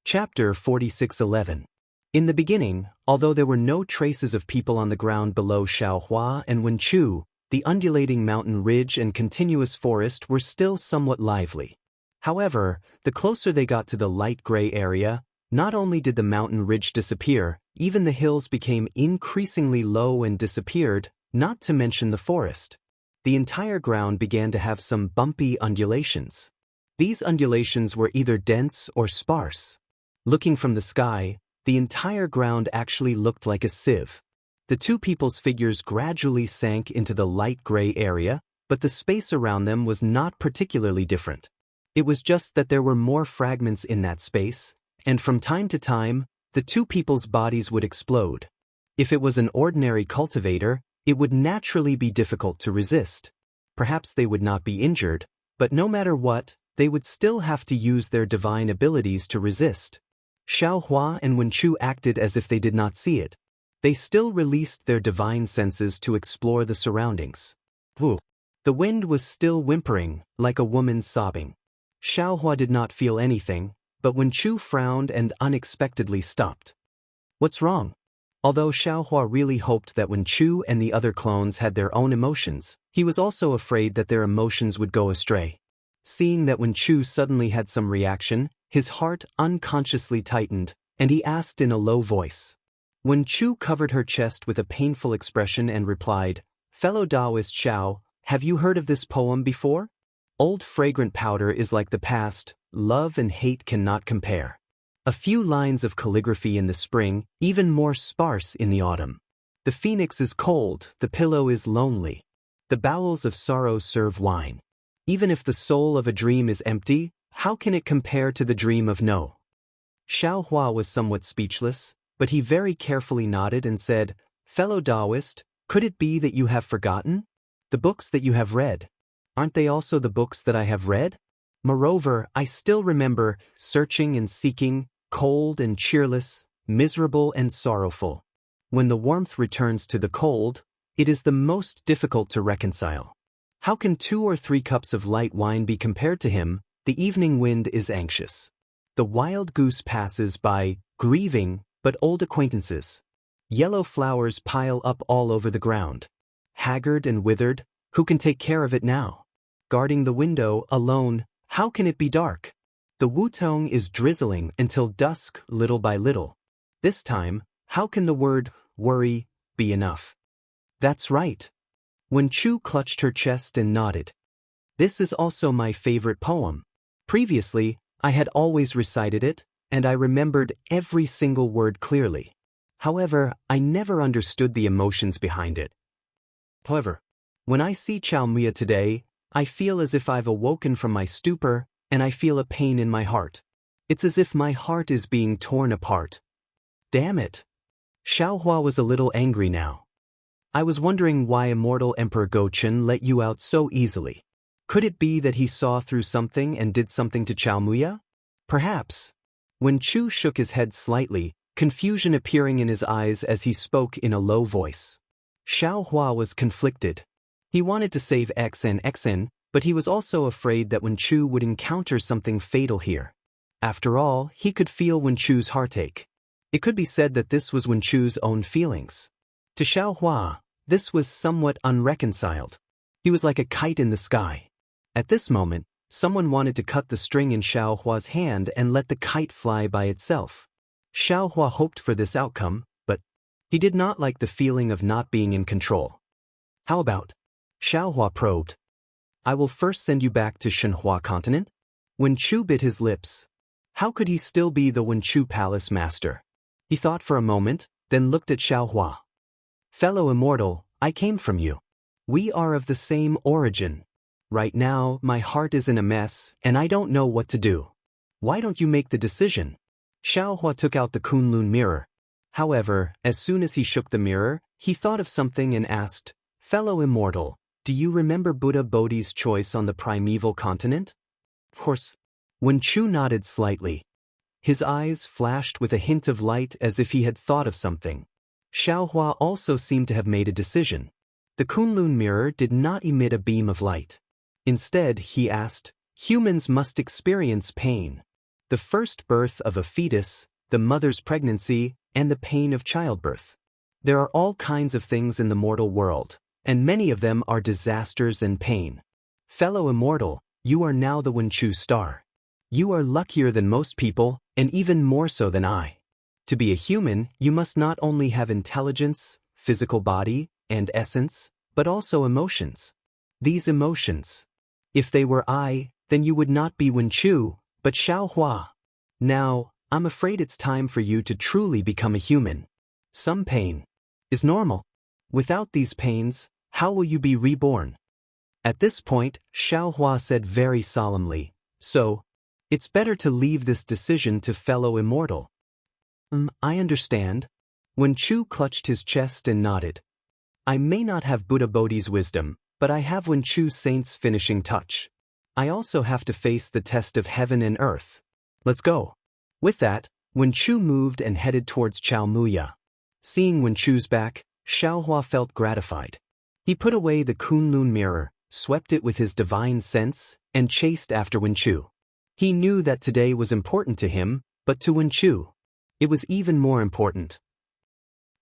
Chapter 46:11. In the beginning, although there were no traces of people on the ground below Xiaohua and Wenchu, the undulating mountain ridge and continuous forest were still somewhat lively. However, the closer they got to the light gray area, not only did the mountain ridge disappear, even the hills became increasingly low and disappeared, not to mention the forest. The entire ground began to have some bumpy undulations. These undulations were either dense or sparse. Looking from the sky, the entire ground actually looked like a sieve. The two people's figures gradually sank into the light gray area, but the space around them was not particularly different. It was just that there were more fragments in that space, and from time to time, the two people's bodies would explode. If it was an ordinary cultivator, it would naturally be difficult to resist. Perhaps they would not be injured, but no matter what, they would still have to use their divine abilities to resist. Xiaohua and Wenchu acted as if they did not see it. They still released their divine senses to explore the surroundings. Whew. The wind was still whimpering, like a woman sobbing. Xiaohua did not feel anything, but Wenchu frowned and unexpectedly stopped. What's wrong? Although Xiaohua really hoped that Wenchu and the other clones had their own emotions, he was also afraid that their emotions would go astray. Seeing that Wenchu suddenly had some reaction, his heart unconsciously tightened, and he asked in a low voice. Wenchu covered her chest with a painful expression and replied, "Fellow Taoist Xiao, have you heard of this poem before? Old fragrant powder is like the past, love and hate cannot compare. A few lines of calligraphy in the spring, even more sparse in the autumn. The phoenix is cold, the pillow is lonely. The bowels of sorrow serve wine. Even if the soul of a dream is empty, how can it compare to the dream of no?" Xiaohua was somewhat speechless, but he very carefully nodded and said, "Fellow Taoist, could it be that you have forgotten? The books that you have read, aren't they also the books that I have read? Moreover, I still remember searching and seeking, cold and cheerless, miserable and sorrowful. When the warmth returns to the cold, it is the most difficult to reconcile. How can 2 or 3 cups of light wine be compared to him? The evening wind is anxious. The wild goose passes by, grieving, but old acquaintances. Yellow flowers pile up all over the ground. Haggard and withered, who can take care of it now? Guarding the window, alone, how can it be dark? The wutong is drizzling until dusk, little by little. This time, how can the word, worry, be enough?" "That's right." Wenchu clutched her chest and nodded. "This is also my favorite poem. Previously, I had always recited it, and I remembered every single word clearly. However, I never understood the emotions behind it. However, when I see Xiaomuya today, I feel as if I've awoken from my stupor, and I feel a pain in my heart. It's as if my heart is being torn apart. Damn it." Xiaohua was a little angry now. "I was wondering why immortal Emperor Gochen let you out so easily. Could it be that he saw through something and did something to Xiaomuya? Perhaps." Wenchu shook his head slightly, confusion appearing in his eyes as he spoke in a low voice. Xiaohua was conflicted. He wanted to save XN, but he was also afraid that Wenchu would encounter something fatal here. After all, he could feel Wenchu's heartache. It could be said that this was Wenchu's own feelings. To Xiaohua, this was somewhat unreconciled. He was like a kite in the sky. At this moment, someone wanted to cut the string in Xiaohua's hand and let the kite fly by itself. Xiaohua hoped for this outcome, but he did not like the feeling of not being in control. "How about?" Xiaohua probed. "I will first send you back to Shenhua continent?" Wenchu bit his lips. How could he still be the Wenchu palace master? He thought for a moment, then looked at Xiaohua. "Fellow immortal, I came from you. We are of the same origin. Right now, my heart is in a mess, and I don't know what to do. Why don't you make the decision?" Xiaohua took out the Kunlun mirror. However, as soon as he shook the mirror, he thought of something and asked, "Fellow immortal, do you remember Buddha Bodhi's choice on the primeval continent?" "Of course." Wenchu nodded slightly. His eyes flashed with a hint of light as if he had thought of something. Xiaohua also seemed to have made a decision. The Kunlun mirror did not emit a beam of light. Instead, he asked, "Humans must experience pain. the first birth of a fetus, the mother's pregnancy, and the pain of childbirth. There are all kinds of things in the mortal world, and many of them are disasters and pain. Fellow immortal, you are now the Wenchu star. You are luckier than most people, and even more so than I. To be a human, you must not only have intelligence, physical body, and essence, but also emotions. These emotions. If they were I, then you would not be Wenchu, but Xiaohua. Now, I'm afraid it's time for you to truly become a human. Some pain is normal. Without these pains, how will you be reborn? At this point, Xiaohua said very solemnly, so, it's better to leave this decision to fellow immortal. I understand. Wenchu clutched his chest and nodded. I may not have Buddha Bodhi's wisdom, but I have Wenchu's saint's finishing touch. I also have to face the test of heaven and earth. Let's go. With that, Wenchu moved and headed towards Chaomuya. Seeing Wenchu's back, Xiaohua felt gratified. He put away the Kunlun mirror, swept it with his divine sense, and chased after Wenchu. He knew that today was important to him, but to Wenchu, it was even more important.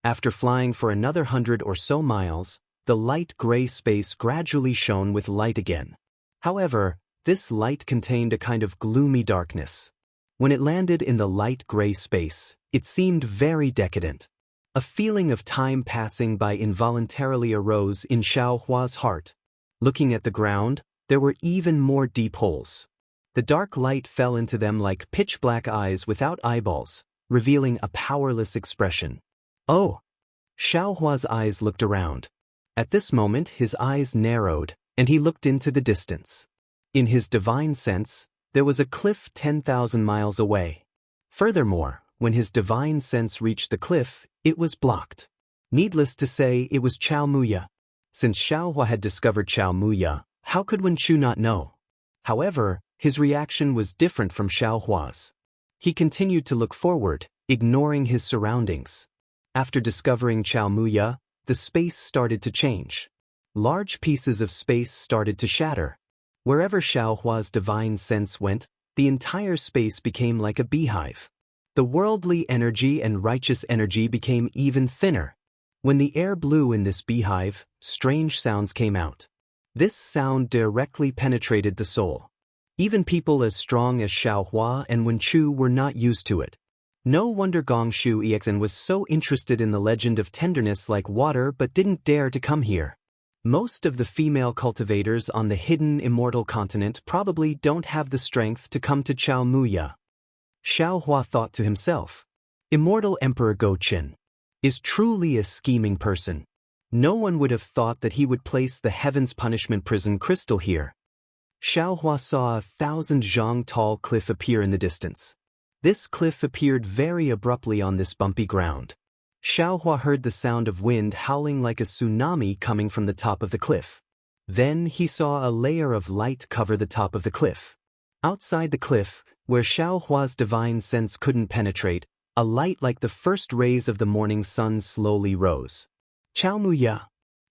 After flying for another 100 or so miles, the light gray space gradually shone with light again. However, this light contained a kind of gloomy darkness. When it landed in the light gray space, it seemed very decadent. A feeling of time passing by involuntarily arose in Xiaohua's heart. Looking at the ground, there were even more deep holes. The dark light fell into them like pitch-black eyes without eyeballs, revealing a powerless expression. Oh! Xiaohua's eyes looked around. At this moment his eyes narrowed, and he looked into the distance. In his divine sense, there was a cliff 10,000 miles away. Furthermore, when his divine sense reached the cliff, it was blocked. Needless to say, it was Chaomuya. Since Xiaohua had discovered Chaomuya, how could Wenchu not know? However, his reaction was different from Xiaohua's. He continued to look forward, ignoring his surroundings. After discovering Chaomuya, the space started to change. Large pieces of space started to shatter. Wherever Xiaohua's divine sense went, the entire space became like a beehive. The worldly energy and righteous energy became even thinner. When the air blew in this beehive, strange sounds came out. This sound directly penetrated the soul. Even people as strong as Xiaohua and Wenchu were not used to it. No wonder Gongshu Exen was so interested in the legend of tenderness like water but didn't dare to come here. Most of the female cultivators on the hidden immortal continent probably don't have the strength to come to Chaomuya. Xiaohua thought to himself, Immortal Emperor Gochen is truly a scheming person. No one would have thought that he would place the Heaven's Punishment Prison crystal here. Xiaohua saw 1,000 zhang tall cliff appear in the distance. This cliff appeared very abruptly on this bumpy ground. Xiaohua heard the sound of wind howling like a tsunami coming from the top of the cliff. Then he saw a layer of light cover the top of the cliff. Outside the cliff, where Xiaohua's divine sense couldn't penetrate, a light like the first rays of the morning sun slowly rose. Chaomuya!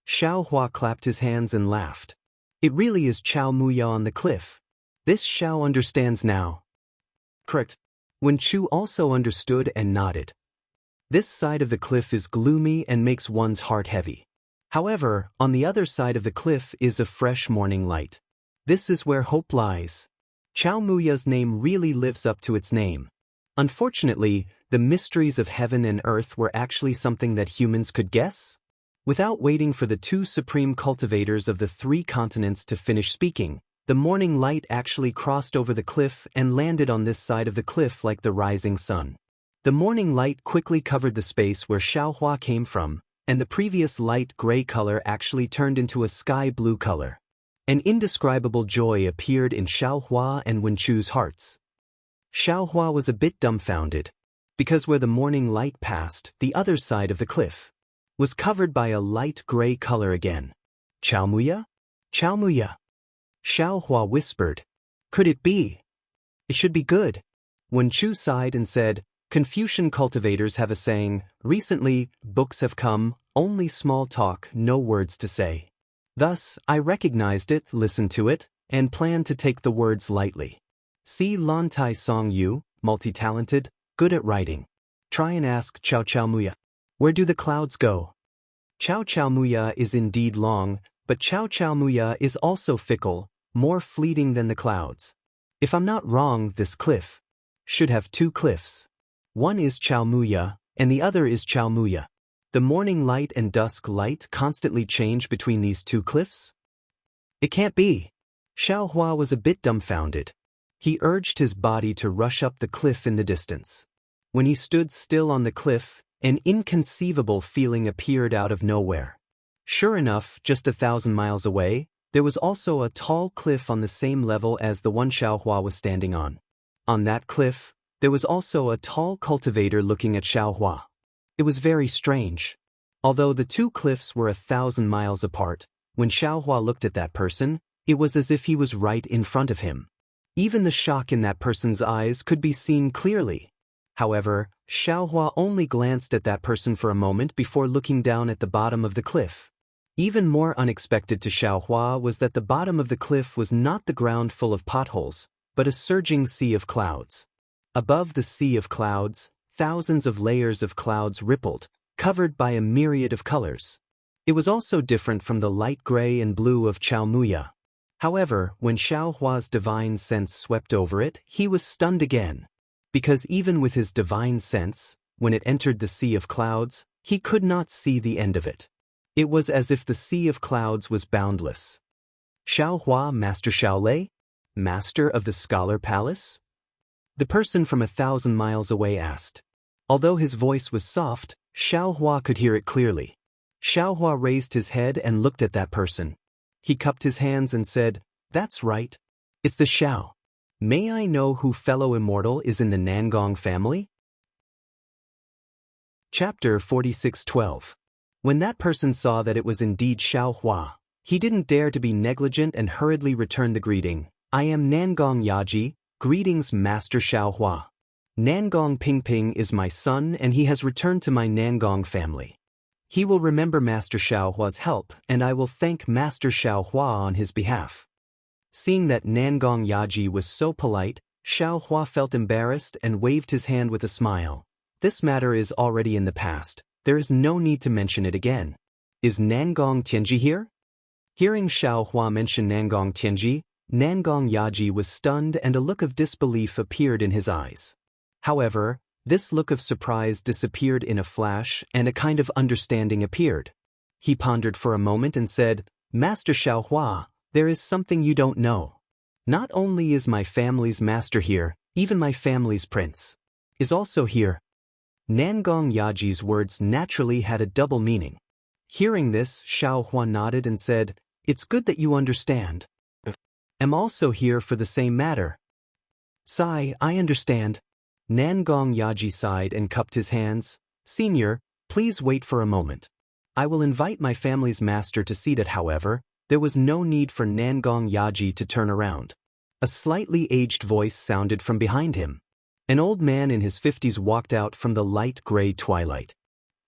Xiaohua clapped his hands and laughed. It really is Chaomuya on the cliff. This Xiao understands now. Correct. Wenchu also understood and nodded. This side of the cliff is gloomy and makes one's heart heavy. However, on the other side of the cliff is a fresh morning light. This is where hope lies. Chaomuya's name really lives up to its name. Unfortunately, the mysteries of heaven and earth were actually something that humans could guess. Without waiting for the two supreme cultivators of the 3 continents to finish speaking, the morning light actually crossed over the cliff and landed on this side of the cliff like the rising sun. The morning light quickly covered the space where Xiaohua came from, and the previous light gray color actually turned into a sky blue color. An indescribable joy appeared in Xiaohua and Wenchu's hearts. Xiaohua was a bit dumbfounded, because where the morning light passed, the other side of the cliff was covered by a light gray color again. Chaomuya? Chaomuya! Xiaohua whispered. Could it be? It should be good. Wenchu sighed and said, Confucian cultivators have a saying, recently, books have come, only small talk, no words to say. Thus, I recognized it, listened to it, and planned to take the words lightly. See Lan Tai Song Yu, multi-talented, good at writing. Try and ask Chow Chow Muya. Where do the clouds go? Chow Chow Muya is indeed long, but Chow Chow Muya is also fickle, more fleeting than the clouds. If I'm not wrong, this cliff should have two cliffs. One is Chow Muya, and the other is Chow Muya. The morning light and dusk light constantly change between these two cliffs? It can't be. Xiao Hua was a bit dumbfounded. He urged his body to rush up the cliff in the distance. When he stood still on the cliff, an inconceivable feeling appeared out of nowhere. Sure enough, just 1,000 miles away, there was also a tall cliff on the same level as the one Xiao Hua was standing on. On that cliff, there was also a tall cultivator looking at Xiao Hua. It was very strange. Although the two cliffs were 1,000 miles apart, when Xiao Hua looked at that person, it was as if he was right in front of him. Even the shock in that person's eyes could be seen clearly. However, Xiao Hua only glanced at that person for a moment before looking down at the bottom of the cliff. Even more unexpected to Xiao Hua was that the bottom of the cliff was not the ground full of potholes, but a surging sea of clouds. Above the sea of clouds, thousands of layers of clouds rippled, covered by a myriad of colors. It was also different from the light gray and blue of Chow Muya. However, when Xiao Hua's divine sense swept over it, he was stunned again. Because even with his divine sense, when it entered the sea of clouds, he could not see the end of it. It was as if the sea of clouds was boundless. Xiao Hua, Master Shaolei? Master of the Scholar Palace? The person from 1,000 miles away asked. Although his voice was soft, Xiao Hua could hear it clearly. Xiao Hua raised his head and looked at that person. He cupped his hands and said, "That's right. It's the Xiao. May I know who fellow immortal is in the Nangong family?" Chapter 46:12. When that person saw that it was indeed Xiao Hua, he didn't dare to be negligent and hurriedly returned the greeting. "I am Nangong Yaji, greetings Master Xiao Hua. Nangong Pingping is my son and he has returned to my Nangong family. He will remember Master Xiao Hua's help and I will thank Master Xiao Hua on his behalf." Seeing that Nangong Yaji was so polite, Xiao Hua felt embarrassed and waved his hand with a smile. "This matter is already in the past. There is no need to mention it again. Is Nangong Tianji here?" Hearing Xiao Hua mention Nangong Tianji, Nangong Yaji was stunned and a look of disbelief appeared in his eyes. However, this look of surprise disappeared in a flash and a kind of understanding appeared. He pondered for a moment and said, "Master Xiao Hua, there is something you don't know. Not only is my family's master here, even my family's prince is also here." Nangong Yaji's words naturally had a double meaning. Hearing this, Xiao Hua nodded and said, "It's good that you understand. I'm also here for the same matter." "Sigh, I understand." Nangong Yaji sighed and cupped his hands. "Senior, please wait for a moment. I will invite my family's master to seat it." However, there was no need for Nangong Yaji to turn around. A slightly aged voice sounded from behind him. An old man in his 50s walked out from the light gray twilight.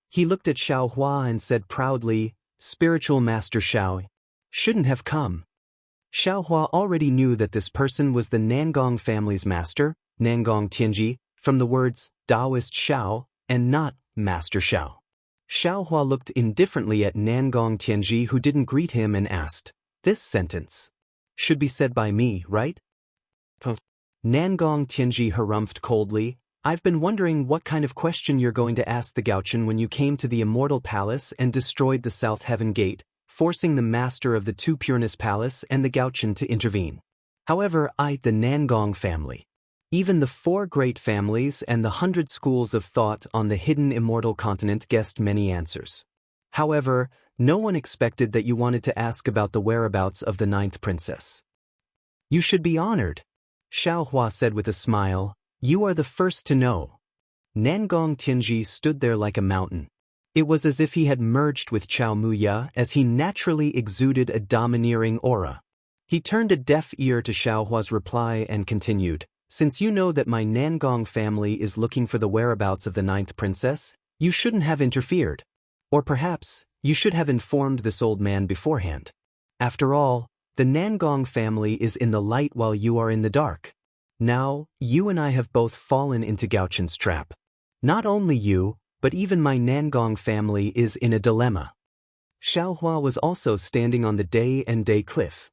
He looked at Xiao Hua and said proudly, "Spiritual Master Xiao shouldn't have come." Xiao Hua already knew that this person was the Nangong family's master, Nangong Tianji, from the words Taoist Xiao and not Master Xiao. Xiao Hua looked indifferently at Nangong Tianji who didn't greet him and asked, "This sentence should be said by me, right?" Nangong Tianji harumphed coldly, "I've been wondering what kind of question you're going to ask the Gauchen when you came to the Immortal Palace and destroyed the South Heaven Gate, forcing the master of the Two Pureness Palace and the Gauchen to intervene. However, the Nangong family, even the 4 great families and the 100 schools of thought on the hidden immortal continent guessed many answers. However, no one expected that you wanted to ask about the whereabouts of the 9th princess. You should be honored," Xiao Hua said with a smile. "You are the first to know." Nangong Tianji stood there like a mountain. It was as if he had merged with Chow Muya as he naturally exuded a domineering aura. He turned a deaf ear to Xiao Hua's reply and continued, "Since you know that my Nangong family is looking for the whereabouts of the 9th princess, you shouldn't have interfered. Or perhaps, you should have informed this old man beforehand. After all, the Nangong family is in the light while you are in the dark." Now, you and I have both fallen into Gaochun's trap. Not only you, but even my Nangong family is in a dilemma. Xiaohua was also standing on the day cliff.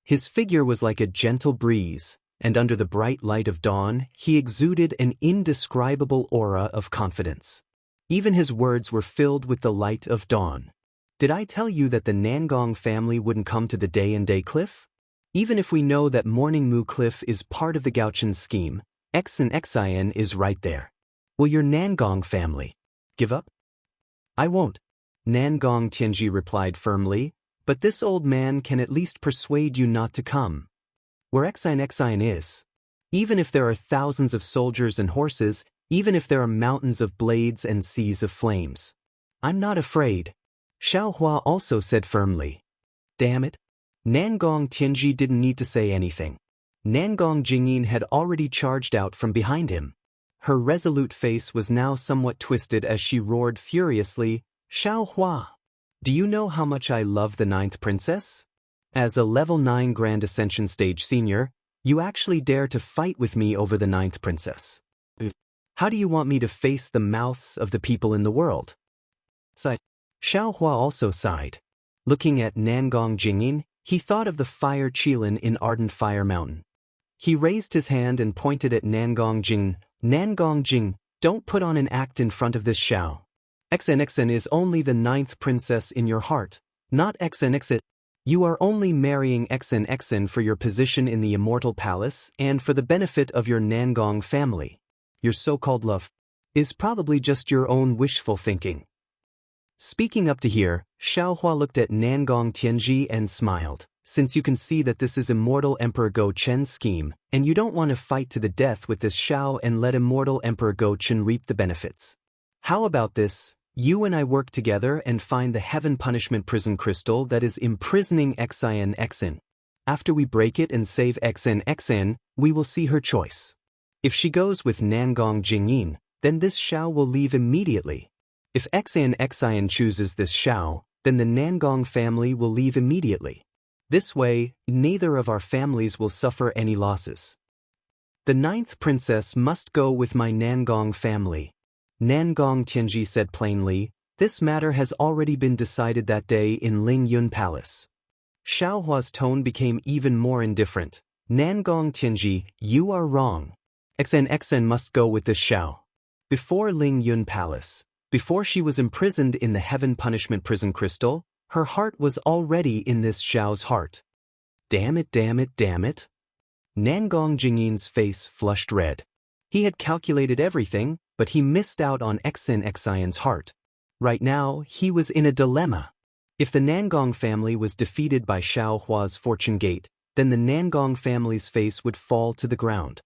His figure was like a gentle breeze, and under the bright light of dawn, he exuded an indescribable aura of confidence. Even his words were filled with the light of dawn. Did I tell you that the Nangong family wouldn't come to the day cliff? Even if we know that Morning Moo Cliff is part of the Gaochun scheme, Xin is right there. Will your Nangong family give up? I won't. Nangong Tianji replied firmly, but this old man can at least persuade you not to come. Where Xin is. Even if there are thousands of soldiers and horses, even if there are mountains of blades and seas of flames. I'm not afraid. Xiaohua also said firmly. Damn it. Nangong Tianji didn't need to say anything. Nangong Jingyin had already charged out from behind him. Her resolute face was now somewhat twisted as she roared furiously, Xiaohua! Do you know how much I love the 9th princess? As a level 9 Grand Ascension Stage senior, you actually dare to fight with me over the 9th princess. How do you want me to face the mouths of the people in the world? Sighed. Xiaohua also sighed. Looking at Nangong Jingyin, he thought of the fire Qilin in Ardent Fire Mountain. He raised his hand and pointed at Nangong Jing. Nangong Jing, don't put on an act in front of this Xiao. Xin is only the 9th princess in your heart, not Xin. You are only marrying Xin for your position in the Immortal Palace and for the benefit of your Nangong family. Your so-called love is probably just your own wishful thinking. Speaking up to here, Xiaohua looked at Nangong Tianji and smiled. Since you can see that this is Immortal Emperor Go Chen's scheme, and you don't want to fight to the death with this Xiao and let Immortal Emperor Go Chen reap the benefits. How about this? You and I work together and find the Heaven Punishment Prison Crystal that is imprisoning Xin. After we break it and save Xin, we will see her choice. If she goes with Nangong Jingyin, then this Xiao will leave immediately. If Xin chooses this Xiao, then the Nangong family will leave immediately. This way, neither of our families will suffer any losses. The 9th princess must go with my Nangong family. Nangong Tianji said plainly, this matter has already been decided that day in Ling Yun Palace. Xiaohua's tone became even more indifferent. Nangong Tianji, you are wrong. Xin must go with this Xiao. Before Ling Yun Palace, before she was imprisoned in the Heaven Punishment Prison Crystal, her heart was already in this Xiao's heart. Damn it. Nangong Jingyin's face flushed red. He had calculated everything, but he missed out on Xin's heart. Right now, he was in a dilemma. If the Nangong family was defeated by Xiaohua's fortune gate, then the Nangong family's face would fall to the ground.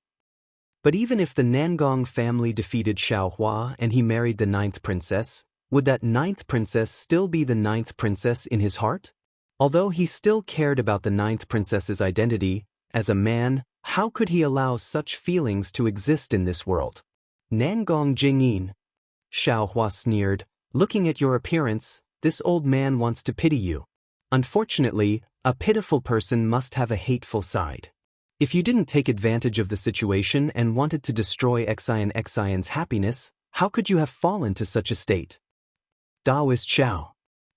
But even if the Nangong family defeated Xiaohua and he married the 9th princess, would that 9th princess still be the 9th princess in his heart? Although he still cared about the 9th princess's identity, as a man, how could he allow such feelings to exist in this world? Nangong Jingyin. Xiaohua sneered, looking at your appearance, this old man wants to pity you. Unfortunately, a pitiful person must have a hateful side. If you didn't take advantage of the situation and wanted to destroy Xin's happiness, how could you have fallen to such a state? Daoist Xiao.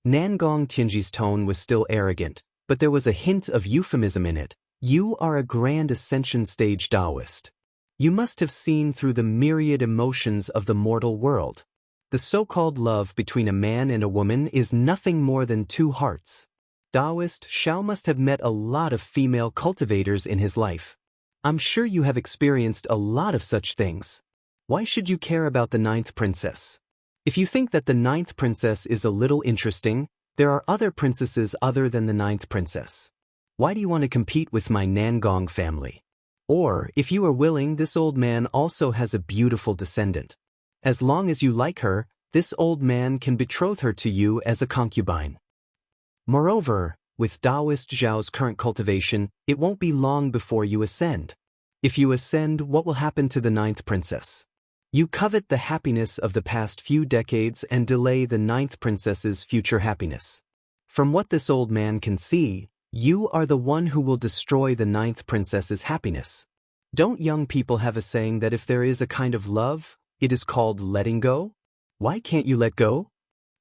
Nangong Tianji's tone was still arrogant, but there was a hint of euphemism in it. You are a Grand Ascension Stage Daoist. You must have seen through the myriad emotions of the mortal world. The so-called love between a man and a woman is nothing more than two hearts. Daoist Xiao must have met a lot of female cultivators in his life. I'm sure you have experienced a lot of such things. Why should you care about the 9th princess? If you think that the 9th princess is a little interesting, there are other princesses other than the 9th princess. Why do you want to compete with my Nangong family? Or, if you are willing, this old man also has a beautiful descendant. As long as you like her, this old man can betroth her to you as a concubine. Moreover, with Daoist Zhao's current cultivation, it won't be long before you ascend. If you ascend, what will happen to the 9th princess? You covet the happiness of the past few decades and delay the 9th princess's future happiness. From what this old man can see, you are the one who will destroy the 9th princess's happiness. Don't young people have a saying that if there is a kind of love, it is called letting go? Why can't you let go?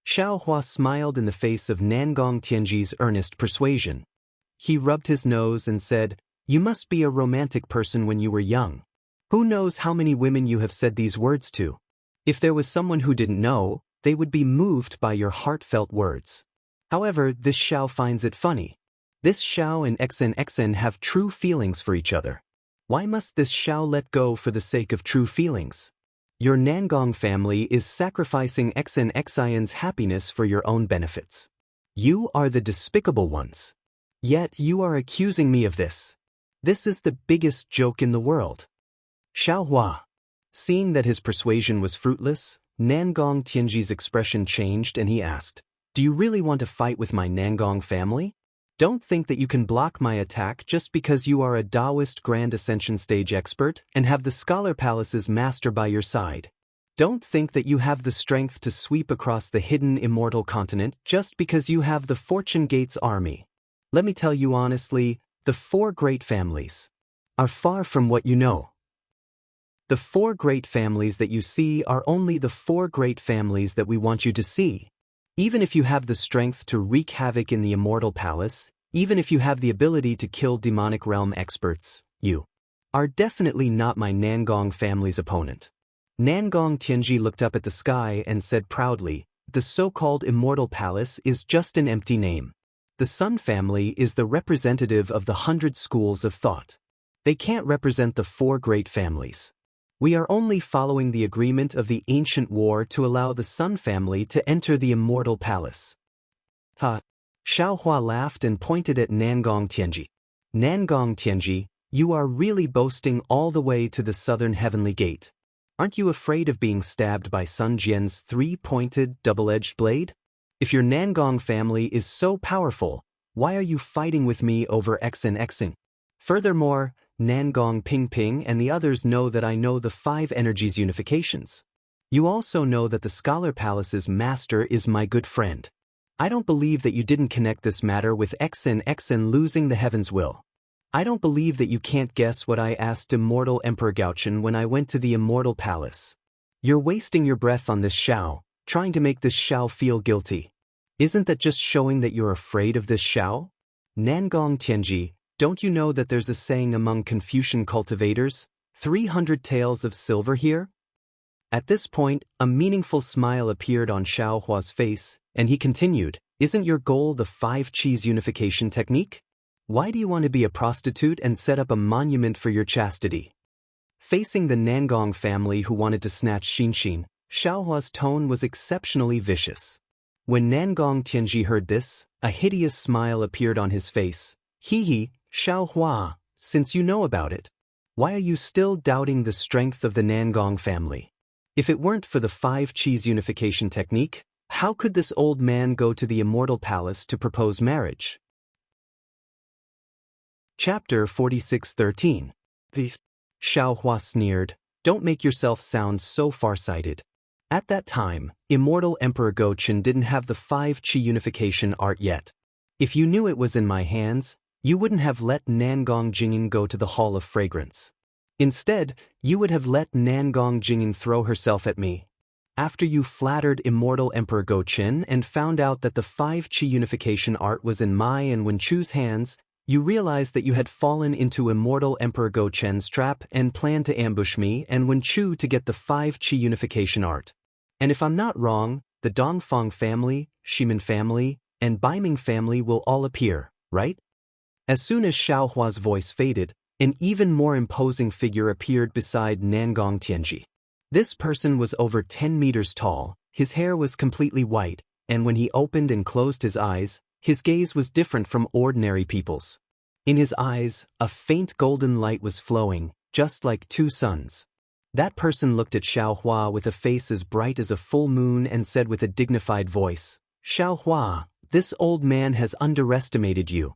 Xiao Hua smiled in the face of Nangong Tianji's earnest persuasion. He rubbed his nose and said, "You must be a romantic person when you were young. Who knows how many women you have said these words to? If there was someone who didn't know, they would be moved by your heartfelt words." However, this Xiao finds it funny. This Xiao and XN have true feelings for each other. Why must this Xiao let go for the sake of true feelings? Your Nangong family is sacrificing XN's happiness for your own benefits. You are the despicable ones. Yet you are accusing me of this. This is the biggest joke in the world. Xiao Hua. Seeing that his persuasion was fruitless, Nangong Tianji's expression changed and he asked, "Do you really want to fight with my Nangong family? Don't think that you can block my attack just because you are a Taoist Grand Ascension stage expert and have the Scholar Palace's master by your side. Don't think that you have the strength to sweep across the hidden immortal continent just because you have the Fortune Gates army. Let me tell you honestly, the four great families are far from what you know. The four great families that you see are only the four great families that we want you to see. Even if you have the strength to wreak havoc in the Immortal Palace, even if you have the ability to kill demonic realm experts, you are definitely not my Nangong family's opponent." Nangong Tianji looked up at the sky and said proudly, "The so-called Immortal Palace is just an empty name. The Sun family is the representative of the 100 schools of thought. They can't represent the four great families. We are only following the agreement of the ancient war to allow the Sun family to enter the Immortal Palace." Ha! Xiao Hua laughed and pointed at Nangong Tianji. "Nangong Tianji, you are really boasting all the way to the southern heavenly gate. Aren't you afraid of being stabbed by Sun Jian's three-pointed, double-edged blade? If your Nangong family is so powerful, why are you fighting with me over XN? Furthermore, Nangong Ping and the others know that I know the five energies unifications. You also know that the Scholar Palace's master is my good friend. I don't believe that you didn't connect this matter with XN losing the heaven's will. I don't believe that you can't guess what I asked Immortal Emperor Gaochen when I went to the Immortal Palace. You're wasting your breath on this Xiao, trying to make this Xiao feel guilty. Isn't that just showing that you're afraid of this Xiao? Nangong Tianji, don't you know that there's a saying among Confucian cultivators, 300 taels of silver here? At this point, a meaningful smile appeared on Xiao Hua's face, and he continued, "Isn't your goal the 5 Qis unification technique? Why do you want to be a prostitute and set up a monument for your chastity?" Facing the Nangong family who wanted to snatch Xinshin, Xiao Hua's tone was exceptionally vicious. When Nangong Tianji heard this, a hideous smile appeared on his face. "Hee, Xiao Hua, since you know about it, why are you still doubting the strength of the Nangong family? If it weren't for the 5 Qis unification technique, how could this old man go to the Immortal Palace to propose marriage?" Chapter 46:13. Xiao Hua sneered, "Don't make yourself sound so far-sighted. At that time, Immortal Emperor Gaochen didn't have the 5 Qi unification art yet. If you knew it was in my hands, you wouldn't have let Nangong Jingyin go to the Hall of Fragrance. Instead, you would have let Nangong Jingyin throw herself at me. After you flattered Immortal Emperor Gaochen and found out that the 5 Qi unification art was in Mai and Wenchu's hands, you realized that you had fallen into Immortal Emperor Gaochen's trap and planned to ambush me and Wenchu to get the 5 Qi unification art. And if I'm not wrong, the Dongfang family, Shimin family, and Baiming family will all appear, right?" As soon as Xiao Hua's voice faded, an even more imposing figure appeared beside Nangong Tianji. This person was over 10 meters tall, his hair was completely white, and when he opened and closed his eyes, his gaze was different from ordinary people's. In his eyes, a faint golden light was flowing, just like two suns. That person looked at Xiao Hua with a face as bright as a full moon and said with a dignified voice, "Xiao Hua, this old man has underestimated you."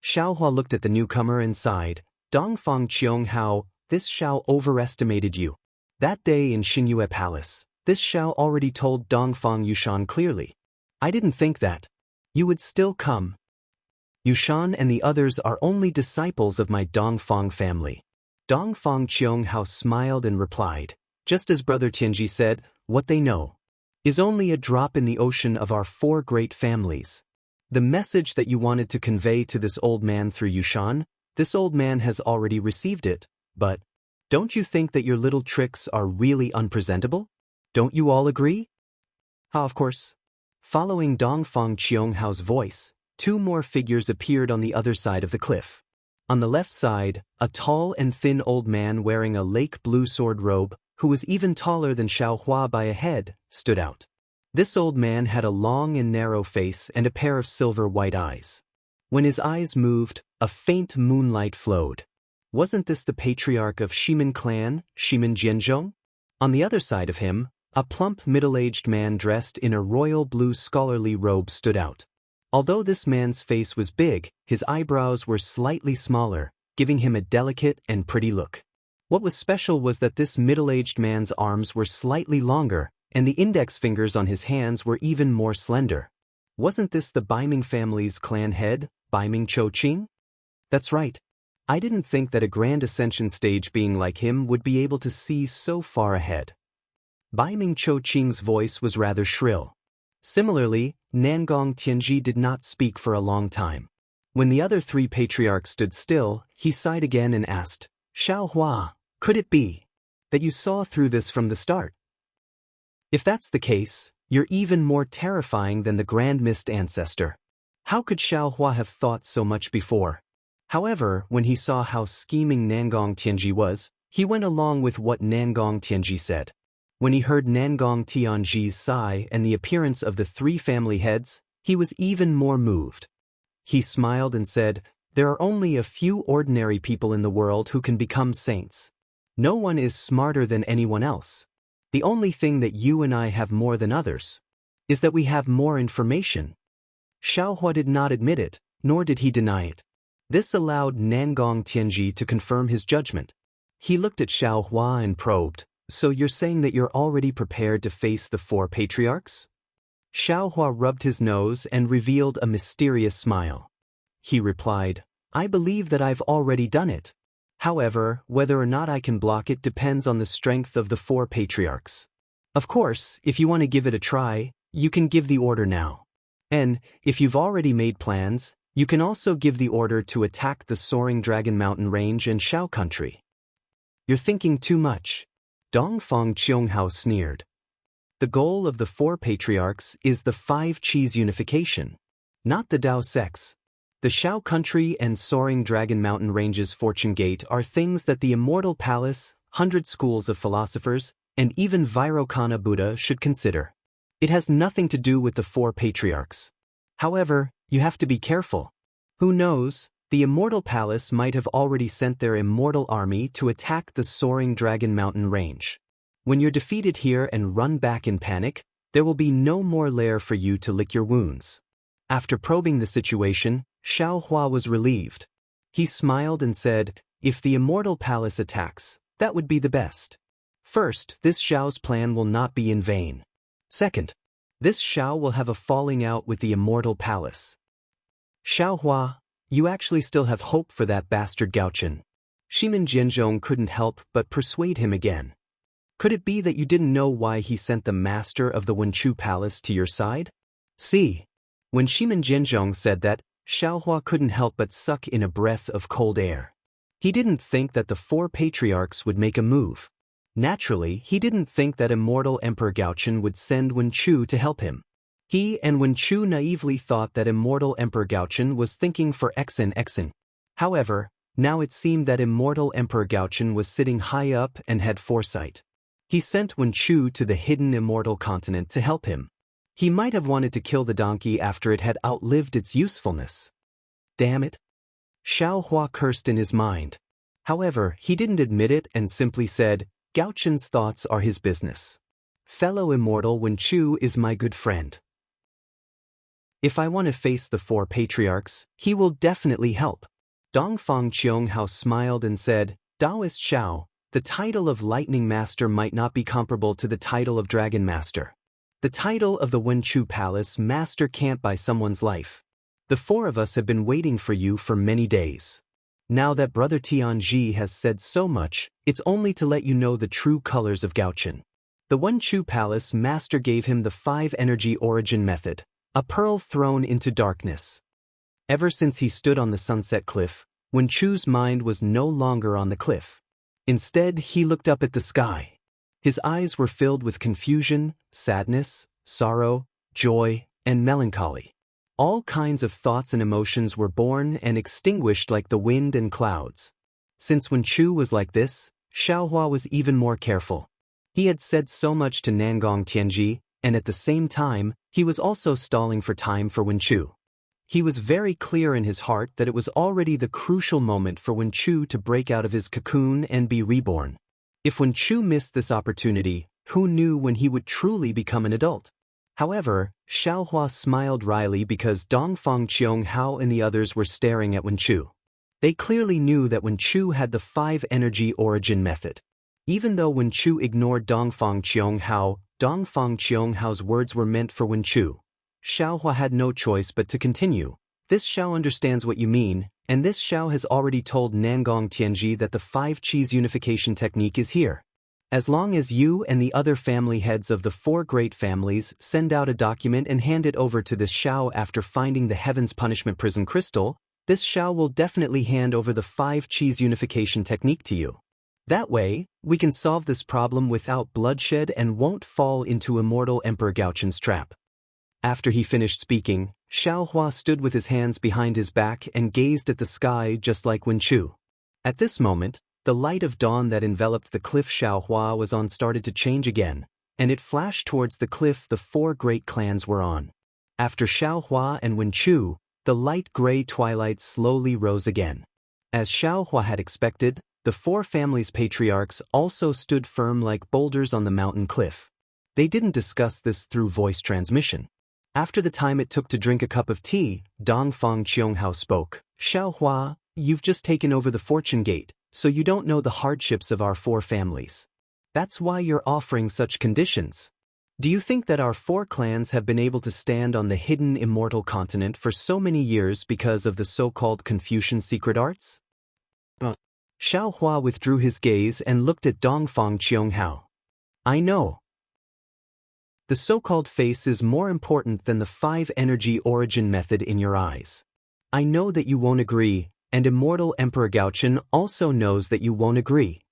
Xiao Hua looked at the newcomer and sighed, "Dongfang Qiong Hao, this Xiao overestimated you. That day in Xinyue Palace, this Xiao already told Dongfang Yushan clearly. I didn't think that you would still come. Yushan and the others are only disciples of my Dongfang family. Dongfang Qianghao smiled and replied, just as Brother Tianji said, what they know is only a drop in the ocean of our four great families. The message that you wanted to convey to this old man through Yushan, this old man has already received it, but don't you think that your little tricks are really unpresentable? Don't you all agree? Of course. Following Dongfang Qianghao's voice, two more figures appeared on the other side of the cliff. On the left side, a tall and thin old man wearing a lake blue sword robe, who was even taller than Xiaohua by a head, stood out. This old man had a long and narrow face and a pair of silver white eyes. When his eyes moved, a faint moonlight flowed. Wasn't this the patriarch of Shimen clan, Shimen Jianzhong? On the other side of him, a plump middle-aged man dressed in a royal blue scholarly robe stood out. Although this man's face was big, his eyebrows were slightly smaller, giving him a delicate and pretty look. What was special was that this middle-aged man's arms were slightly longer, and the index fingers on his hands were even more slender. Wasn't this the Baiming family's clan head, Baiming Chouqing? That's right. I didn't think that a grand ascension stage being like him would be able to see so far ahead. Baiming Chouqing's voice was rather shrill. Similarly, Nangong Tianji did not speak for a long time. When the other three patriarchs stood still, he sighed again and asked, Xiaohua, could it be that you saw through this from the start? If that's the case, you're even more terrifying than the Grand Mist ancestor. How could Xiaohua have thought so much before? However, when he saw how scheming Nangong Tianji was, he went along with what Nangong Tianji said. When he heard Nangong Tianji's sigh and the appearance of the three family heads, he was even more moved. He smiled and said, there are only a few ordinary people in the world who can become saints. No one is smarter than anyone else. The only thing that you and I have more than others is that we have more information. Xiaohua did not admit it, nor did he deny it. This allowed Nangong Tianji to confirm his judgment. He looked at Xiaohua and probed, so you're saying that you're already prepared to face the four patriarchs? Xiaohua rubbed his nose and revealed a mysterious smile. He replied, I believe that I've already done it. However, whether or not I can block it depends on the strength of the four patriarchs. Of course, if you want to give it a try, you can give the order now. And, if you've already made plans, you can also give the order to attack the Soaring Dragon Mountain Range and Shao Country. You're thinking too much. Dongfang Qianghao sneered. The goal of the four patriarchs is the five Qis unification, not the Dao Sex. The Shao Country and Soaring Dragon Mountain Range's Fortune Gate are things that the Immortal Palace, 100 Schools of Philosophers, and even Vairocana Buddha should consider. It has nothing to do with the four patriarchs. However, you have to be careful. Who knows, the Immortal Palace might have already sent their immortal army to attack the Soaring Dragon Mountain Range. When you're defeated here and run back in panic, there will be no more lair for you to lick your wounds. After probing the situation, Xiaohua was relieved. He smiled and said, if the Immortal Palace attacks, that would be the best. First, this Xiao's plan will not be in vain. Second, this Xiao will have a falling out with the Immortal Palace. Xiaohua, you actually still have hope for that bastard Gaochen. Shimen Jianzhong couldn't help but persuade him again. Could it be that you didn't know why he sent the master of the Wenchu Palace to your side? See, when Shimen Jianzhong said that, Xiaohua couldn't help but suck in a breath of cold air. He didn't think that the four patriarchs would make a move. Naturally, he didn't think that immortal Emperor Gaochen would send Wenchu to help him. He and Wenchu naively thought that immortal Emperor Gaochen was thinking for Exen. However, now it seemed that immortal Emperor Gaochen was sitting high up and had foresight. He sent Wenchu to the hidden immortal continent to help him. He might have wanted to kill the donkey after it had outlived its usefulness. Damn it. Xiaohua cursed in his mind. However, he didn't admit it and simply said, Gaochen's thoughts are his business. Fellow immortal Wenchu is my good friend. If I want to face the four patriarchs, he will definitely help. Dongfang Qianghao smiled and said, Taoist Xiao, the title of Lightning Master might not be comparable to the title of Dragon Master. The title of the Wenchu Palace Master can't buy someone's life. The four of us have been waiting for you for many days. Now that Brother Tianji has said so much, it's only to let you know the true colors of Gaochen. The Wenchu Palace master gave him the 5-energy origin method, a pearl thrown into darkness. Ever since he stood on the sunset cliff, Wenchu's mind was no longer on the cliff. Instead, he looked up at the sky. His eyes were filled with confusion, sadness, sorrow, joy, and melancholy. All kinds of thoughts and emotions were born and extinguished like the wind and clouds. Since Wenchu was like this, Xiaohua was even more careful. He had said so much to Nangong Tianji, and at the same time, he was also stalling for time for Wenchu. He was very clear in his heart that it was already the crucial moment for Wenchu to break out of his cocoon and be reborn. If Wenchu missed this opportunity, who knew when he would truly become an adult? However, Xiaohua smiled wryly because Dongfang Qianghao and the others were staring at Wenchu. They clearly knew that Wenchu had the 5-energy origin method. Even though Wenchu ignored Dongfang Qianghao's words were meant for Wenchu. Xiaohua had no choice but to continue. This Xiao understands what you mean, and this Xiao has already told Nangong Tianji that the 5-cheese unification technique is here. As long as you and the other family heads of the 4 great families send out a document and hand it over to this Xiao after finding the Heaven's Punishment Prison Crystal, this Xiao will definitely hand over the 5-cheese unification technique to you. That way, we can solve this problem without bloodshed and won't fall into immortal Emperor Gaochen's trap. After he finished speaking, Xiaohua stood with his hands behind his back and gazed at the sky just like Wenchu. At this moment, the light of dawn that enveloped the cliff Xiaohua was on started to change again, and it flashed towards the cliff the 4 great clans were on. After Xiaohua and Wenchu, the light gray twilight slowly rose again. As Xiaohua had expected, the 4 families' patriarchs also stood firm like boulders on the mountain cliff. They didn't discuss this through voice transmission. After the time it took to drink a cup of tea, Dongfang Qianghao spoke. Xiaohua, you've just taken over the fortune gate, so you don't know the hardships of our 4 families. That's why you're offering such conditions. Do you think that our 4 clans have been able to stand on the hidden immortal continent for so many years because of the so-called Confucian secret arts? Xiaohua withdrew his gaze and looked at Dongfang Qianghao. I know. The so-called face is more important than the 5-energy origin method in your eyes. I know that you won't agree, and immortal Emperor Gaochen also knows that you won't agree.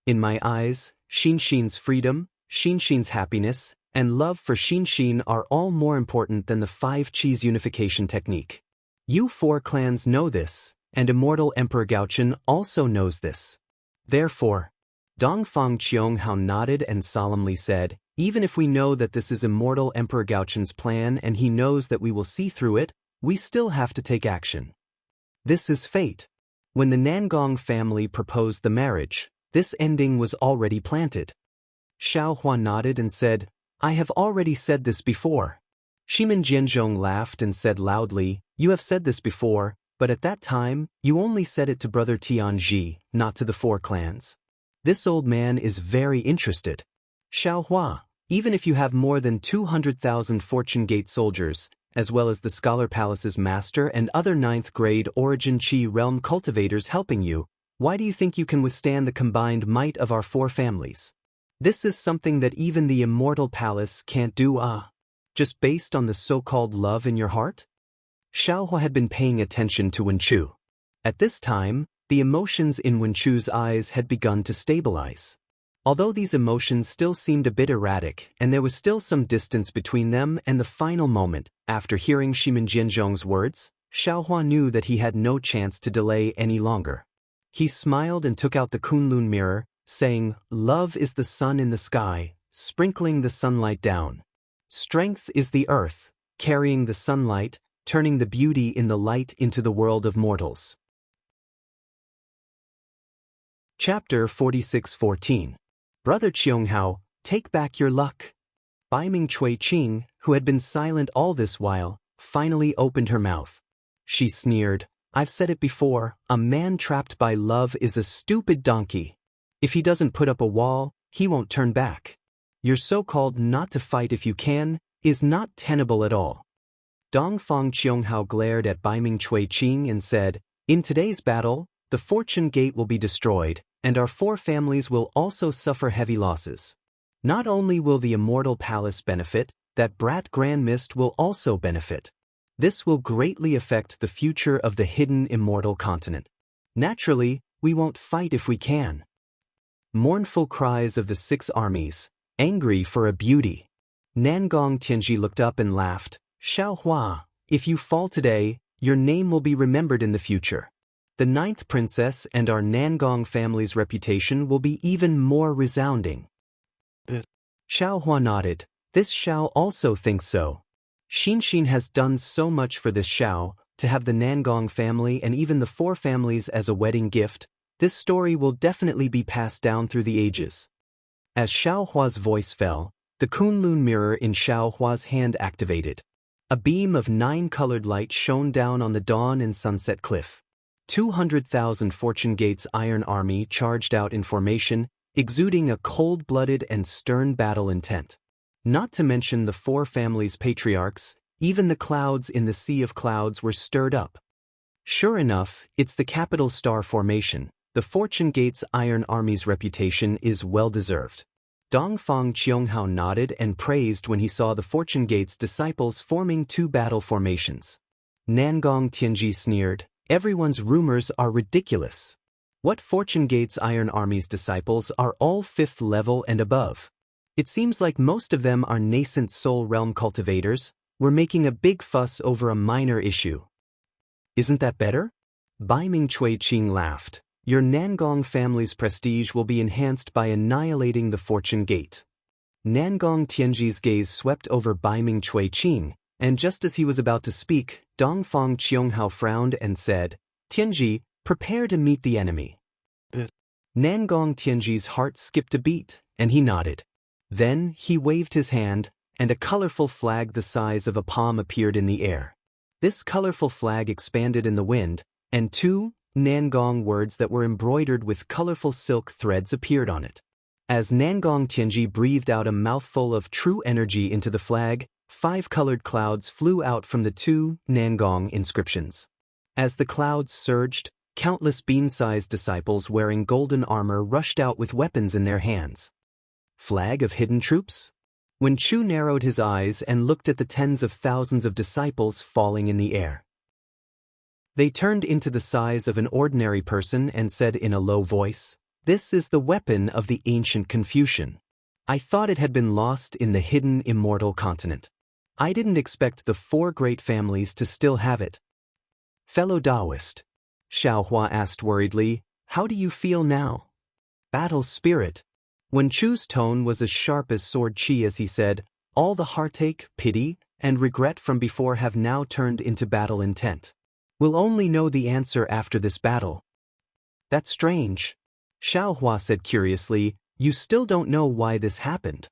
In my eyes, Xinxin's freedom, Xinxin's happiness, and love for Xinxin are all more important than the 5-cheese unification technique. You 4 clans know this, and immortal Emperor Gaochen also knows this. Therefore, Dongfang Qianghao nodded and solemnly said, even if we know that this is immortal Emperor Gaochen's plan and he knows that we will see through it, we still have to take action. This is fate. When the Nangong family proposed the marriage, this ending was already planted. Xiaohua nodded and said, I have already said this before. Shimin Jianzhong laughed and said loudly, you have said this before, but at that time, you only said it to Brother Tianji, not to the 4 clans. This old man is very interested. Xiaohua, even if you have more than 200,000 Fortune Gate soldiers, as well as the Scholar Palace's master and other 9th grade Origin Qi realm cultivators helping you, why do you think you can withstand the combined might of our 4 families? This is something that even the immortal palace can't do, just based on the so-called love in your heart? Xiaohua had been paying attention to Wenchu. At this time, the emotions in Wenchu's eyes had begun to stabilize. Although these emotions still seemed a bit erratic and there was still some distance between them and the final moment, after hearing Shimin Jianzhong's words, Xiaohua knew that he had no chance to delay any longer. He smiled and took out the Kunlun mirror, saying, love is the sun in the sky, sprinkling the sunlight down. Strength is the earth, carrying the sunlight, turning the beauty in the light into the world of mortals. Chapter 46:14. Brother Qianghao, take back your luck. Bai Ming Cui Qing, who had been silent all this while, finally opened her mouth. She sneered, I've said it before, a man trapped by love is a stupid donkey. If he doesn't put up a wall, he won't turn back. Your so-called not to fight if you can, is not tenable at all. Dongfang Qianghao glared at Bai Ming Cui Qing and said, in today's battle, the fortune gate will be destroyed, and our 4 families will also suffer heavy losses. Not only will the immortal palace benefit, that brat Grand Mist will also benefit. This will greatly affect the future of the hidden immortal continent. Naturally, we won't fight if we can. Mournful cries of the 6 armies, angry for a beauty. Nangong Tianji looked up and laughed. Xiaohua, if you fall today, your name will be remembered in the future. The 9th princess and our Nangong family's reputation will be even more resounding. Xiaohua nodded. This Xiao also thinks so. Xinxin has done so much for this Xiao, to have the Nangong family and even the 4 families as a wedding gift. This story will definitely be passed down through the ages. As Xiaohua's voice fell, the Kunlun mirror in Xiaohua's hand activated. A beam of 9-colored light shone down on the dawn and sunset cliff. 200,000 Fortune Gate's Iron Army charged out in formation, exuding a cold-blooded and stern battle intent. Not to mention the 4 families' patriarchs, even the clouds in the Sea of Clouds were stirred up. Sure enough, it's the capital star formation. The Fortune Gate's Iron Army's reputation is well-deserved. Dongfang Qianghao nodded and praised when he saw the Fortune Gate's disciples forming 2 battle formations. Nangong Tianji sneered, everyone's rumors are ridiculous. What Fortune Gate's Iron Army's disciples are all 5th level and above. It seems like most of them are nascent soul realm cultivators. We're making a big fuss over a minor issue. Isn't that better? Baiming Chui Qing laughed. Your Nangong family's prestige will be enhanced by annihilating the Fortune Gate. Nangong Tianji's gaze swept over Baiming Chui Qing, and just as he was about to speak, Dongfang Qianghao frowned and said, Tianji, prepare to meet the enemy. Nangong Tianji's heart skipped a beat, and he nodded. Then he waved his hand, and a colorful flag the size of a palm appeared in the air. This colorful flag expanded in the wind, and 2 Nangong words that were embroidered with colorful silk threads appeared on it. As Nangong Tianji breathed out a mouthful of true energy into the flag, 5 colored clouds flew out from the 2 Nangong inscriptions. As the clouds surged, countless bean-sized disciples wearing golden armor rushed out with weapons in their hands. Flag of hidden troops? When Chu narrowed his eyes and looked at the tens of thousands of disciples falling in the air. They turned into the size of an ordinary person and said in a low voice, This is the weapon of the ancient Confucian. I thought it had been lost in the hidden immortal continent. I didn't expect the 4 great families to still have it. Fellow Taoist, Xiaohua asked worriedly, how do you feel now? Battle spirit. When Chu's tone was as sharp as sword chi as he said, all the heartache, pity, and regret from before have now turned into battle intent. We'll only know the answer after this battle. That's strange. Xiaohua said curiously, you still don't know why this happened.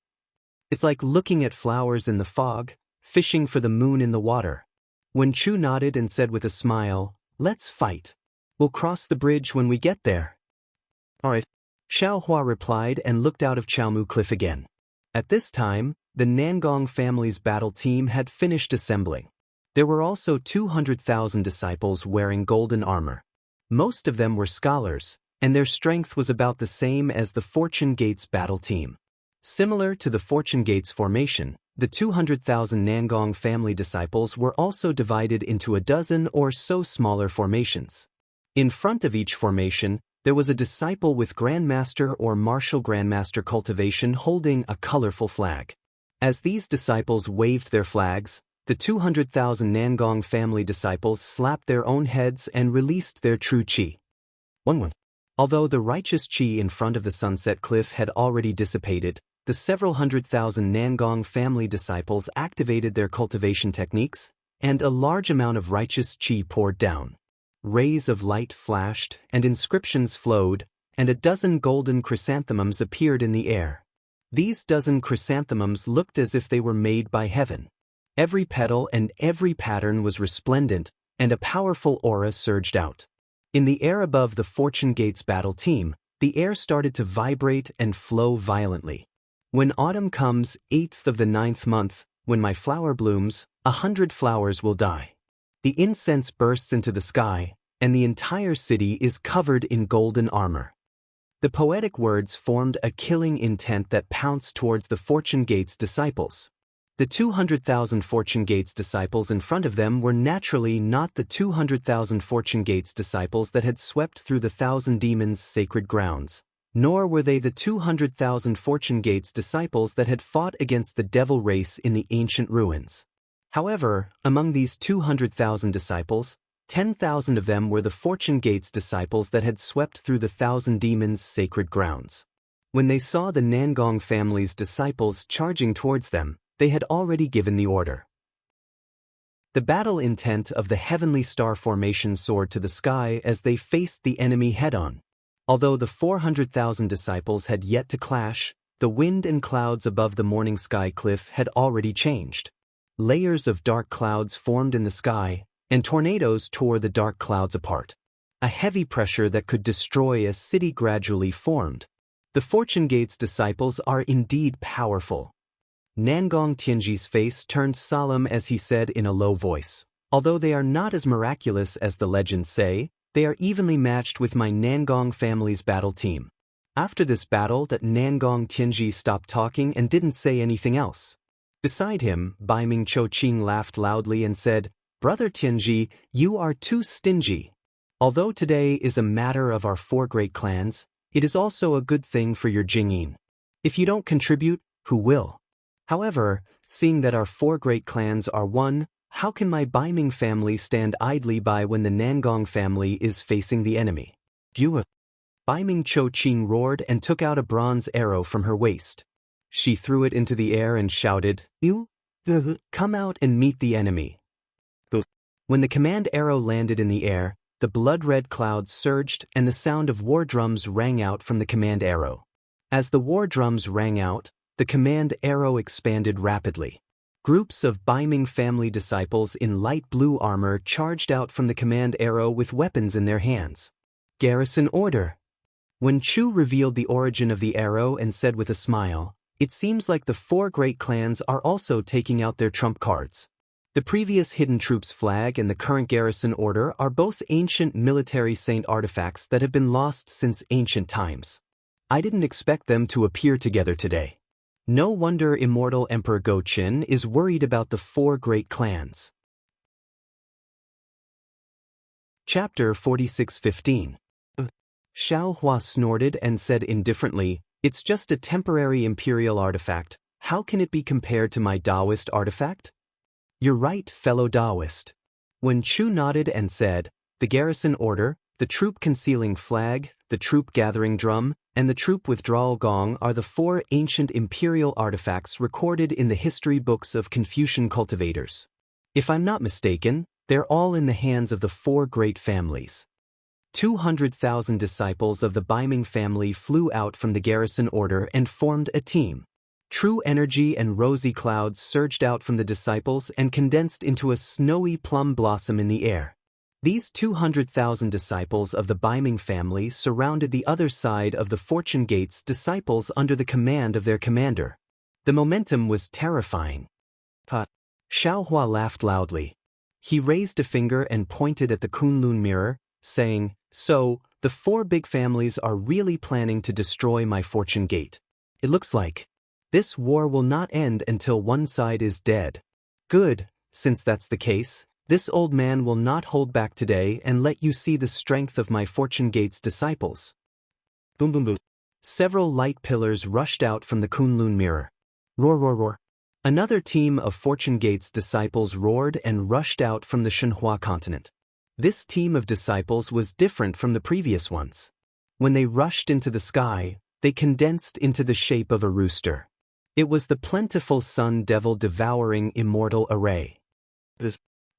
It's like looking at flowers in the fog, fishing for the moon in the water. When Chu nodded and said with a smile, let's fight. We'll cross the bridge when we get there. All right. Xiaohua replied and looked out of Chaomu Cliff again. At this time, the Nangong family's battle team had finished assembling. There were also 200,000 disciples wearing golden armor. Most of them were scholars, and their strength was about the same as the Fortune Gate's battle team. Similar to the Fortune Gate's formation, the 200,000 Nangong family disciples were also divided into a dozen or so smaller formations. In front of each formation, there was a disciple with Grandmaster or Martial Grandmaster Cultivation holding a colorful flag. As these disciples waved their flags, the 200,000 Nangong family disciples slapped their own heads and released their true chi. 1-1. Although the righteous chi in front of the sunset cliff had already dissipated, the several 100,000 Nangong family disciples activated their cultivation techniques, and a large amount of righteous chi poured down. Rays of light flashed, and inscriptions flowed, and a dozen golden chrysanthemums appeared in the air. These dozen chrysanthemums looked as if they were made by heaven. Every petal and every pattern was resplendent, and a powerful aura surged out. In the air above the Fortune Gate's battle team, the air started to vibrate and flow violently. When autumn comes, 8th of the 9th month, when my flower blooms, 100 flowers will die. The incense bursts into the sky, and the entire city is covered in golden armor. The poetic words formed a killing intent that pounced towards the Fortune Gates disciples. The 200,000 Fortune Gates disciples in front of them were naturally not the 200,000 Fortune Gates disciples that had swept through the Thousand Demons' sacred grounds, nor were they the 200,000 Fortune Gates disciples that had fought against the devil race in the ancient ruins. However, among these 200,000 disciples, 10,000 of them were the Fortune Gates disciples that had swept through the Thousand Demons' sacred grounds. When they saw the Nangong family's disciples charging towards them, they had already given the order. The battle intent of the Heavenly Star Formation soared to the sky as they faced the enemy head-on. Although the 400,000 disciples had yet to clash, the wind and clouds above the morning sky cliff had already changed. Layers of dark clouds formed in the sky, and tornadoes tore the dark clouds apart. A heavy pressure that could destroy a city gradually formed. The Fortune Gates disciples are indeed powerful. Nangong Tianji's face turned solemn as he said in a low voice, "Although they are not as miraculous as the legends say, they are evenly matched with my Nangong family's battle team." After this battle, that Nangong Tianji stopped talking and didn't say anything else. Beside him, Baiming Choqing laughed loudly and said, "Brother Tianji, you are too stingy. Although today is a matter of our four great clans, it is also a good thing for your Jingyin. If you don't contribute, who will? However, seeing that our four great clans are one, how can my Baiming family stand idly by when the Nangong family is facing the enemy?" Baiming Choqing roared and took out a bronze arrow from her waist. She threw it into the air and shouted, "Come out and meet the enemy." When the command arrow landed in the air, the blood-red clouds surged and the sound of war drums rang out from the command arrow. As the war drums rang out, the command arrow expanded rapidly. Groups of Baiming family disciples in light blue armor charged out from the command arrow with weapons in their hands. "Garrison order." When Chu revealed the origin of the arrow and said with a smile, "It seems like the four great clans are also taking out their trump cards. The previous Hidden Troops flag and the current garrison order are both ancient military saint artifacts that have been lost since ancient times. I didn't expect them to appear together today. No wonder Immortal Emperor Go-Chin is worried about the four great clans." Chapter 46:15. Xiao Hua snorted and said indifferently, "It's just a temporary imperial artifact. How can it be compared to my Taoist artifact?" "You're right, fellow Taoist." When Chu nodded and said, "The garrison order, the troop concealing flag, the troop gathering drum, and the troop withdrawal gong are the four ancient imperial artifacts recorded in the history books of Confucian cultivators. If I'm not mistaken, they're all in the hands of the four great families." 200,000 disciples of the Baiming family flew out from the garrison order and formed a team. True energy and rosy clouds surged out from the disciples and condensed into a snowy plum blossom in the air. These 200,000 disciples of the Baiming family surrounded the other side of the Fortune Gates disciples under the command of their commander. The momentum was terrifying. Xiao Hua laughed loudly. He raised a finger and pointed at the Kunlun mirror, saying, "So, the four big families are really planning to destroy my Fortune Gate. It looks like this war will not end until one side is dead. Good, since that's the case, this old man will not hold back today and let you see the strength of my Fortune Gate's disciples." Boom boom boom. Several light pillars rushed out from the Kunlun mirror. Roar roar roar. Another team of Fortune Gate's disciples roared and rushed out from the Shenhua continent. This team of disciples was different from the previous ones. When they rushed into the sky, they condensed into the shape of a rooster. It was the plentiful Sun Devil devouring immortal array.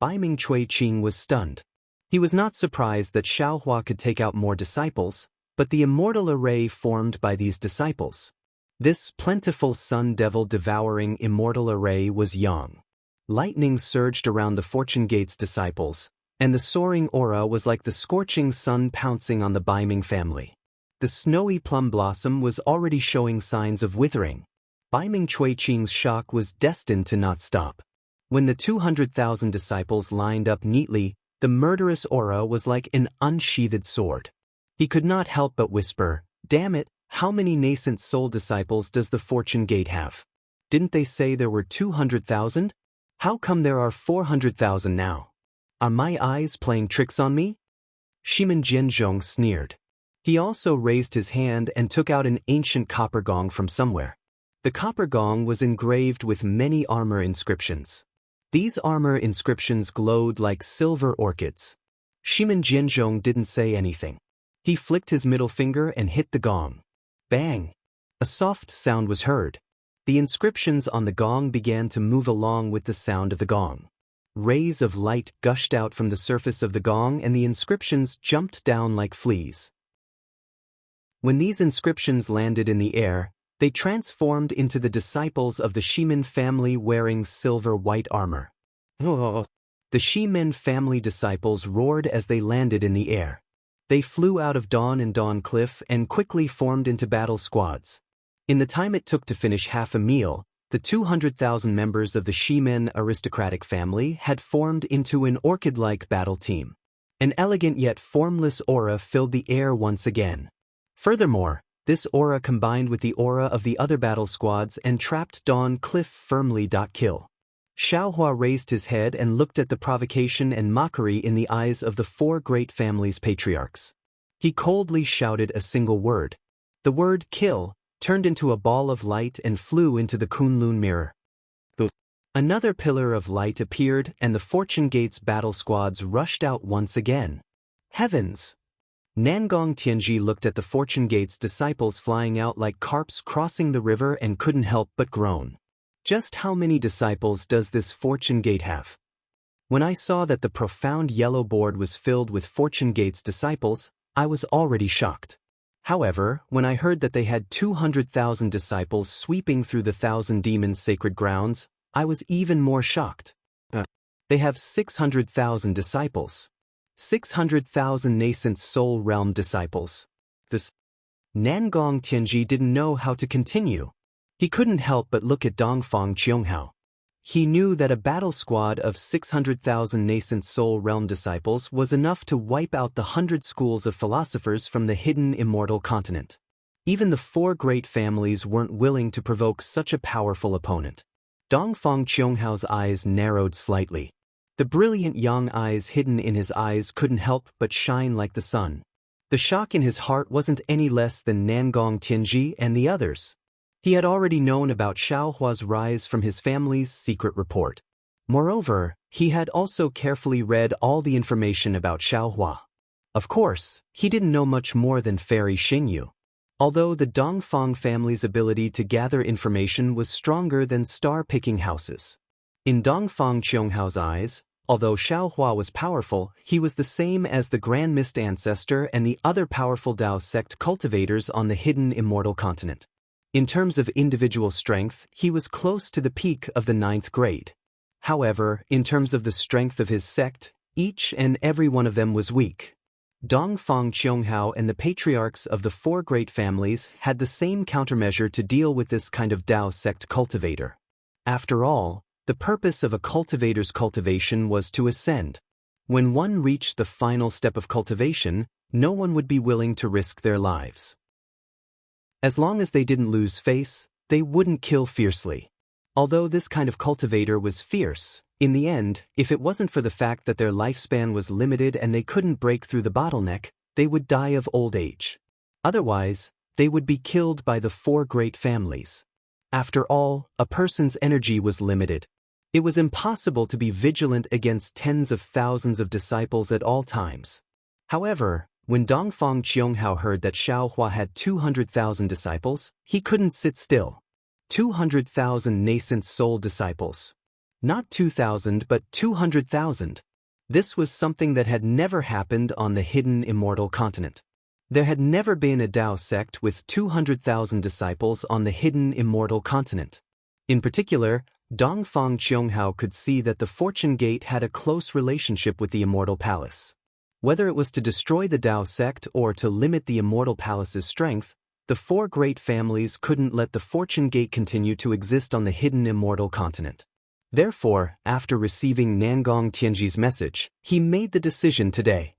Baiming Choqing was stunned. He was not surprised that Xiao Hua could take out more disciples, but the immortal array formed by these disciples. This plentiful Sun Devil devouring immortal array was young. Lightning surged around the Fortune Gates disciples, and the soaring aura was like the scorching sun pouncing on the Baiming family. The snowy plum blossom was already showing signs of withering. Baiming Choqing's shock was destined to not stop. When the 200,000 disciples lined up neatly, The murderous aura was like an unsheathed sword. He could not help but whisper, "Damn it, how many nascent soul disciples does the Fortune Gate have? Didn't they say there were 200,000? How come there are 400,000 now? Are my eyes playing tricks on me?" Shimin Jianzhong sneered. He also raised his hand and took out an ancient copper gong from somewhere. The copper gong was engraved with many armor inscriptions. These armor inscriptions glowed like silver orchids. Shimin Jianzhong didn't say anything. He flicked his middle finger and hit the gong. Bang! A soft sound was heard. The inscriptions on the gong began to move along with the sound of the gong. Rays of light gushed out from the surface of the gong and the inscriptions jumped down like fleas. When these inscriptions landed in the air, they transformed into the disciples of the Shimin family wearing silver-white armor. The Shimin family disciples roared as they landed in the air. They flew out of Dawn and Dawn Cliff and quickly formed into battle squads. In the time it took to finish half a meal, the 200,000 members of the Shimin aristocratic family had formed into an orchid-like battle team. An elegant yet formless aura filled the air once again. Furthermore, this aura combined with the aura of the other battle squads and trapped Dawn Cliff firmly. Kill. Xiaohua raised his head and looked at the provocation and mockery in the eyes of the four great families' patriarchs. He coldly shouted a single word. The word kill turned into a ball of light and flew into the Kunlun mirror. Another pillar of light appeared and the Fortune Gate's battle squads rushed out once again. Heavens! Nangong Tianji looked at the Fortune Gate's disciples flying out like carps crossing the river and couldn't help but groan. Just how many disciples does this Fortune Gate have? When I saw that the profound yellow board was filled with Fortune Gate's disciples, I was already shocked. However, when I heard that they had 200,000 disciples sweeping through the 1,000 demons' sacred grounds, I was even more shocked. They have 600,000 disciples. 600,000 nascent soul realm disciples. This Nangong Tianji didn't know how to continue. He couldn't help but look at Dongfang Qianghao. He knew that a battle squad of 600,000 nascent soul realm disciples was enough to wipe out the 100 schools of philosophers from the hidden immortal continent. Even the four great families weren't willing to provoke such a powerful opponent. Dongfang Qianghao's eyes narrowed slightly. The brilliant young eyes hidden in his eyes couldn't help but shine like the sun. The shock in his heart wasn't any less than Nangong Tianji and the others. He had already known about Xiaohua's rise from his family's secret report. Moreover, he had also carefully read all the information about Xiaohua. Of course, he didn't know much more than Fairy Xingyu. Although the Dongfang family's ability to gather information was stronger than star-picking houses. In Dongfang Qianghao's eyes, although Xiaohua was powerful, he was the same as the Grand Mist Ancestor and the other powerful Dao sect cultivators on the hidden immortal continent. In terms of individual strength, he was close to the peak of the 9th grade. However, in terms of the strength of his sect, each and every one of them was weak. Dongfang Qianghao and the patriarchs of the four great families had the same countermeasure to deal with this kind of Dao sect cultivator. After all, the purpose of a cultivator's cultivation was to ascend. When one reached the final step of cultivation, no one would be willing to risk their lives. As long as they didn't lose face, they wouldn't kill fiercely. Although this kind of cultivator was fierce, in the end, if it wasn't for the fact that their lifespan was limited and they couldn't break through the bottleneck, they would die of old age. Otherwise, they would be killed by the four great families. After all, a person's energy was limited. It was impossible to be vigilant against tens of thousands of disciples at all times. However, when Dongfang Qianghao heard that Xiaohua had 200,000 disciples, he couldn't sit still. 200,000 nascent soul disciples. Not 2,000 but 200,000. This was something that had never happened on the hidden immortal continent. There had never been a Dao sect with 200,000 disciples on the hidden immortal continent. In particular, Dongfang Qianghao could see that the Fortune Gate had a close relationship with the Immortal Palace. Whether it was to destroy the Dao sect or to limit the Immortal Palace's strength, the four great families couldn't let the Fortune Gate continue to exist on the hidden immortal continent. Therefore, after receiving Nangong Tianji's message, he made the decision today.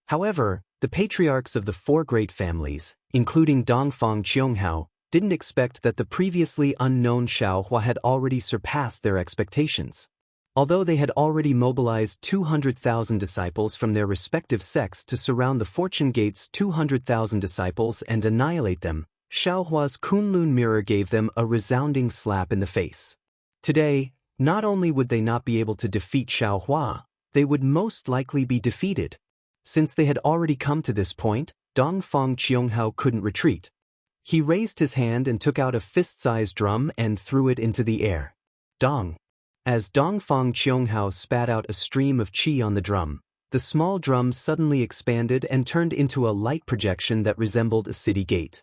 However, the patriarchs of the four great families, including Dongfang Qianghao, didn't expect that the previously unknown Xiaohua had already surpassed their expectations. Although they had already mobilized 200,000 disciples from their respective sects to surround the Fortune Gate's 200,000 disciples and annihilate them, Xiaohua's Kunlun mirror gave them a resounding slap in the face. Today, not only would they not be able to defeat Xiaohua, they would most likely be defeated. Since they had already come to this point, Dongfang Qianghao couldn't retreat. He raised his hand and took out a fist-sized drum and threw it into the air. Dong. As Dongfang Qianghao spat out a stream of qi on the drum, the small drum suddenly expanded and turned into a light projection that resembled a city gate.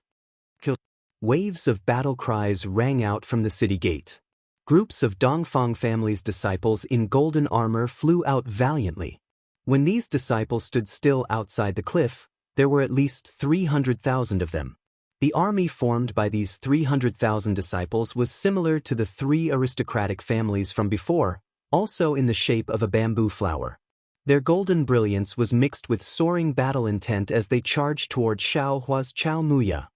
Waves of battle cries rang out from the city gate. Groups of Dongfang family's disciples in golden armor flew out valiantly. When these disciples stood still outside the cliff, there were at least 300,000 of them. The army formed by these 300,000 disciples was similar to the three aristocratic families from before, also in the shape of a bamboo flower. Their golden brilliance was mixed with soaring battle intent as they charged toward Xiaohua's Chaomuya.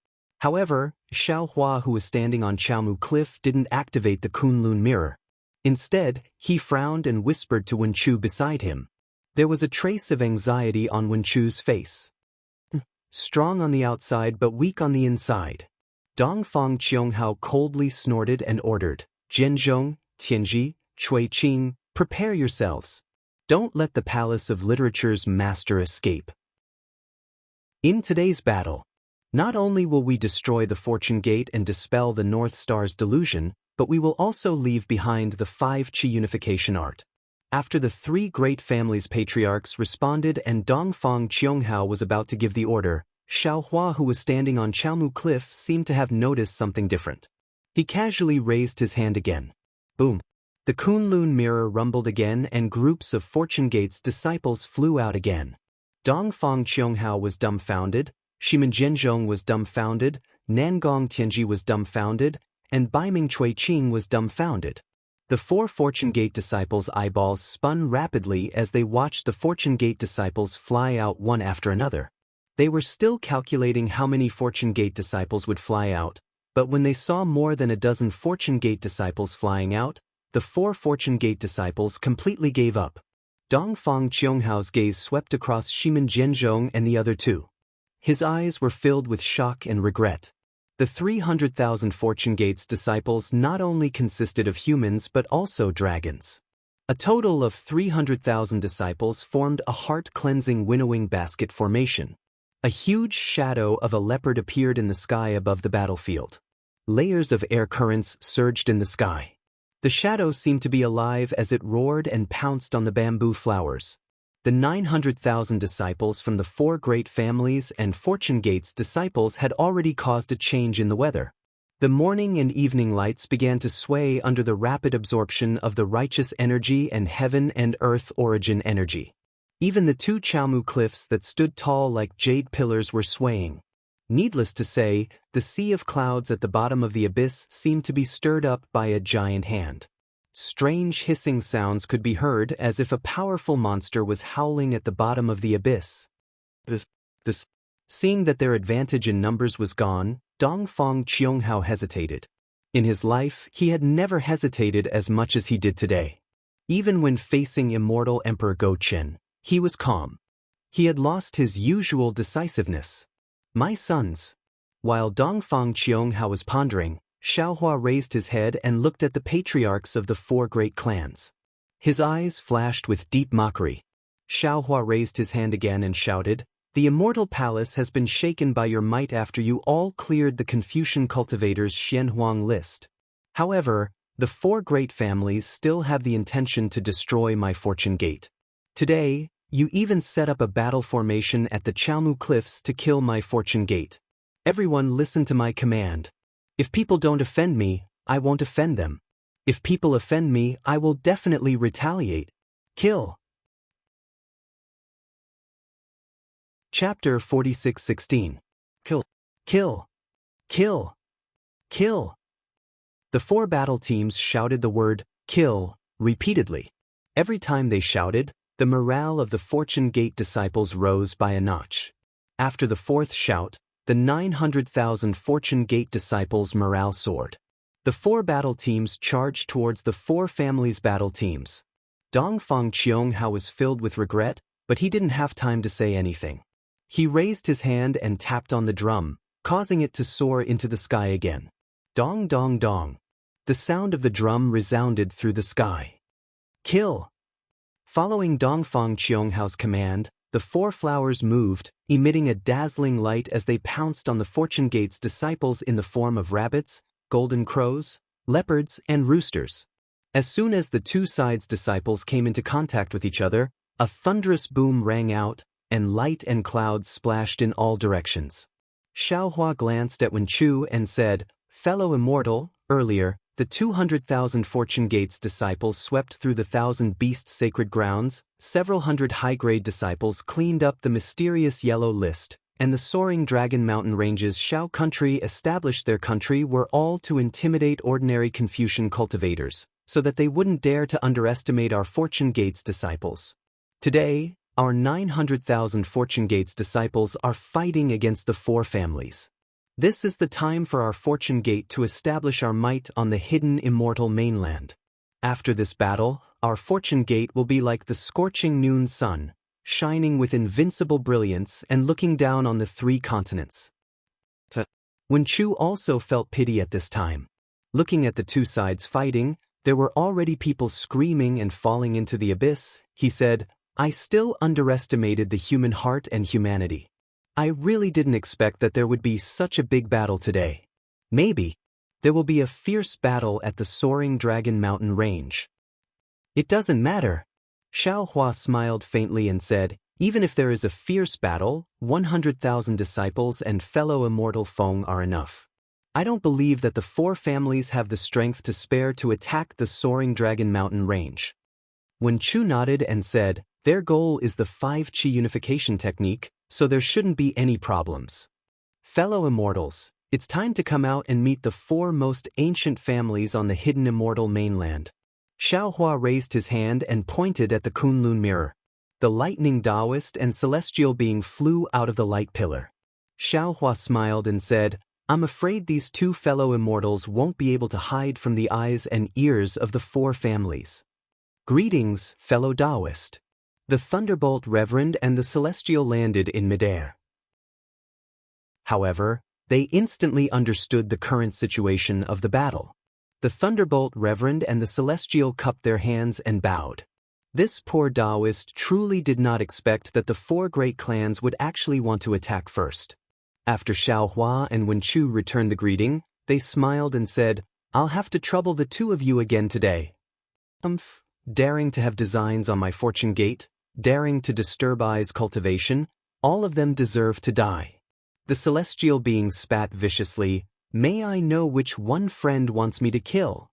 However, Xiaohua, who was standing on Chaomu Cliff, didn't activate the Kunlun mirror. Instead, he frowned and whispered to Wenchu beside him. There was a trace of anxiety on Wenchu's face. Strong on the outside but weak on the inside. Dongfang Qianghao coldly snorted and ordered, Zhenzhong, Tianji, Chuiqing, prepare yourselves. Don't let the palace of literature's master escape. In today's battle, not only will we destroy the Fortune Gate and dispel the North Star's delusion, but we will also leave behind the 5 Qi unification art. After the three great families' patriarchs responded and Dongfang Qianghao was about to give the order, Xiaohua, who was standing on Chaomu Cliff, seemed to have noticed something different. He casually raised his hand again. Boom! The Kunlun mirror rumbled again and groups of Fortune Gate's disciples flew out again. Dongfang Qianghao was dumbfounded, Shimen Zhenzhong was dumbfounded, Nangong Tianji was dumbfounded, and Baiming Chuiqing was dumbfounded. The 4 Fortune Gate disciples' eyeballs spun rapidly as they watched the Fortune Gate disciples fly out one after another. They were still calculating how many Fortune Gate disciples would fly out, but when they saw more than a dozen Fortune Gate disciples flying out, the 4 Fortune Gate disciples completely gave up. Dongfang Qianghao's gaze swept across Shimen Zhenzhong and the other 2. His eyes were filled with shock and regret. The 300,000 Fortune Gate's disciples not only consisted of humans but also dragons. A total of 300,000 disciples formed a heart-cleansing winnowing basket formation. A huge shadow of a leopard appeared in the sky above the battlefield. Layers of air currents surged in the sky. The shadow seemed to be alive as it roared and pounced on the bamboo flowers. The 900,000 disciples from the 4 great families and Fortune Gate's disciples had already caused a change in the weather. The morning and evening lights began to sway under the rapid absorption of the righteous energy and heaven and earth origin energy. Even the 2 Chaomu cliffs that stood tall like jade pillars were swaying. Needless to say, the sea of clouds at the bottom of the abyss seemed to be stirred up by a giant hand. Strange hissing sounds could be heard as if a powerful monster was howling at the bottom of the abyss. Seeing that their advantage in numbers was gone, Dongfang Qianghao hesitated. In his life, he had never hesitated as much as he did today. Even when facing immortal Emperor Go-Chen, he was calm. He had lost his usual decisiveness. My sons. While Dongfang Qianghao was pondering, Xiaohua raised his head and looked at the patriarchs of the 4 great clans. His eyes flashed with deep mockery. Xiaohua raised his hand again and shouted, "The immortal palace has been shaken by your might after you all cleared the Confucian cultivators' Xianhuang list. However, the 4 great families still have the intention to destroy my Fortune Gate. Today, you even set up a battle formation at the Chaomu Cliffs to kill my Fortune Gate. Everyone listen to my command. If people don't offend me, I won't offend them. If people offend me, I will definitely retaliate. Kill." Chapter 46:16. Kill. Kill. Kill. Kill. The 4 battle teams shouted the word, "Kill," repeatedly. Every time they shouted, the morale of the Fortune Gate disciples rose by a notch. After the fourth shout, the 900,000 Fortune Gate disciples' morale soared. The four battle teams charged towards the four families' battle teams. Dongfang Qianghao was filled with regret, but he didn't have time to say anything. He raised his hand and tapped on the drum, causing it to soar into the sky again. Dong dong dong. The sound of the drum resounded through the sky. Kill! Following Dongfang Qianghao's command, the four flowers moved, emitting a dazzling light as they pounced on the Fortune Gate's disciples in the form of rabbits, golden crows, leopards, and roosters. As soon as the two sides' disciples came into contact with each other, a thunderous boom rang out, and light and clouds splashed in all directions. Xiaohua glanced at Wenchu and said, "Fellow immortal, earlier, the 200,000 Fortune Gates disciples swept through the 1,000 Beast sacred grounds, several hundred high-grade disciples cleaned up the mysterious yellow list, and the soaring Dragon Mountain Ranges Shao country established their country were all to intimidate ordinary Confucian cultivators, so that they wouldn't dare to underestimate our Fortune Gates disciples. Today, our 900,000 Fortune Gates disciples are fighting against the four families. This is the time for our Fortune Gate to establish our might on the hidden immortal mainland. After this battle, our Fortune Gate will be like the scorching noon sun, shining with invincible brilliance and looking down on the three continents." Wenchu also felt pity at this time. Looking at the two sides fighting, there were already people screaming and falling into the abyss. He said, "I still underestimated the human heart and humanity. I really didn't expect that there would be such a big battle today. Maybe there will be a fierce battle at the soaring Dragon Mountain Range." "It doesn't matter." Xiaohua smiled faintly and said, "Even if there is a fierce battle, 100,000 disciples and fellow immortal Feng are enough. I don't believe that the four families have the strength to spare to attack the soaring Dragon Mountain Range." Wenchu nodded and said, "Their goal is the 5-Qi unification technique, so there shouldn't be any problems. Fellow immortals, it's time to come out and meet the four most ancient families on the hidden immortal mainland." Xiaohua raised his hand and pointed at the Kunlun mirror. The lightning Taoist and celestial being flew out of the light pillar. Xiaohua smiled and said, "I'm afraid these two fellow immortals won't be able to hide from the eyes and ears of the four families. Greetings, fellow Taoist." The Thunderbolt Reverend and the Celestial landed in midair. However, they instantly understood the current situation of the battle. The Thunderbolt Reverend and the Celestial cupped their hands and bowed. This poor Taoist truly did not expect that the four great clans would actually want to attack first. After Xiaohua and Wenchu returned the greeting, they smiled and said, "I'll have to trouble the two of you again today. Daring to have designs on my Fortune Gate, daring to disturb I's cultivation, all of them deserve to die." The celestial being spat viciously, "May I know which one friend wants me to kill?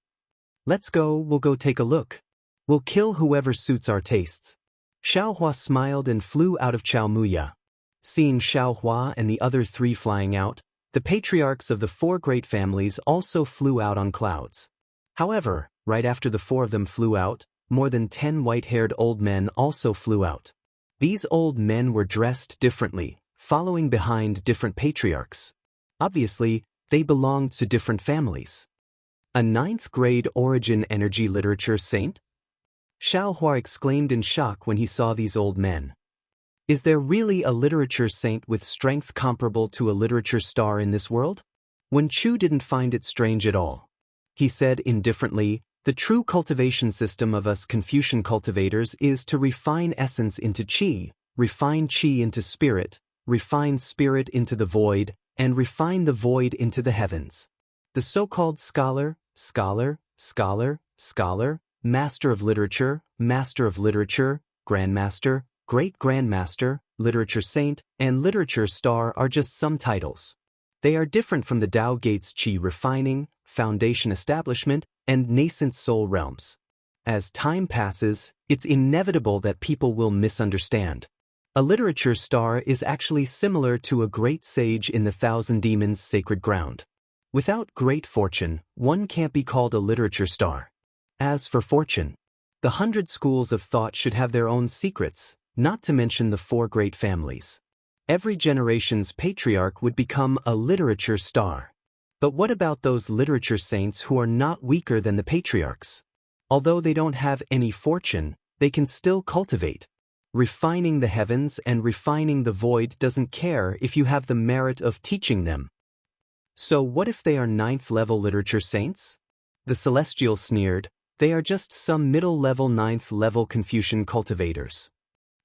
Let's go, we'll go take a look. We'll kill whoever suits our tastes." Xiaohua smiled and flew out of Chaomuya. Seeing Xiaohua and the other three flying out, the patriarchs of the four great families also flew out on clouds. However, right after the four of them flew out, more than 10 white-haired old men also flew out. These old men were dressed differently, following behind different patriarchs. Obviously, they belonged to different families. A 9th-grade origin energy literature saint? Xiaohua exclaimed in shock when he saw these old men. Is there really a literature saint with strength comparable to a literature star in this world? Wenchu didn't find it strange at all. He said indifferently, "The true cultivation system of us Confucian cultivators is to refine essence into qi, refine qi into spirit, refine spirit into the void, and refine the void into the heavens. The so-called scholar, master of literature, grandmaster, great-grandmaster, literature saint, and literature star are just some titles. They are different from the Tao Gates qi refining, foundation establishment, and nascent soul realms. As time passes, it's inevitable that people will misunderstand. A literature star is actually similar to a great sage in the 1,000 Demons sacred ground. Without great fortune, one can't be called a literature star. As for fortune, The 100 schools of thought should have their own secrets, not to mention the 4 great families. Every generation's patriarch would become a literature star. But what about those literature saints who are not weaker than the patriarchs? Although they don't have any fortune, they can still cultivate. Refining the heavens and refining the void doesn't care if you have the merit of teaching them. So what if they are 9th-level literature saints? The Celestial sneered, they are just some middle-level 9th-level Confucian cultivators.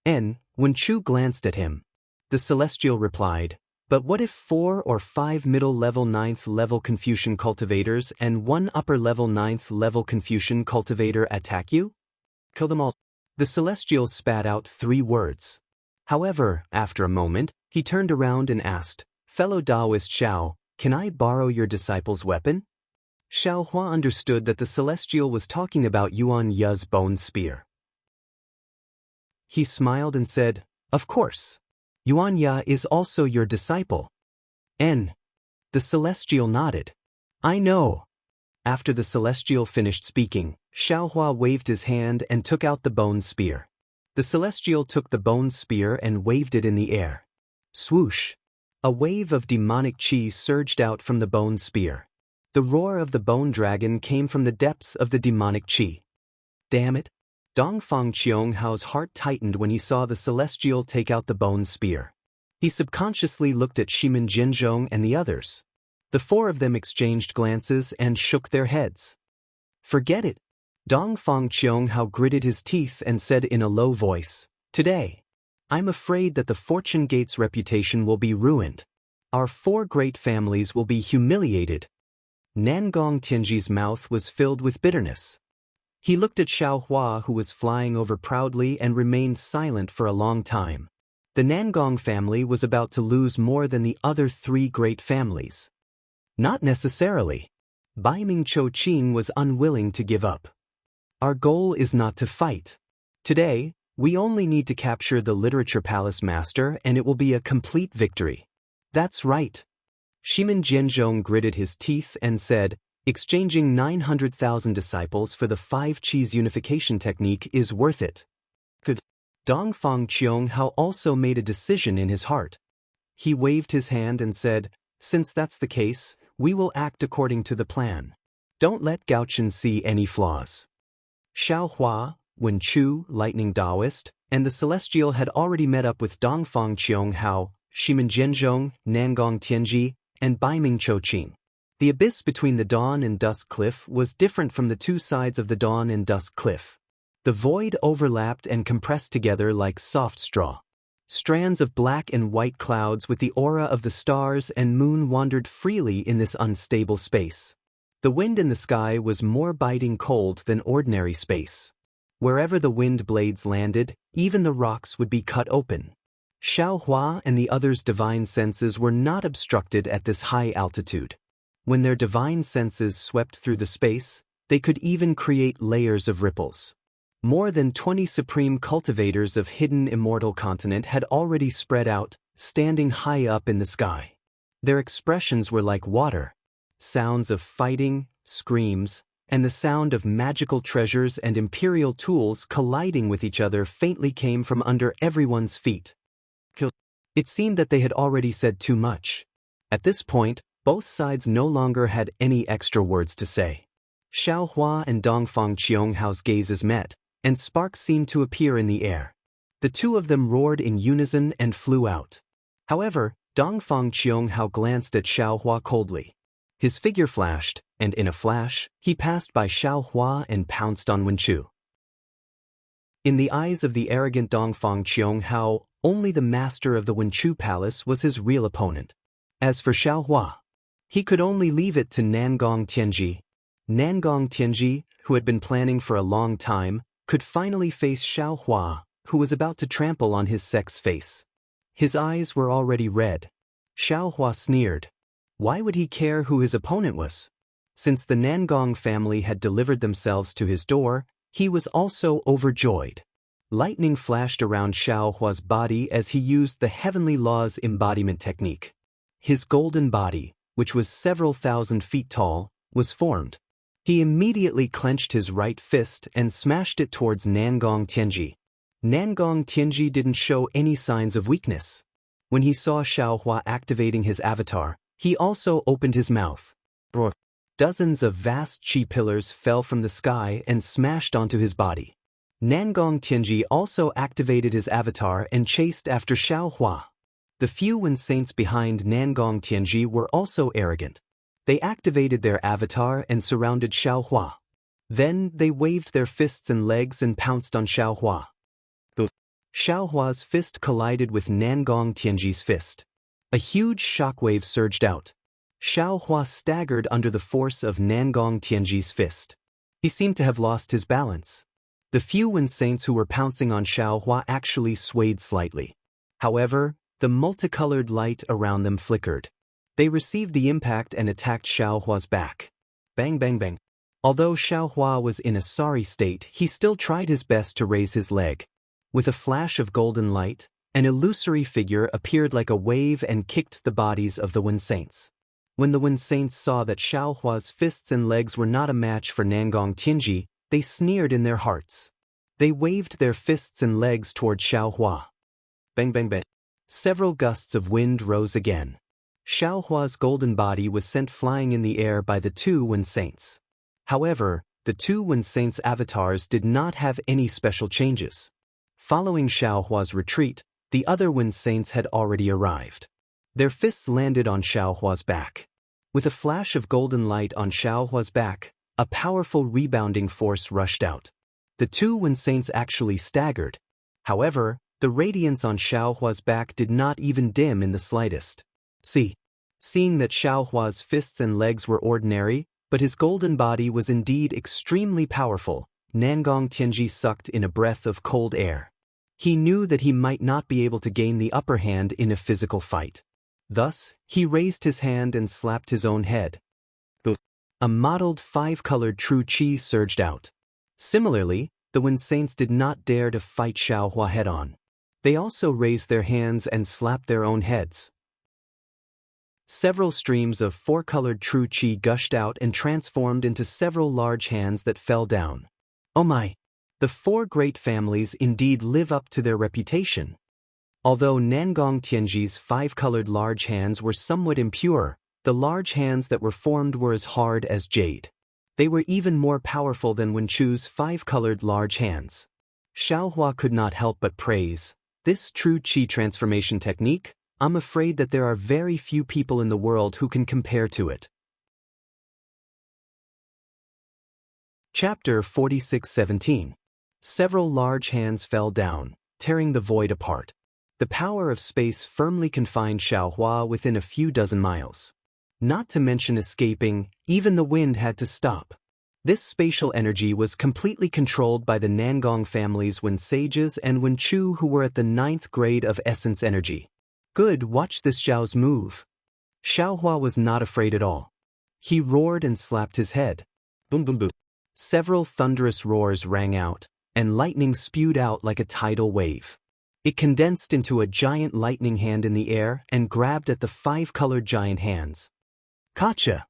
When Chu glanced at him, the Celestial replied, but what if 4 or 5 middle-level 9th-level Confucian cultivators and 1 upper-level 9th-level Confucian cultivator attack you? Kill them all. The Celestial spat out 3 words. However, after a moment, he turned around and asked, fellow Taoist Xiao, can I borrow your disciple's weapon? Xiao Hua understood that the Celestial was talking about Yuan Ya's bone spear. He smiled and said, of course. Yuan Ya is also your disciple. The Celestial nodded. I know. After the Celestial finished speaking, Xiao Hua waved his hand and took out the bone spear. The Celestial took the bone spear and waved it in the air. Swoosh! A wave of demonic chi surged out from the bone spear. The roar of the bone dragon came from the depths of the demonic chi. Damn it! Dongfang Qionghao's heart tightened when he saw the Celestial take out the bone spear. He subconsciously looked at Shimin Jinzhong and the others. The 4 of them exchanged glances and shook their heads. Forget it. Dongfang Qionghao gritted his teeth and said in a low voice, today, I'm afraid that the Fortune Gate's reputation will be ruined. Our 4 great families will be humiliated. Nangong Tianji's mouth was filled with bitterness. He looked at Xiao Hua, who was flying over proudly, and remained silent for a long time. The Nangong family was about to lose more than the other 3 great families. Not necessarily. Baiming Chou-Qin was unwilling to give up. Our goal is not to fight. Today, we only need to capture the Literature Palace Master and it will be a complete victory. That's right. Shimin Jinzhong gritted his teeth and said, exchanging 900,000 disciples for the 5 Qis unification technique is worth it. Dongfang Qionghao also made a decision in his heart. He waved his hand and said, since that's the case, we will act according to the plan. Don't let Gaochen see any flaws. Xiao Hua, Wen Chu, Lightning Taoist, and the Celestial had already met up with Dongfang Qionghao, Shimin Jinzhong, Nangong Tianji, and Baiming Chou-Qin. The abyss between the Dawn and Dusk Cliff was different from the 2 sides of the Dawn and Dusk Cliff. The void overlapped and compressed together like soft straw. Strands of black and white clouds with the aura of the stars and moon wandered freely in this unstable space. The wind in the sky was more biting cold than ordinary space. Wherever the wind blades landed, even the rocks would be cut open. Xiao Hua and the others' divine senses were not obstructed at this high altitude. When their divine senses swept through the space, they could even create layers of ripples. More than 20 supreme cultivators of hidden immortal continent had already spread out, standing high up in the sky. Their expressions were like water. Sounds of fighting, screams, and the sound of magical treasures and imperial tools colliding with each other faintly came from under everyone's feet. It seemed that they had already said too much. At this point, both sides no longer had any extra words to say. Xiao Hua and Dongfang Qionghao's gazes met, and sparks seemed to appear in the air. The 2 of them roared in unison and flew out. However, Dongfang Qionghao glanced at Xiao Hua coldly. His figure flashed, and in a flash, he passed by Xiao Hua and pounced on Wen Chu. In the eyes of the arrogant Dongfang Qionghao, only the master of the Wen Chu Palace was his real opponent. As for Xiao Hua, he could only leave it to Nangong Tianji. Nangong Tianji, who had been planning for a long time, could finally face Xiao Hua, who was about to trample on his sex face. His eyes were already red. Xiao Hua sneered. Why would he care who his opponent was? Since the Nangong family had delivered themselves to his door, he was also overjoyed. Lightning flashed around Xiao Hua's body as he used the Heavenly Law's embodiment technique. His golden body, which was several thousand feet tall, was formed. He immediately clenched his right fist and smashed it towards Nangong Tianji. Nangong Tianji didn't show any signs of weakness. When he saw Xiaohua activating his avatar, he also opened his mouth. Dozens of vast chi pillars fell from the sky and smashed onto his body. Nangong Tianji also activated his avatar and chased after Xiaohua. The few Wen saints behind Nangong Tianji were also arrogant. They activated their avatar and surrounded Xiaohua. Then they waved their fists and legs and pounced on Xiaohua. Xiaohua's fist collided with Nangong Tianji's fist. A huge shockwave surged out. Xiaohua staggered under the force of Nangong Tianji's fist. He seemed to have lost his balance. The few Wen saints who were pouncing on Xiaohua actually swayed slightly. However, the multicolored light around them flickered. They received the impact and attacked Xiaohua's back. Bang bang bang. Although Xiaohua was in a sorry state, he still tried his best to raise his leg. With a flash of golden light, an illusory figure appeared like a wave and kicked the bodies of the Wen saints. When the Wen saints saw that Xiaohua's fists and legs were not a match for Nangong Tianji, they sneered in their hearts. They waved their fists and legs toward Xiaohua. Bang bang bang. Several gusts of wind rose again. Xiaohua's golden body was sent flying in the air by the two Wen saints. However, the two Wen saints' avatars did not have any special changes. Following Xiaohua's retreat, the other Wen saints had already arrived. Their fists landed on Xiaohua's back. With a flash of golden light on Xiaohua's back, a powerful rebounding force rushed out. The two Wen saints actually staggered. However, the radiance on Xiaohua's back did not even dim in the slightest. Seeing that Xiaohua's fists and legs were ordinary, but his golden body was indeed extremely powerful, Nangong Tianji sucked in a breath of cold air. He knew that he might not be able to gain the upper hand in a physical fight. Thus, he raised his hand and slapped his own head. A mottled five-colored true qi surged out. Similarly, the Wen saints did not dare to fight Xiaohua head-on. They also raised their hands and slapped their own heads. Several streams of four-colored true qi gushed out and transformed into several large hands that fell down. Oh my! The four great families indeed live up to their reputation. Although Nangong Tianji's five-colored large hands were somewhat impure, the large hands that were formed were as hard as jade. They were even more powerful than Wen Chu's five-colored large hands. Xiaohua could not help but praise this true qi transformation technique. I'm afraid that there are very few people in the world who can compare to it. Chapter 46:17. Several large hands fell down, tearing the void apart. The power of space firmly confined Xiaohua within a few dozen miles. Not to mention escaping, even the wind had to stop. This spatial energy was completely controlled by the Nangong families Wen sages and Wen Chu who were at the 9th grade of essence energy. Good, watch this Xiao's move. Xiaohua was not afraid at all. He roared and slapped his head. Boom boom boom. Several thunderous roars rang out, and lightning spewed out like a tidal wave. It condensed into a giant lightning hand in the air and grabbed at the five-colored giant hands. Gotcha!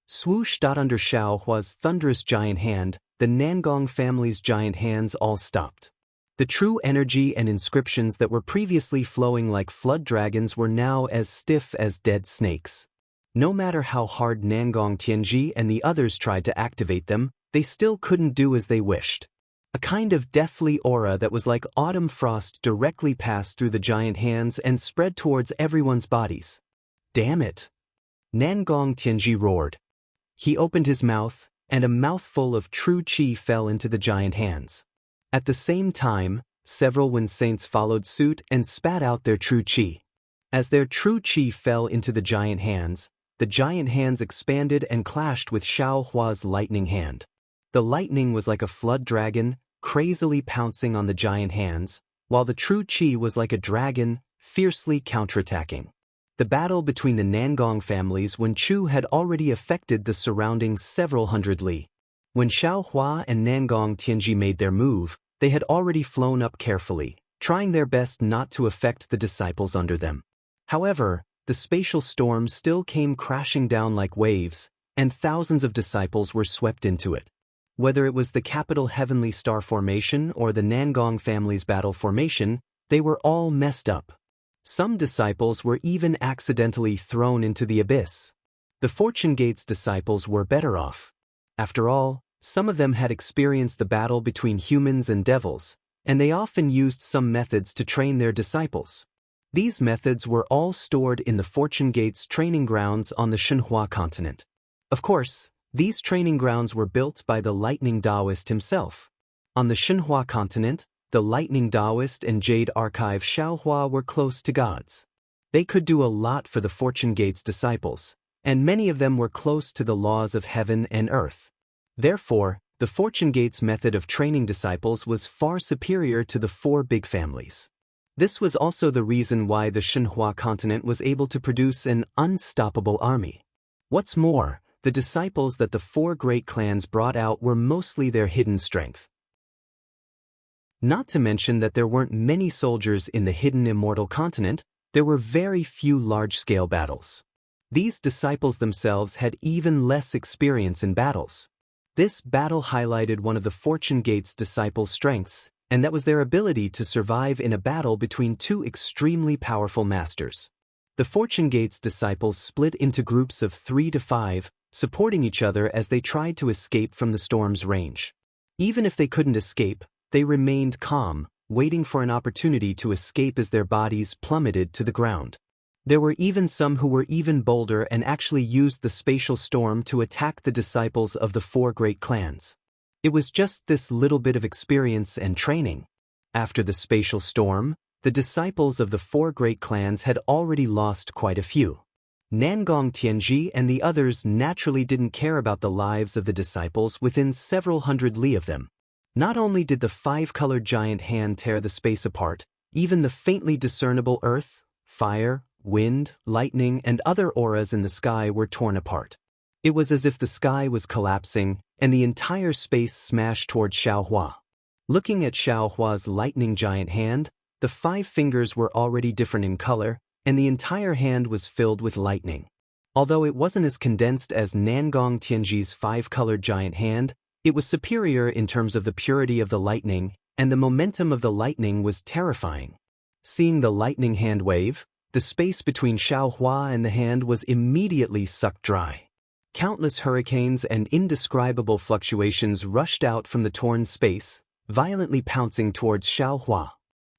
Swoosh. Under Xiaohua's thunderous giant hand, the Nangong family's giant hands all stopped. The true energy and inscriptions that were previously flowing like flood dragons were now as stiff as dead snakes. No matter how hard Nangong Tianji and the others tried to activate them, they still couldn't do as they wished. A kind of deathly aura that was like autumn frost directly passed through the giant hands and spread towards everyone's bodies. Damn it! Nangong Tianji roared. He opened his mouth, and a mouthful of true qi fell into the giant hands. At the same time, several Wen saints followed suit and spat out their true qi. As their true qi fell into the giant hands expanded and clashed with Xiaohua's lightning hand. The lightning was like a flood dragon, crazily pouncing on the giant hands, while the true qi was like a dragon, fiercely counterattacking. The battle between the Nangong families Wen Chu had already affected the surrounding several hundred li. When Xiaohua and Nangong Tianji made their move, they had already flown up carefully, trying their best not to affect the disciples under them. However, the spatial storm still came crashing down like waves, and thousands of disciples were swept into it. Whether it was the capital Heavenly Star Formation or the Nangong family's battle formation, they were all messed up. Some disciples were even accidentally thrown into the abyss. The Fortune Gate's disciples were better off. After all, some of them had experienced the battle between humans and devils, and they often used some methods to train their disciples. These methods were all stored in the Fortune Gate's training grounds on the Shenhua continent. Of course, these training grounds were built by the Lightning Taoist himself. On the Shenhua continent, the Lightning Taoist and Jade Archive Xiaohua were close to gods. They could do a lot for the Fortune Gate's disciples, and many of them were close to the laws of heaven and earth. Therefore, the Fortune Gate's method of training disciples was far superior to the four big families. This was also the reason why the Shenhua continent was able to produce an unstoppable army. What's more, the disciples that the four great clans brought out were mostly their hidden strength. Not to mention that there weren't many soldiers in the hidden immortal continent, there were very few large-scale battles. These disciples themselves had even less experience in battles. This battle highlighted one of the Fortune Gate's disciples' strengths, and that was their ability to survive in a battle between two extremely powerful masters. The Fortune Gate's disciples split into groups of 3 to 5, supporting each other as they tried to escape from the storm's range. Even if they couldn't escape, they remained calm, waiting for an opportunity to escape as their bodies plummeted to the ground. There were even some who were even bolder and actually used the spatial storm to attack the disciples of the four great clans. It was just this little bit of experience and training. After the spatial storm, the disciples of the four great clans had already lost quite a few. Nangong Tianji and the others naturally didn't care about the lives of the disciples within several hundred li of them. Not only did the five-colored giant hand tear the space apart, even the faintly discernible earth, fire, wind, lightning, and other auras in the sky were torn apart. It was as if the sky was collapsing, and the entire space smashed toward Xiaohua. Looking at Xiaohua's lightning giant hand, the 5 fingers were already different in color, and the entire hand was filled with lightning. Although it wasn't as condensed as Nangong Tianji's 5-colored giant hand, it was superior in terms of the purity of the lightning, and the momentum of the lightning was terrifying. Seeing the lightning hand wave, the space between Xiaohua and the hand was immediately sucked dry. Countless hurricanes and indescribable fluctuations rushed out from the torn space, violently pouncing towards Xiaohua.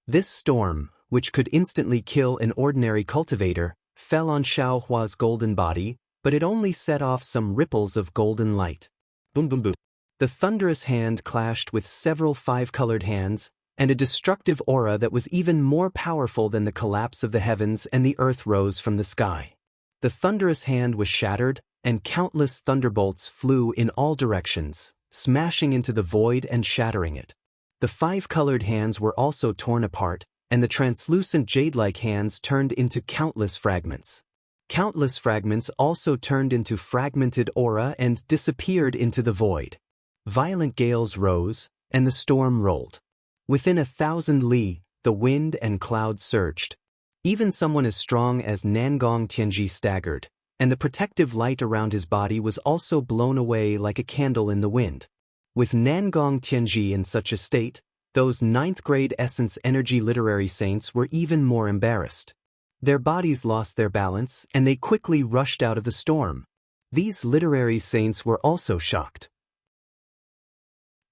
This storm, which could instantly kill an ordinary cultivator, fell on Xiaohua's golden body, but it only set off some ripples of golden light. Boom boom boom. The thunderous hand clashed with several 5-colored hands, and a destructive aura that was even more powerful than the collapse of the heavens and the earth rose from the sky. The thunderous hand was shattered, and countless thunderbolts flew in all directions, smashing into the void and shattering it. The 5-colored hands were also torn apart, and the translucent jade-like hands turned into countless fragments. Countless fragments also turned into fragmented aura and disappeared into the void. Violent gales rose, and the storm rolled. Within 1,000 li, the wind and clouds surged. Even someone as strong as Nangong Tianji staggered, and the protective light around his body was also blown away like a candle in the wind. With Nangong Tianji in such a state, those 9th-grade essence energy literary saints were even more embarrassed. Their bodies lost their balance, and they quickly rushed out of the storm. These literary saints were also shocked.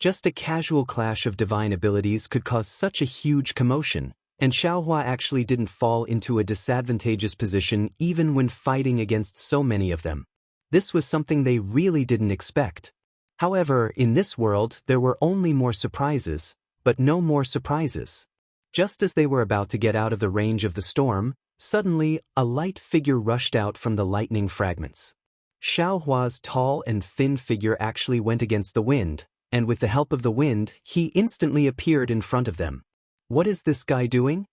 Just a casual clash of divine abilities could cause such a huge commotion, and Xiaohua actually didn't fall into a disadvantageous position even when fighting against so many of them. This was something they really didn't expect. However, in this world there were only more surprises, but no more surprises. Just as they were about to get out of the range of the storm, suddenly a light figure rushed out from the lightning fragments. Xiaohua's tall and thin figure actually went against the wind, and with the help of the wind, he instantly appeared in front of them. What is this guy doing?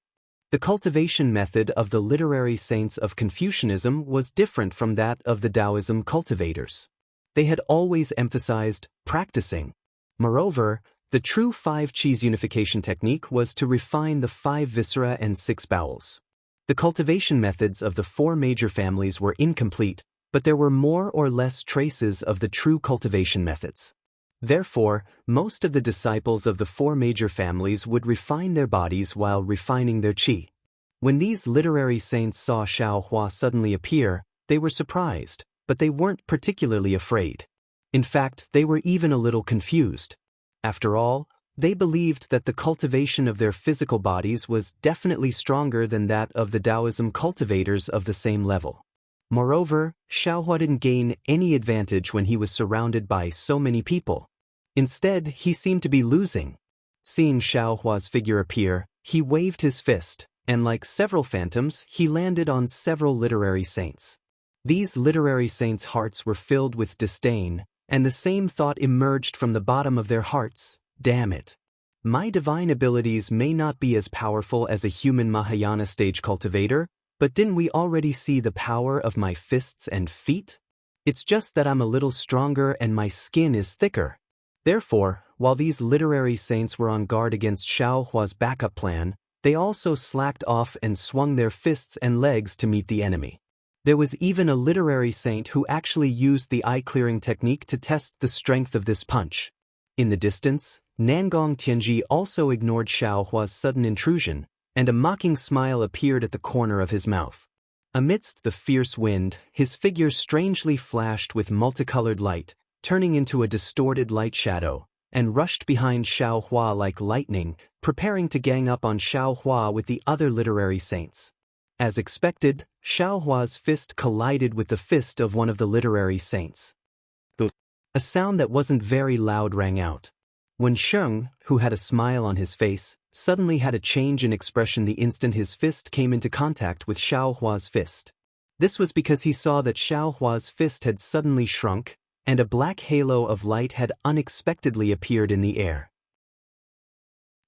The cultivation method of the literary saints of Confucianism was different from that of the Taoism cultivators. They had always emphasized practicing. Moreover, the true 5 Qis unification technique was to refine the 5 viscera and 6 bowels. The cultivation methods of the 4 major families were incomplete, but there were more or less traces of the true cultivation methods. Therefore, most of the disciples of the four major families would refine their bodies while refining their qi. When these literary saints saw Xiao Hua suddenly appear, they were surprised, but they weren't particularly afraid. In fact, they were even a little confused. After all, they believed that the cultivation of their physical bodies was definitely stronger than that of the Taoism cultivators of the same level. Moreover, Xiaohua didn't gain any advantage when he was surrounded by so many people. Instead, he seemed to be losing. Seeing Xiaohua's figure appear, he waved his fist, and like several phantoms, he landed on several literary saints. These literary saints' hearts were filled with disdain, and the same thought emerged from the bottom of their hearts: damn it. My divine abilities may not be as powerful as a human Mahayana stage cultivator, but didn't we already see the power of my fists and feet? It's just that I'm a little stronger and my skin is thicker. Therefore, while these literary saints were on guard against Xiaohua's backup plan, they also slacked off and swung their fists and legs to meet the enemy. There was even a literary saint who actually used the eye-clearing technique to test the strength of this punch. In the distance, Nangong Tianji also ignored Xiaohua's sudden intrusion, and a mocking smile appeared at the corner of his mouth. Amidst the fierce wind, his figure strangely flashed with multicolored light, turning into a distorted light shadow, and rushed behind Xiaohua like lightning, preparing to gang up on Xiaohua with the other literary saints. As expected, Xiaohua's fist collided with the fist of one of the literary saints. A sound that wasn't very loud rang out. When Sheng, who had a smile on his face, suddenly had a change in expression the instant his fist came into contact with Xiaohua's fist. This was because he saw that Xiaohua's fist had suddenly shrunk, and a black halo of light had unexpectedly appeared in the air.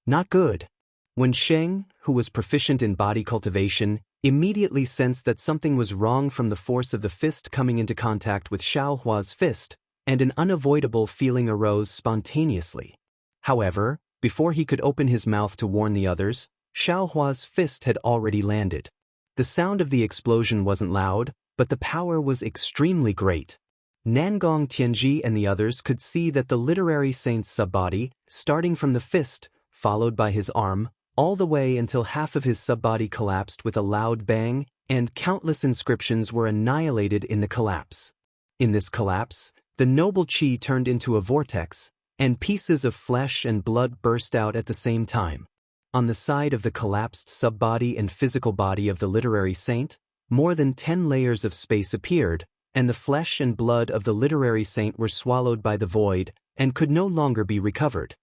Not good. When Sheng, who was proficient in body cultivation, immediately sensed that something was wrong from the force of the fist coming into contact with Xiaohua's fist, and an unavoidable feeling arose spontaneously. However, before he could open his mouth to warn the others, Xiaohua's fist had already landed. The sound of the explosion wasn't loud, but the power was extremely great. Nangong Tianji and the others could see that the literary saint's subbody, starting from the fist, followed by his arm, all the way until half of his subbody collapsed with a loud bang, and countless inscriptions were annihilated in the collapse. In this collapse, the noble qi turned into a vortex, and pieces of flesh and blood burst out at the same time. On the side of the collapsed subbody and physical body of the literary saint, more than 10 layers of space appeared, and the flesh and blood of the literary saint were swallowed by the void, and could no longer be recovered.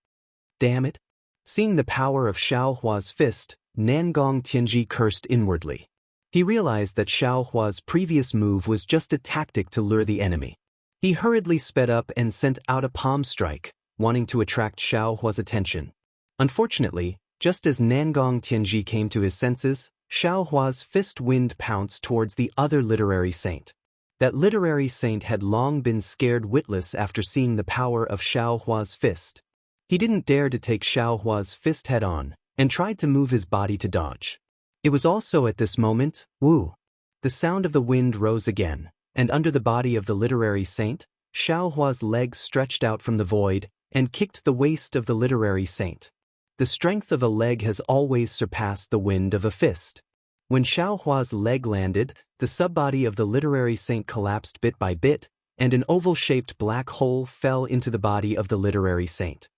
Damn it! Seeing the power of Xiaohua's fist, Nangong Tianji cursed inwardly. He realized that Xiaohua's previous move was just a tactic to lure the enemy. He hurriedly sped up and sent out a palm strike, wanting to attract Xiaohua's attention. Unfortunately, just as Nangong Tianji came to his senses, Xiaohua's fist wind pounced towards the other literary saint. That literary saint had long been scared witless after seeing the power of Xiaohua's fist. He didn't dare to take Xiaohua's fist head-on, and tried to move his body to dodge. It was also at this moment, woo! The sound of the wind rose again, and under the body of the literary saint, Xiaohua's legs stretched out from the void, and kicked the waist of the literary saint. The strength of a leg has always surpassed the wind of a fist. When Xiaohua's leg landed, the subbody of the literary saint collapsed bit by bit, and an oval-shaped black hole fell into the body of the literary saint.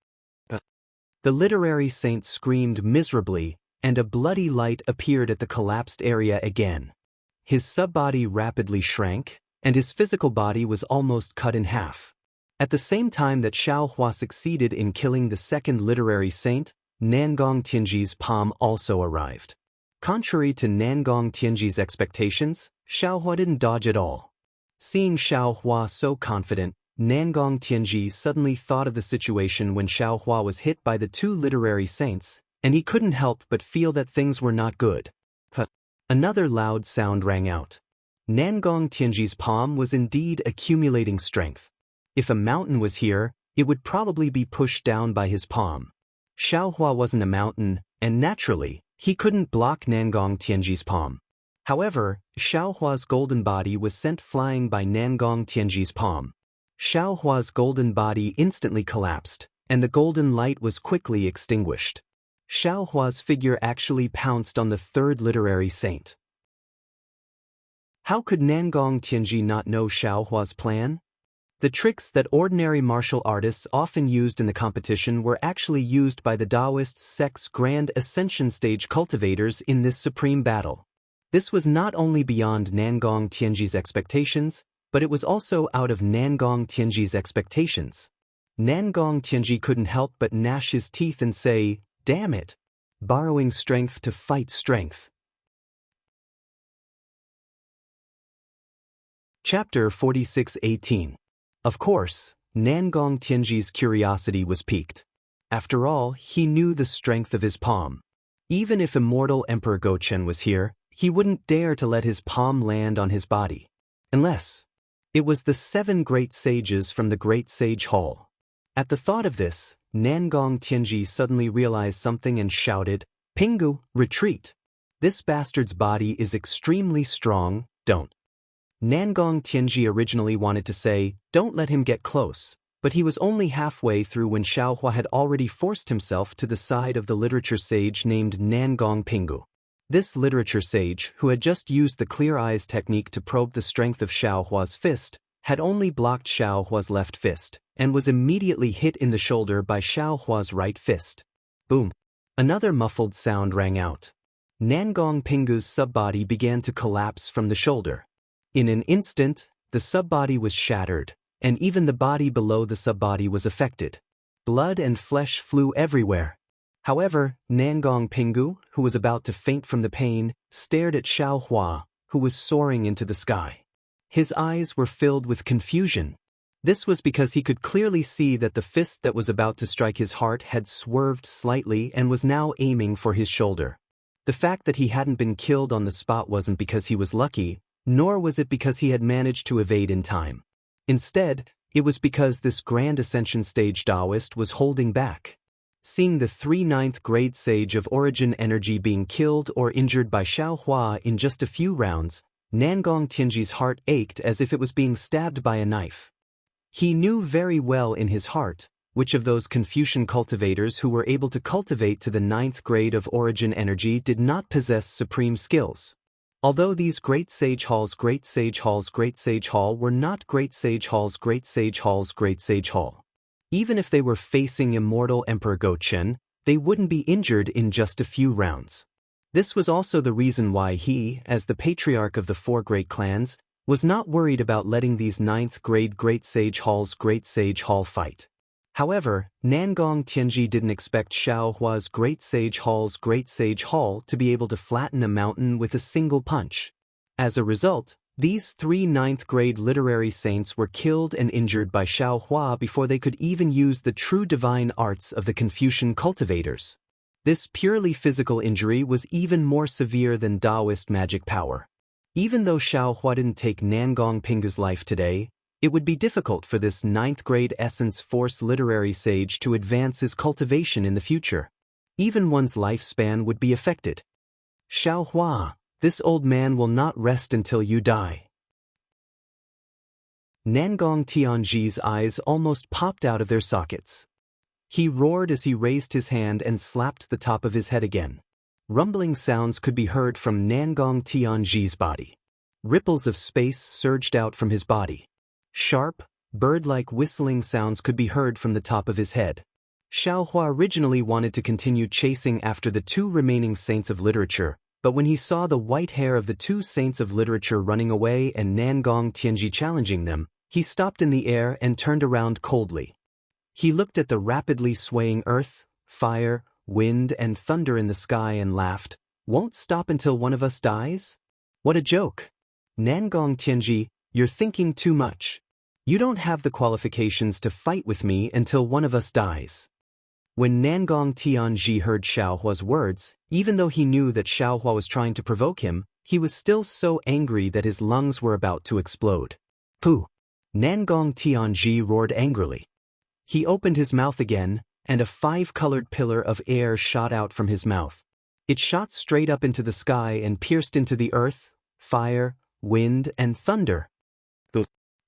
The literary saint screamed miserably, and a bloody light appeared at the collapsed area again. His subbody rapidly shrank, and his physical body was almost cut in half. At the same time that Xiaohua succeeded in killing the second literary saint, Nangong Tianji's palm also arrived. Contrary to Nangong Tianji's expectations, Xiaohua didn't dodge at all. Seeing Xiaohua so confident, Nangong Tianji suddenly thought of the situation when Xiaohua was hit by the two literary saints, and he couldn't help but feel that things were not good. Another loud sound rang out. Nangong Tianji's palm was indeed accumulating strength. If a mountain was here, it would probably be pushed down by his palm. Xiaohua wasn't a mountain, and naturally, he couldn't block Nangong Tianji's palm. However, Xiaohua's golden body was sent flying by Nangong Tianji's palm. Xiaohua's golden body instantly collapsed, and the golden light was quickly extinguished. Xiaohua's figure actually pounced on the third literary saint. How could Nangong Tianji not know Xiaohua's plan? The tricks that ordinary martial artists often used in the competition were actually used by the Taoist sect's Grand Ascension Stage cultivators in this supreme battle. This was not only beyond Nangong Tianji's expectations, but it was also out of Nangong Tianji's expectations. Nangong Tianji couldn't help but gnash his teeth and say, "Damn it! Borrowing strength to fight strength." Chapter 46:18. Of course, Nangong Tianji's curiosity was piqued. After all, he knew the strength of his palm. Even if immortal Emperor Gochen was here, he wouldn't dare to let his palm land on his body. Unless it was the 7 great sages from the Great Sage Hall. At the thought of this, Nangong Tianji suddenly realized something and shouted, "Pingu, retreat! This bastard's body is extremely strong, don't." Nangong Tianji originally wanted to say, "Don't let him get close," but he was only halfway through when Xiaohua had already forced himself to the side of the literature sage named Nangong Pingu. This literature sage, who had just used the clear eyes technique to probe the strength of Xiaohua's fist, had only blocked Xiaohua's left fist, and was immediately hit in the shoulder by Xiaohua's right fist. Boom! Another muffled sound rang out. Nangong Pingu's subbody began to collapse from the shoulder. In an instant, the subbody was shattered, and even the body below the subbody was affected. Blood and flesh flew everywhere. However, Nangong Pingu, who was about to faint from the pain, stared at Xiaohua, who was soaring into the sky. His eyes were filled with confusion. This was because he could clearly see that the fist that was about to strike his heart had swerved slightly and was now aiming for his shoulder. The fact that he hadn't been killed on the spot wasn't because he was lucky, nor was it because he had managed to evade in time. Instead, it was because this Grand Ascension Stage Taoist was holding back. Seeing the 3 9th grade sage of origin energy being killed or injured by Xiaohua in just a few rounds, Nangong Tianji's heart ached as if it was being stabbed by a knife. He knew very well in his heart which of those Confucian cultivators who were able to cultivate to the 9th grade of origin energy did not possess supreme skills. Although these Great Sage Hall's Great Sage Hall's Great Sage Hall were not Great Sage Hall's Great Sage Hall's Great Sage Hall. Even if they were facing immortal Emperor Gochen, they wouldn't be injured in just a few rounds. This was also the reason why he, as the patriarch of the 4 great clans, was not worried about letting these 9th grade Great Sage Hall's Great Sage Hall fight. However, Nangong Tianji didn't expect Xiaohua's Great Sage Hall's Great Sage Hall to be able to flatten a mountain with a single punch. As a result, these 3 9th grade literary saints were killed and injured by Xiaohua before they could even use the true divine arts of the Confucian cultivators. This purely physical injury was even more severe than Taoist magic power. Even though Xiaohua didn't take Nangong Pingu's life today, it would be difficult for this 9th grade essence force literary sage to advance his cultivation in the future. Even one's lifespan would be affected. Xiaohua, this old man will not rest until you die. Nangong Tianji's eyes almost popped out of their sockets. He roared as he raised his hand and slapped the top of his head again. Rumbling sounds could be heard from Nangong Tianji's body. Ripples of space surged out from his body. Sharp, bird-like whistling sounds could be heard from the top of his head. Xiaohua originally wanted to continue chasing after the 2 remaining saints of literature, but when he saw the white hair of the 2 saints of literature running away and Nangong Tianji challenging them, he stopped in the air and turned around coldly. He looked at the rapidly swaying earth, fire, wind, and thunder in the sky and laughed. "Won't stop until one of us dies? What a joke! Nangong Tianji, you're thinking too much. You don't have the qualifications to fight with me until one of us dies." When Nangong Tianji heard Xiaohua's words, even though he knew that Xiaohua was trying to provoke him, he was still so angry that his lungs were about to explode. "Pooh!" Nangong Tianji roared angrily. He opened his mouth again, and a 5-colored pillar of air shot out from his mouth. It shot straight up into the sky and pierced into the earth, fire, wind, and thunder.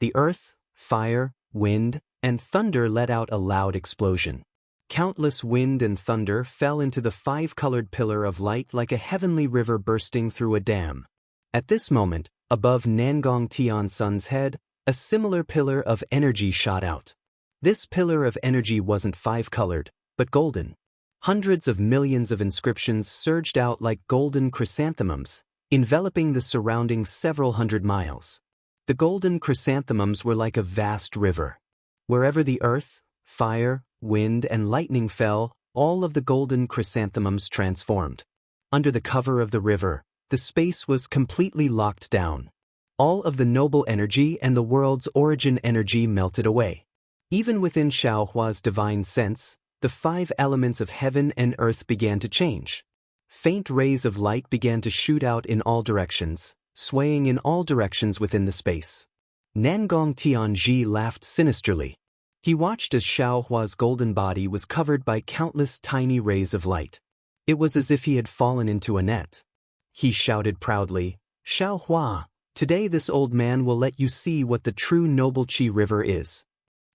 The earth, fire, wind, and thunder let out a loud explosion. Countless wind and thunder fell into the five-colored pillar of light like a heavenly river bursting through a dam. At this moment, above Nangong Tiansun's head, a similar pillar of energy shot out. This pillar of energy wasn't five-colored, but golden. Hundreds of millions of inscriptions surged out like golden chrysanthemums, enveloping the surrounding several hundred miles. The golden chrysanthemums were like a vast river. Wherever the earth, fire, wind, and lightning fell, all of the golden chrysanthemums transformed. Under the cover of the river, the space was completely locked down. All of the noble energy and the world's origin energy melted away. Even within Xiaohua's divine sense, the five elements of heaven and earth began to change. Faint rays of light began to shoot out in all directions, swaying in all directions within the space. Nangong Tianji laughed sinisterly. He watched as Xiaohua's golden body was covered by countless tiny rays of light. It was as if he had fallen into a net. He shouted proudly, "Xiaohua, today this old man will let you see what the true noble Qi river is."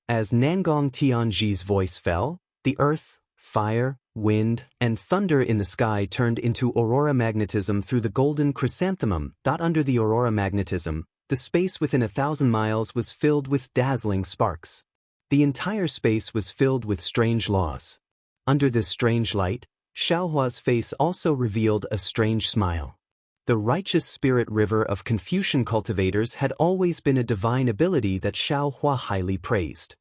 As Nangong Tianji's voice fell, the earth, fire, wind, and thunder in the sky turned into aurora magnetism through the golden chrysanthemum. Under the aurora magnetism, the space within 1,000 miles was filled with dazzling sparks. The entire space was filled with strange laws. Under this strange light, Xiaohua's face also revealed a strange smile. The righteous spirit river of Confucian cultivators had always been a divine ability that Xiaohua highly praised.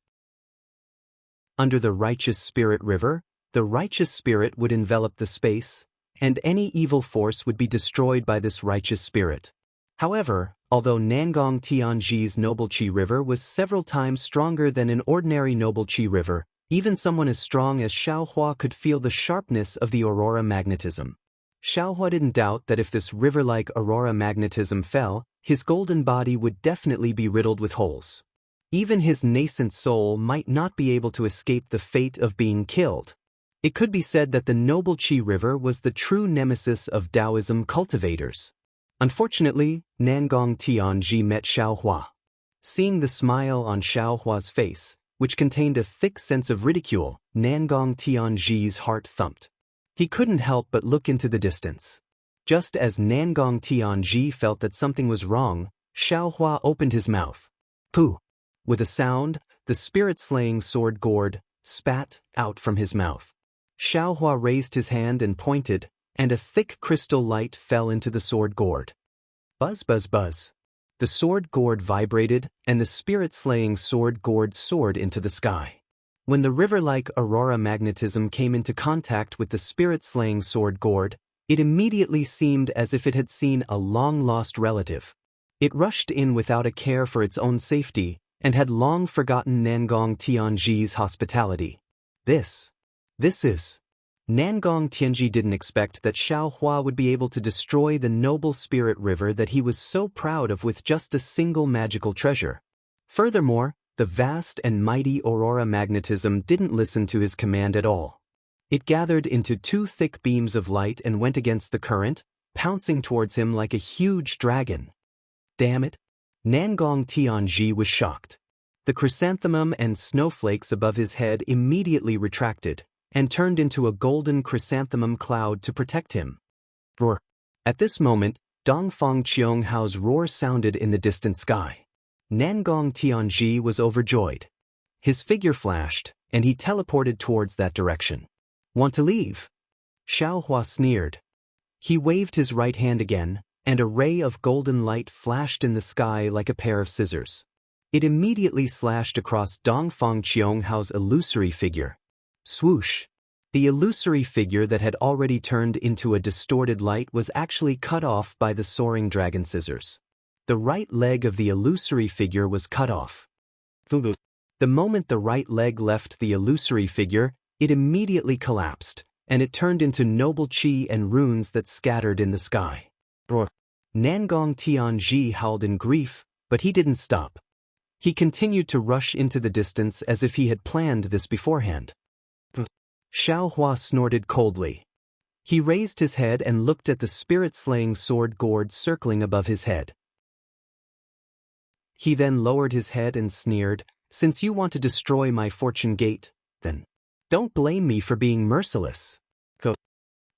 Under the righteous spirit river, the righteous spirit would envelop the space, and any evil force would be destroyed by this righteous spirit. However, although Nangong Tianji's noble Qi river was several times stronger than an ordinary noble Qi river, even someone as strong as Xiaohua could feel the sharpness of the aurora magnetism. Xiaohua didn't doubt that if this river-like aurora magnetism fell, his golden body would definitely be riddled with holes. Even his nascent soul might not be able to escape the fate of being killed. It could be said that the noble Qi river was the true nemesis of Taoism cultivators. Unfortunately, Nangong Tianji met Xiaohua. Seeing the smile on Xiaohua's face, which contained a thick sense of ridicule, Nangong Tianji's heart thumped. He couldn't help but look into the distance. Just as Nangong Tianji felt that something was wrong, Xiaohua opened his mouth. Pooh! With a sound, the spirit-slaying sword gourd spat out from his mouth. Xiaohua raised his hand and pointed, and a thick crystal light fell into the sword gourd. Buzz, buzz, buzz. The sword gourd vibrated, and the spirit-slaying sword gourd soared into the sky. When the river-like aurora magnetism came into contact with the spirit-slaying sword gourd, it immediately seemed as if it had seen a long-lost relative. It rushed in without a care for its own safety, and had long forgotten Nangong Tianji's hospitality. This is... Nangong Tianji didn't expect that Xiaohua would be able to destroy the noble spirit river that he was so proud of with just a single magical treasure. Furthermore, the vast and mighty aurora magnetism didn't listen to his command at all. It gathered into two thick beams of light and went against the current, pouncing towards him like a huge dragon. Damn it! Nangong Tianji was shocked. The chrysanthemum and snowflakes above his head immediately retracted, and turned into a golden chrysanthemum cloud to protect him. Roar! At this moment, Dongfang Qionghao's roar sounded in the distant sky. Nangong Tianji was overjoyed. His figure flashed, and he teleported towards that direction. Want to leave? Xiaohua sneered. He waved his right hand again, and a ray of golden light flashed in the sky like a pair of scissors. It immediately slashed across Dongfang Qionghao's illusory figure. Swoosh! The illusory figure that had already turned into a distorted light was actually cut off by the soaring dragon scissors. The right leg of the illusory figure was cut off. The moment the right leg left the illusory figure, it immediately collapsed, and it turned into noble qi and runes that scattered in the sky. Nangong Tianji howled in grief, but he didn't stop. He continued to rush into the distance as if he had planned this beforehand. Xiaohua snorted coldly. He raised his head and looked at the spirit-slaying sword gourd circling above his head. He then lowered his head and sneered, "Since you want to destroy my fortune gate, then don't blame me for being merciless." Go.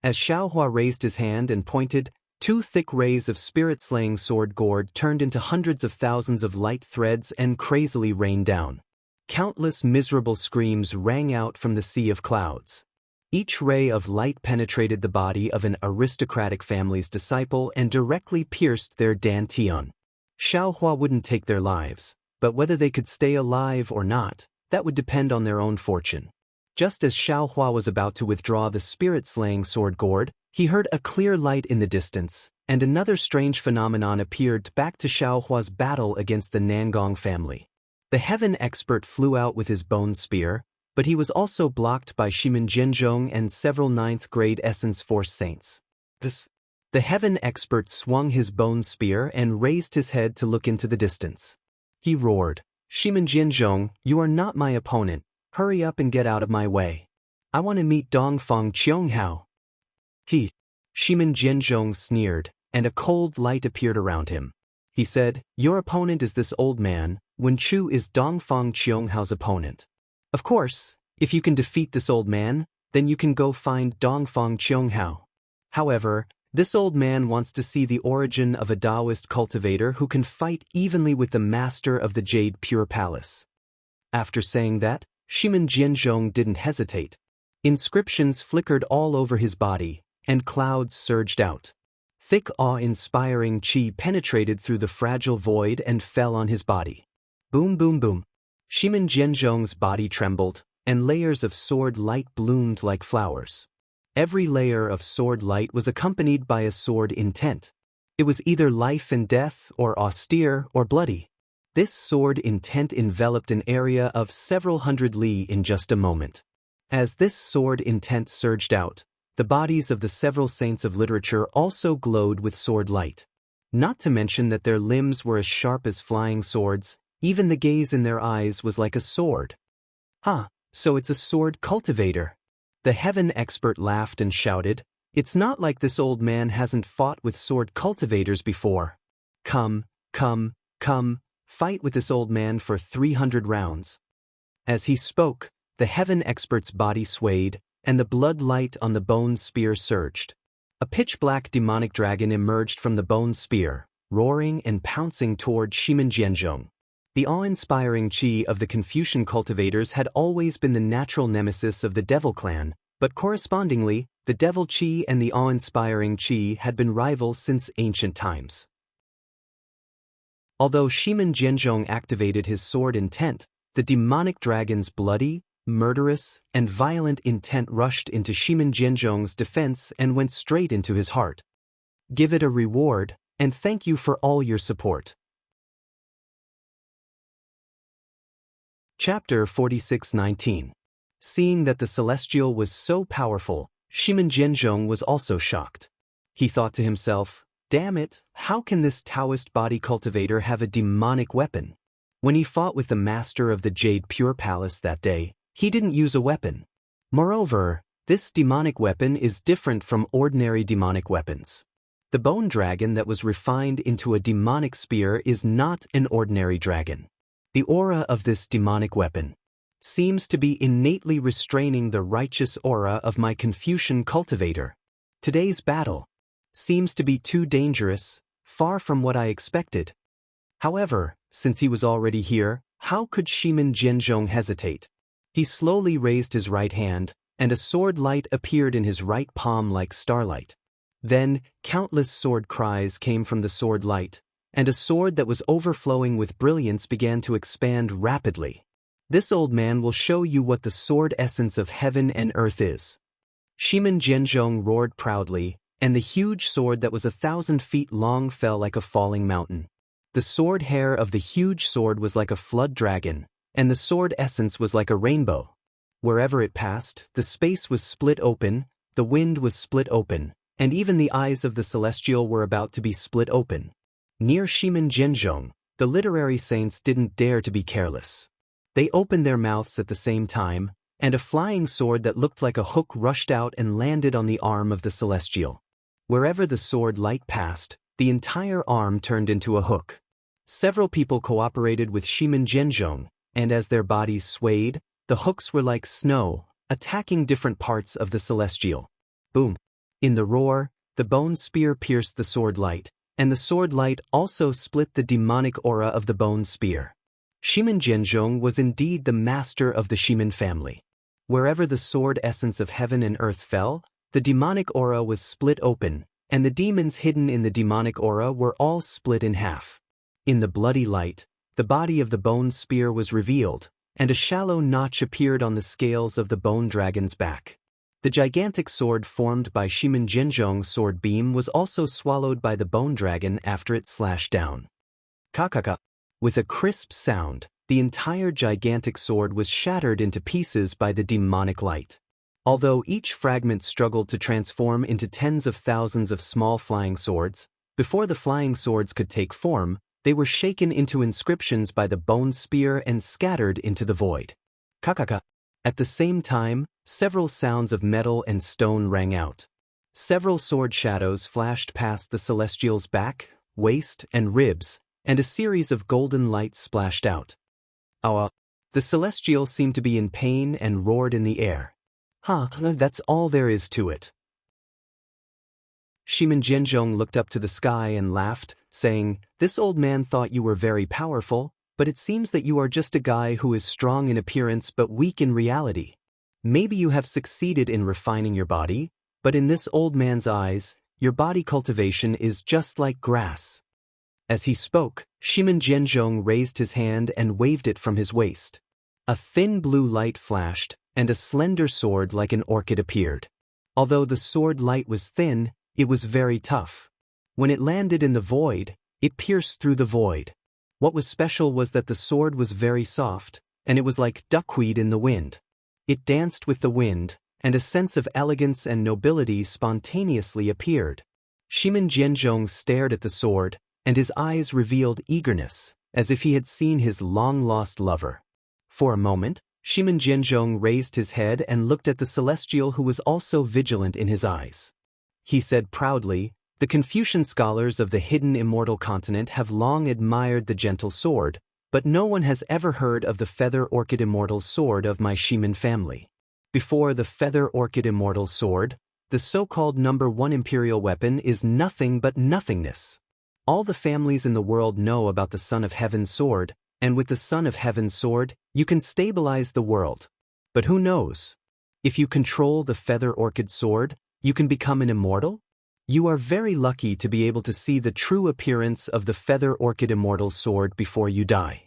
As Xiaohua raised his hand and pointed, 2 thick rays of spirit-slaying sword gourd turned into hundreds of thousands of light threads and crazily rained down. Countless miserable screams rang out from the sea of clouds. Each ray of light penetrated the body of an aristocratic family's disciple and directly pierced their dantian. Xiaohua wouldn't take their lives, but whether they could stay alive or not, that would depend on their own fortune. Just as Xiaohua was about to withdraw the spirit-slaying sword gourd, he heard a clear light in the distance, and another strange phenomenon appeared back to Xiaohua's battle against the Nangong family. The heaven expert flew out with his bone spear, but he was also blocked by Shimin Jianzhong and several 9th-grade Essence Force saints. The heaven expert swung his bone spear and raised his head to look into the distance. He roared, "Shimin Jianzhong, you are not my opponent. Hurry up and get out of my way. I want to meet Dongfang Qianghao." Shimin Jianzhong sneered, and a cold light appeared around him. He said, "Your opponent is this old man. Wen Chu is Dongfang Qianghao's opponent. Of course, if you can defeat this old man, then you can go find Dongfang Qianghao. However, this old man wants to see the origin of a Taoist cultivator who can fight evenly with the master of the Jade Pure Palace." After saying that, Shimin Jianzhong didn't hesitate. Inscriptions flickered all over his body, and clouds surged out. Thick awe-inspiring qi penetrated through the fragile void and fell on his body. Boom boom boom. Shimin Jianzhong's body trembled, and layers of sword light bloomed like flowers. Every layer of sword light was accompanied by a sword intent. It was either life and death, or austere, or bloody. This sword intent enveloped an area of several hundred li in just a moment. As this sword intent surged out, the bodies of the several saints of literature also glowed with sword light. Not to mention that their limbs were as sharp as flying swords, even the gaze in their eyes was like a sword. So it's a sword cultivator. The heaven expert laughed and shouted, "It's not like this old man hasn't fought with sword cultivators before. Come, fight with this old man for 300 rounds. As he spoke, the heaven expert's body swayed, and the blood light on the bone spear surged. A pitch-black demonic dragon emerged from the bone spear, roaring and pouncing toward Shimin Jianzhong. The awe-inspiring qi of the Confucian cultivators had always been the natural nemesis of the devil clan, but correspondingly, the devil qi and the awe-inspiring qi had been rivals since ancient times. Although Shimin Jianzhong activated his sword intent, the demonic dragon's bloody, murderous, and violent intent rushed into Shimin Jianzhong's defense and went straight into his heart. Give it a reward, and thank you for all your support. Chapter 46:19. Seeing that the celestial was so powerful, Shimin Jianzhong was also shocked. He thought to himself, "Damn it, how can this Taoist body cultivator have a demonic weapon?" When he fought with the master of the Jade Pure Palace that day, he didn't use a weapon. Moreover, this demonic weapon is different from ordinary demonic weapons. The bone dragon that was refined into a demonic spear is not an ordinary dragon. The aura of this demonic weapon seems to be innately restraining the righteous aura of my Confucian cultivator. Today's battle seems to be too dangerous, far from what I expected. However, since he was already here, how could Shimin Jianzhong hesitate? He slowly raised his right hand, and a sword light appeared in his right palm like starlight. Then, countless sword cries came from the sword light, and a sword that was overflowing with brilliance began to expand rapidly. This old man will show you what the sword essence of heaven and earth is. Shimin Jianzhong roared proudly, and the huge sword that was 1,000 feet long fell like a falling mountain. The sword hair of the huge sword was like a flood dragon, and the sword essence was like a rainbow. Wherever it passed, the space was split open, the wind was split open, and even the eyes of the celestial were about to be split open. Near Shimin Jianzhong, the literary saints didn't dare to be careless. They opened their mouths at the same time, and a flying sword that looked like a hook rushed out and landed on the arm of the celestial. Wherever the sword light passed, the entire arm turned into a hook. Several people cooperated with Shimin Zhenzhong, and as their bodies swayed, the hooks were like snow, attacking different parts of the celestial. Boom! In the roar, the bone spear pierced the sword light, and the sword light also split the demonic aura of the bone spear. Shimin Zhenzhong was indeed the master of the Shimin family. Wherever the sword essence of heaven and earth fell, the demonic aura was split open, and the demons hidden in the demonic aura were all split in half. In the bloody light, the body of the bone spear was revealed, and a shallow notch appeared on the scales of the bone dragon's back. The gigantic sword formed by Shimin Zhenzhong's sword beam was also swallowed by the bone dragon after it slashed down. Kakaka. With a crisp sound, the entire gigantic sword was shattered into pieces by the demonic light. Although each fragment struggled to transform into tens of thousands of small flying swords, before the flying swords could take form, they were shaken into inscriptions by the bone spear and scattered into the void. Kakaka. At the same time, several sounds of metal and stone rang out. Several sword shadows flashed past the celestial's back, waist, and ribs, and a series of golden lights splashed out. Awa. The celestial seemed to be in pain and roared in the air. That's all there is to it. Shimin Zhenzhong looked up to the sky and laughed, saying, "This old man thought you were very powerful, but it seems that you are just a guy who is strong in appearance but weak in reality. Maybe you have succeeded in refining your body, but in this old man's eyes, your body cultivation is just like grass." As he spoke, Shimin Zhenzhong raised his hand and waved it from his waist. A thin blue light flashed, and a slender sword like an orchid appeared. Although the sword light was thin, it was very tough. When it landed in the void, it pierced through the void. What was special was that the sword was very soft, and it was like duckweed in the wind. It danced with the wind, and a sense of elegance and nobility spontaneously appeared. Shimin Zhenzhong stared at the sword, and his eyes revealed eagerness, as if he had seen his long-lost lover. For a moment, Shimin Zhenzhong raised his head and looked at the celestial who was also vigilant in his eyes. He said proudly, "The Confucian scholars of the hidden immortal continent have long admired the gentle sword, but no one has ever heard of the feather orchid immortal sword of my Shimin family. Before the feather orchid immortal sword, the so-called #1 imperial weapon is nothing but nothingness. All the families in the world know about the Son of Heaven's sword, and with the Son of Heaven's sword, you can stabilize the world. But who knows? If you control the feather orchid sword, you can become an immortal? You are very lucky to be able to see the true appearance of the feather orchid immortal sword before you die."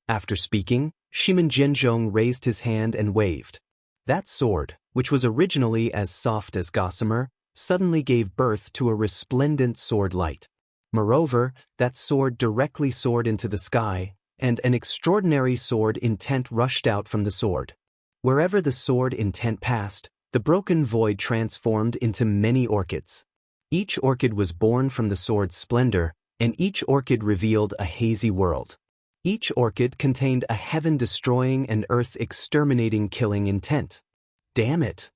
After speaking, Shimin Zhenzhong raised his hand and waved. That sword, which was originally as soft as gossamer, suddenly gave birth to a resplendent sword light. Moreover, that sword directly soared into the sky, and an extraordinary sword intent rushed out from the sword. Wherever the sword intent passed, the broken void transformed into many orchids. Each orchid was born from the sword's splendor, and each orchid revealed a hazy world. Each orchid contained a heaven-destroying and earth-exterminating killing intent. Damn it!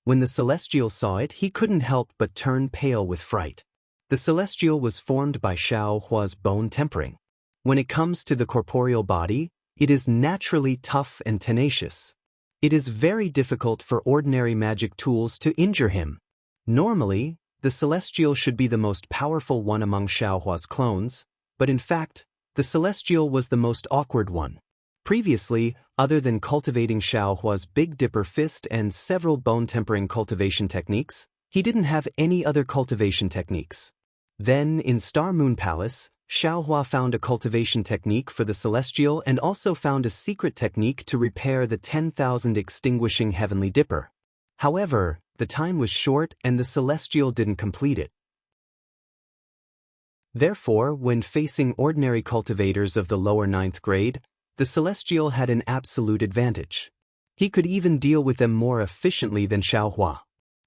When the celestial saw it, he couldn't help but turn pale with fright. The celestial was formed by Xiao Hua's bone tempering. When it comes to the corporeal body, it is naturally tough and tenacious. It is very difficult for ordinary magic tools to injure him. Normally, the celestial should be the most powerful one among Xiao Hua's clones, but in fact, the celestial was the most awkward one. Previously, other than cultivating Xiao Hua's Big Dipper Fist and several bone-tempering cultivation techniques, he didn't have any other cultivation techniques. Then, in Star Moon Palace, Xiao Hua found a cultivation technique for the celestial and also found a secret technique to repair the 10,000 extinguishing heavenly dipper. However, the time was short and the celestial didn't complete it. Therefore, when facing ordinary cultivators of the lower 9th grade, the celestial had an absolute advantage. He could even deal with them more efficiently than Xiao Hua.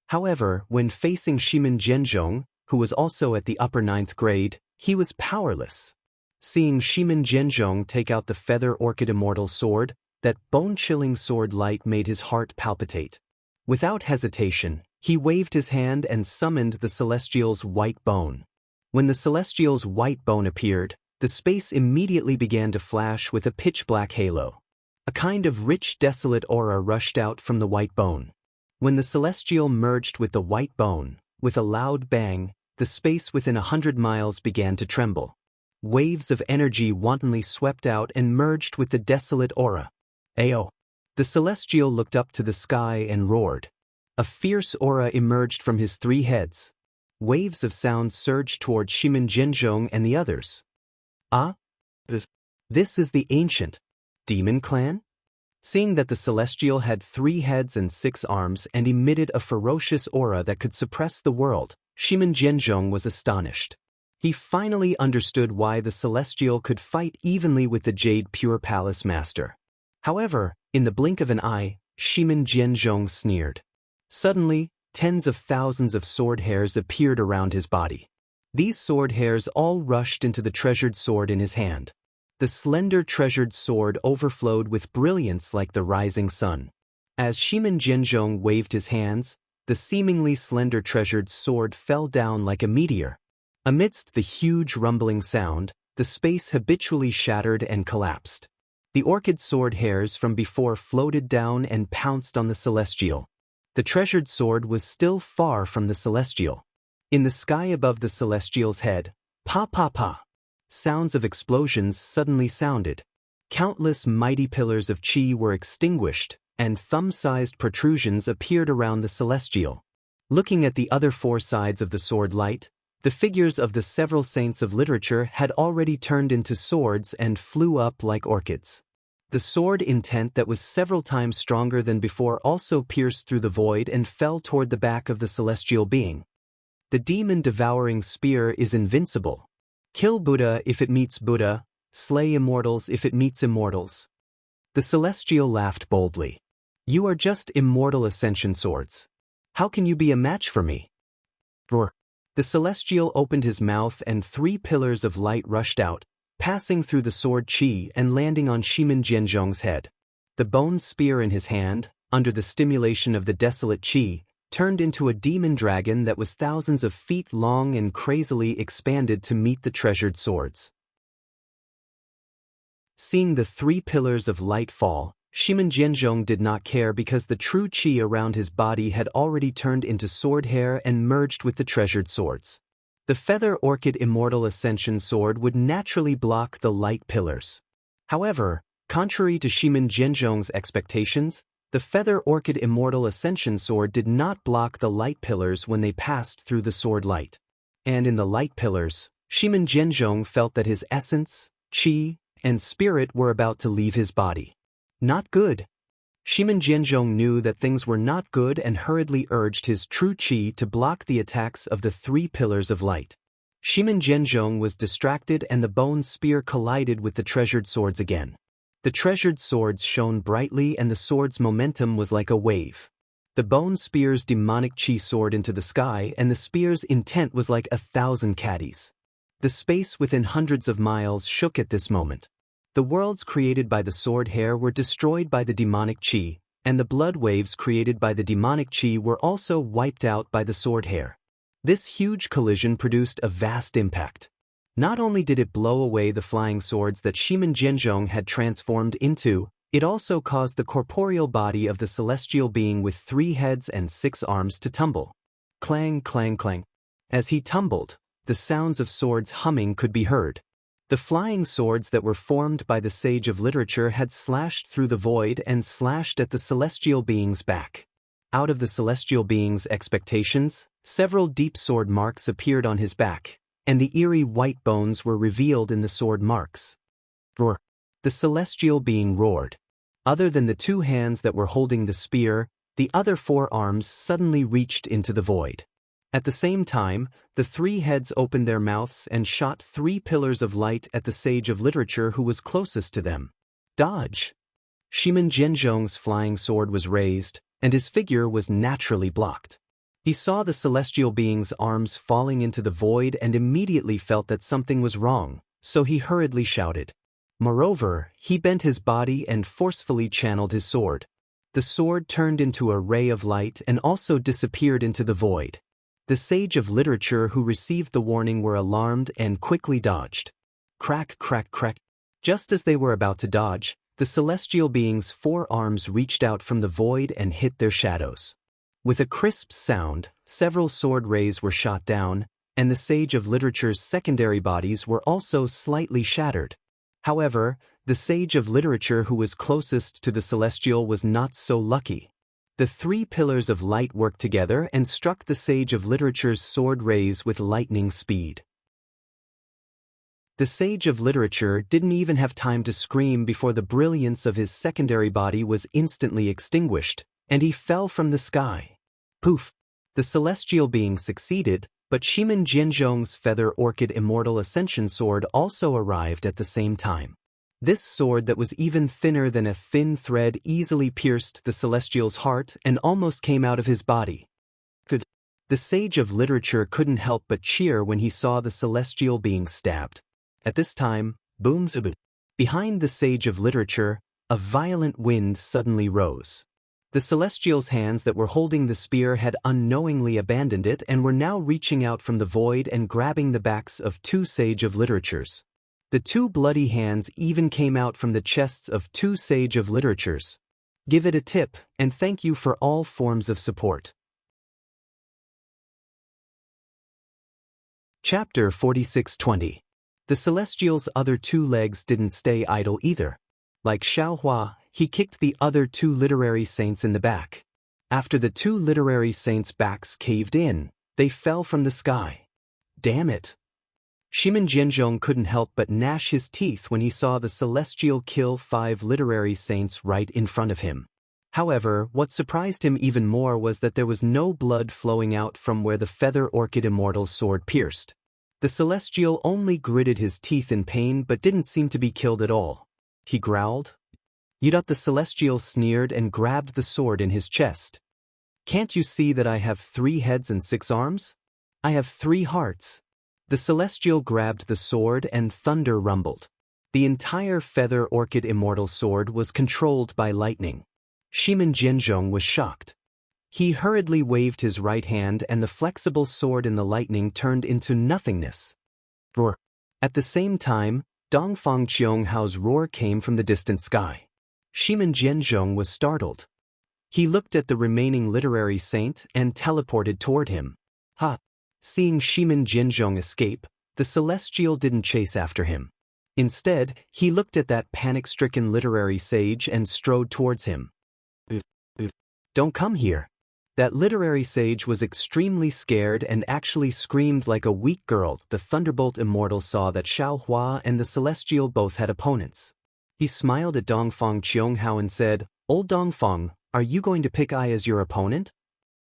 However, when facing Shimin Zhenzhong, who was also at the upper 9th grade, he was powerless. Seeing Shimin Zhenzhong take out the feather orchid immortal sword, That bone-chilling sword light made his heart palpitate. Without hesitation, he waved his hand and summoned the Celestial's white bone. When the Celestial's white bone appeared, the space immediately began to flash with a pitch-black halo. A kind of rich, desolate aura rushed out from the white bone. When the Celestial merged with the white bone, with a loud bang, the space within 100 miles began to tremble. Waves of energy wantonly swept out and merged with the desolate aura. Ayo! The Celestial looked up to the sky and roared. A fierce aura emerged from his 3 heads. Waves of sound surged toward Shimin Zhenzhong and the others. Ah? This is the ancient demon clan? Seeing that the Celestial had 3 heads and 6 arms and emitted a ferocious aura that could suppress the world, Shimin Zhenzhong was astonished. He finally understood why the Celestial could fight evenly with the Jade Pure Palace Master. However, in the blink of an eye, Shimin Zhenzhong sneered. Suddenly, tens of thousands of sword hairs appeared around his body. These sword hairs all rushed into the treasured sword in his hand. The slender treasured sword overflowed with brilliance like the rising sun. As Shimin Zhenzhong waved his hands, the seemingly slender treasured sword fell down like a meteor. Amidst the huge rumbling sound, the space habitually shattered and collapsed. The orchid sword hairs from before floated down and pounced on the Celestial. The treasured sword was still far from the Celestial. In the sky above the Celestial's head, pa pa pa, sounds of explosions suddenly sounded. Countless mighty pillars of chi were extinguished, and thumb-sized protrusions appeared around the Celestial. Looking at the other 4 sides of the sword light, the figures of the several saints of literature had already turned into swords and flew up like orchids. The sword intent that was several times stronger than before also pierced through the void and fell toward the back of the Celestial being. The demon-devouring spear is invincible. Kill Buddha if it meets Buddha, slay immortals if it meets immortals. The Celestial laughed boldly. You are just immortal ascension swords. How can you be a match for me? Roar. The Celestial opened his mouth and 3 pillars of light rushed out, passing through the sword chi and landing on Shimin Zhenzhong's head. The bone spear in his hand, under the stimulation of the desolate chi, turned into a demon dragon that was thousands of feet long and crazily expanded to meet the treasured swords. Seeing the 3 pillars of light fall, Shimin Zhenzhong did not care because the true chi around his body had already turned into sword hair and merged with the treasured swords. The Feather Orchid Immortal Ascension Sword would naturally block the light pillars. However, contrary to Shimin Zhenzhong's expectations, the Feather Orchid Immortal Ascension Sword did not block the light pillars when they passed through the sword light. And in the light pillars, Shimin Zhenzhong felt that his essence, chi, and spirit were about to leave his body. Not good. Shimin Zhenzhong knew that things were not good and hurriedly urged his true chi to block the attacks of the 3 pillars of light. Shimin Zhenzhong was distracted and the bone spear collided with the treasured swords again. The treasured swords shone brightly and the sword's momentum was like a wave. The bone spear's demonic chi soared into the sky and the spear's intent was like 1,000 caddies. The space within hundreds of miles shook at this moment. The worlds created by the sword hair were destroyed by the demonic chi, and the blood waves created by the demonic chi were also wiped out by the sword hair. This huge collision produced a vast impact. Not only did it blow away the flying swords that Shimin Zhenzhong had transformed into, it also caused the corporeal body of the celestial being with 3 heads and 6 arms to tumble. Clang, clang, clang. As he tumbled, the sounds of swords humming could be heard. The flying swords that were formed by the sage of literature had slashed through the void and slashed at the celestial being's back. Out of the celestial being's expectations, several deep sword marks appeared on his back, and the eerie white bones were revealed in the sword marks. Roar! The celestial being roared. Other than the 2 hands that were holding the spear, the other 4 arms suddenly reached into the void. At the same time, the 3 heads opened their mouths and shot 3 pillars of light at the sage of literature who was closest to them. Dodge! Shimin Zhenzhong's flying sword was raised, and his figure was naturally blocked. He saw the celestial being's arms falling into the void and immediately felt that something was wrong, so he hurriedly shouted, Moreover, he bent his body and forcefully channeled his sword. The sword turned into a ray of light and also disappeared into the void. The sage of literature who received the warning were alarmed and quickly dodged. Crack, crack, crack. Just as they were about to dodge, the celestial being's 4 arms reached out from the void and hit their shadows. With a crisp sound, several sword rays were shot down, and the sage of literature's secondary bodies were also slightly shattered. However, the sage of literature who was closest to the celestial was not so lucky. The 3 pillars of light worked together and struck the sage of literature's sword rays with lightning speed. The sage of literature didn't even have time to scream before the brilliance of his secondary body was instantly extinguished, and he fell from the sky. Poof! The celestial being succeeded, but Shimin Jianzhong's Feather Orchid Immortal Ascension Sword also arrived at the same time. This sword that was even thinner than a thin thread easily pierced the celestial's heart and almost came out of his body. The sage of literature couldn't help but cheer when he saw the celestial being stabbed. At this time, boom! Behind the sage of literature, a violent wind suddenly rose. The celestial's hands that were holding the spear had unknowingly abandoned it and were now reaching out from the void and grabbing the backs of 2 sage of literatures. The 2 bloody hands even came out from the chests of 2 sage of literatures. Give it a tip, and thank you for all forms of support. Chapter 46:20. The celestial's other 2 legs didn't stay idle either. Like Xiaohua, he kicked the other 2 literary saints in the back. After the 2 literary saints' backs caved in, they fell from the sky. Damn it! Shimin Jianzhong couldn't help but gnash his teeth when he saw the celestial kill 5 literary saints right in front of him. However, what surprised him even more was that there was no blood flowing out from where the Feather Orchid Immortal sword pierced. The celestial only gritted his teeth in pain but didn't seem to be killed at all. He growled. The celestial sneered and grabbed the sword in his chest. Can't you see that I have 3 heads and 6 arms? I have 3 hearts. The celestial grabbed the sword and thunder rumbled. The entire Feather Orchid Immortal sword was controlled by lightning. Shimin Jianzhong was shocked. He hurriedly waved his right hand and the flexible sword in the lightning turned into nothingness. Roar. At the same time, Dongfang Qionghao's roar came from the distant sky. Shimin Jianzhong was startled. He looked at the remaining literary saint and teleported toward him. Ha! Seeing Shimin Jianzhong escape, the celestial didn't chase after him. Instead, he looked at that panic-stricken literary sage and strode towards him. Don't come here. That literary sage was extremely scared and actually screamed like a weak girl. The Thunderbolt Immortal saw that Xiaohua and the Celestial both had opponents. He smiled at Dongfang Qionghao and said, "Old Dongfang, are you going to pick I as your opponent?"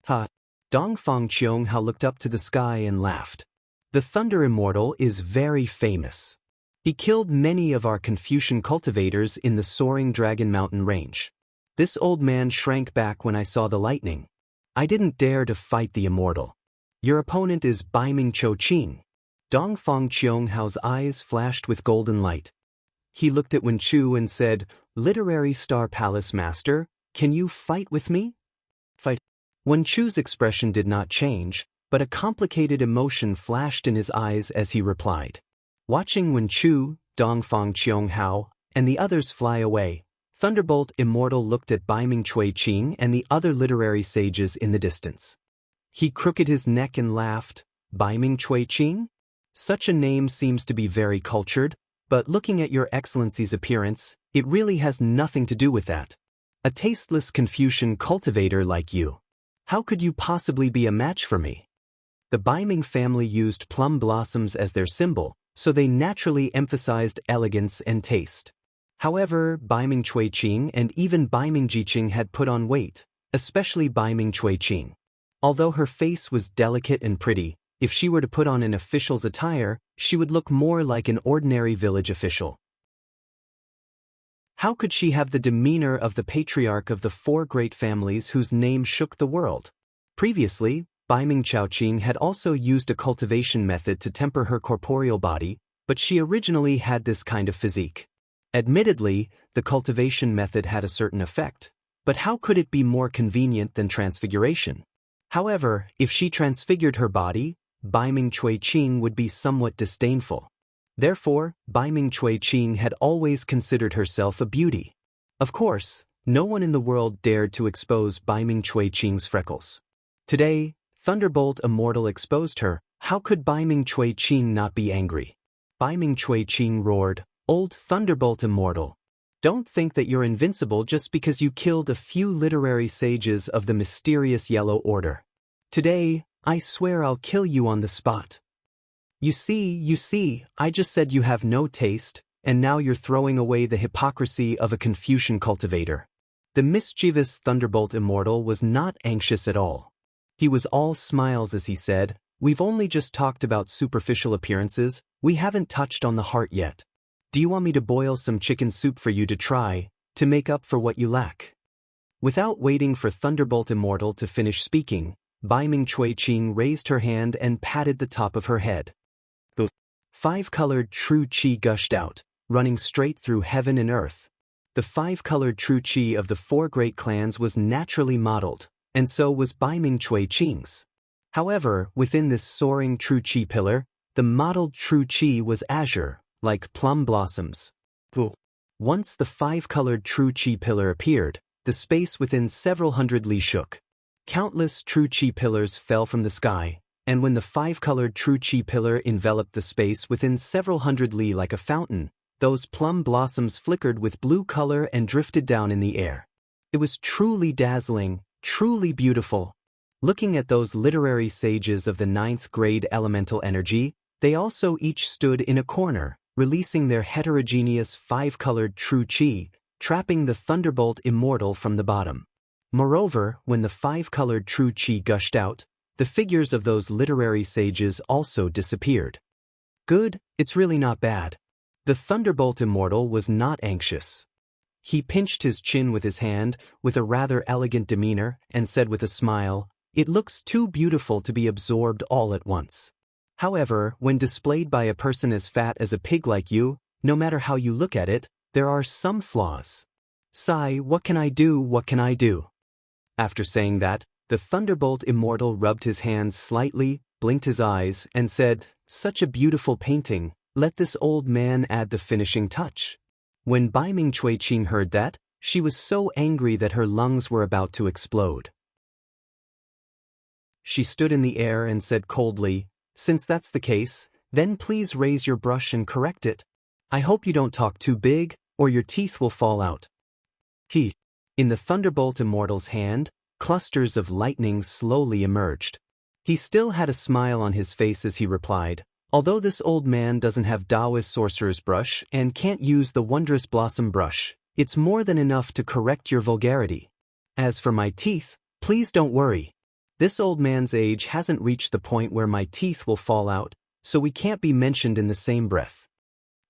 Ha! Dongfang Qionghao looked up to the sky and laughed. The Thunder Immortal is very famous. He killed many of our Confucian cultivators in the soaring Dragon Mountain range. This old man shrank back when I saw the lightning. I didn't dare to fight the immortal. Your opponent is Baiming Chouqing. Dongfang Qionghao's eyes flashed with golden light. He looked at Wen Chu and said, "Literary Star Palace Master, can you fight with me?" Fight. Wen Chu's expression did not change, but a complicated emotion flashed in his eyes as he replied. Watching Wen Chu, Dongfang Qionghao, and the others fly away, Thunderbolt Immortal looked at Baiming Chouqing and the other literary sages in the distance. He crooked his neck and laughed. Baiming Chouqing? Such a name seems to be very cultured, but looking at your excellency's appearance, it really has nothing to do with that. A tasteless Confucian cultivator like you. How could you possibly be a match for me? The Baiming family used plum blossoms as their symbol, so they naturally emphasized elegance and taste. However, Baiming Chouqing and even Baiming Jiqing had put on weight, especially Baiming Chouqing. Although her face was delicate and pretty, if she were to put on an official's attire, she would look more like an ordinary village official. How could she have the demeanor of the patriarch of the 4 great families whose name shook the world? Previously, Baiming Chouqing had also used a cultivation method to temper her corporeal body, but she originally had this kind of physique. Admittedly, the cultivation method had a certain effect, but how could it be more convenient than transfiguration? However, if she transfigured her body, Bai Ming Chui Qing would be somewhat disdainful. Therefore, Bai Ming Chui Qing had always considered herself a beauty. Of course, no one in the world dared to expose Bai Ming Chui Qing's freckles. Today, Thunderbolt Immortal exposed her. How could Bai Ming Chui Qing not be angry? Bai Ming Chui Qing roared, "Old Thunderbolt Immortal! Don't think that you're invincible just because you killed a few literary sages of the mysterious Yellow Order. Today, I swear I'll kill you on the spot. You see, I just said you have no taste, and now you're throwing away the hypocrisy of a Confucian cultivator." The mischievous Thunderbolt Immortal was not anxious at all. He was all smiles as he said, "We've only just talked about superficial appearances, we haven't touched on the heart yet. Do you want me to boil some chicken soup for you to try, to make up for what you lack?" Without waiting for Thunderbolt Immortal to finish speaking, Bai Ming Chui Qing raised her hand and patted the top of her head. The five-colored true qi gushed out, running straight through heaven and earth. The five-colored true qi of the four great clans was naturally modeled, and so was Bai Ming Chui Qing's. However, within this soaring true qi pillar, the modeled true qi was azure, like plum blossoms. Once the five-colored true qi pillar appeared, the space within several hundred li shook. Countless true qi pillars fell from the sky, and when the five-colored true qi pillar enveloped the space within several hundred li like a fountain, those plum blossoms flickered with blue color and drifted down in the air. It was truly dazzling, truly beautiful. Looking at those literary sages of the 9th grade elemental energy, they also each stood in a corner, releasing their heterogeneous five-colored true qi, trapping the Thunderbolt Immortal from the bottom. Moreover, when the five-colored true qi gushed out, the figures of those literary sages also disappeared. Good, it's really not bad. The Thunderbolt Immortal was not anxious. He pinched his chin with his hand, with a rather elegant demeanor, and said with a smile, "It looks too beautiful to be absorbed all at once. However, when displayed by a person as fat as a pig like you, no matter how you look at it, there are some flaws. Sigh, what can I do, what can I do?" After saying that, the Thunderbolt Immortal rubbed his hands slightly, blinked his eyes, and said, "Such a beautiful painting, let this old man add the finishing touch." When Bai Ming Chui Qing heard that, she was so angry that her lungs were about to explode. She stood in the air and said coldly, "Since that's the case, then please raise your brush and correct it. I hope you don't talk too big, or your teeth will fall out." In the Thunderbolt Immortal's hand, clusters of lightning slowly emerged. He still had a smile on his face as he replied, "Although this old man doesn't have Taoist sorcerer's brush and can't use the wondrous blossom brush, it's more than enough to correct your vulgarity. As for my teeth, please don't worry. This old man's age hasn't reached the point where my teeth will fall out, so we can't be mentioned in the same breath."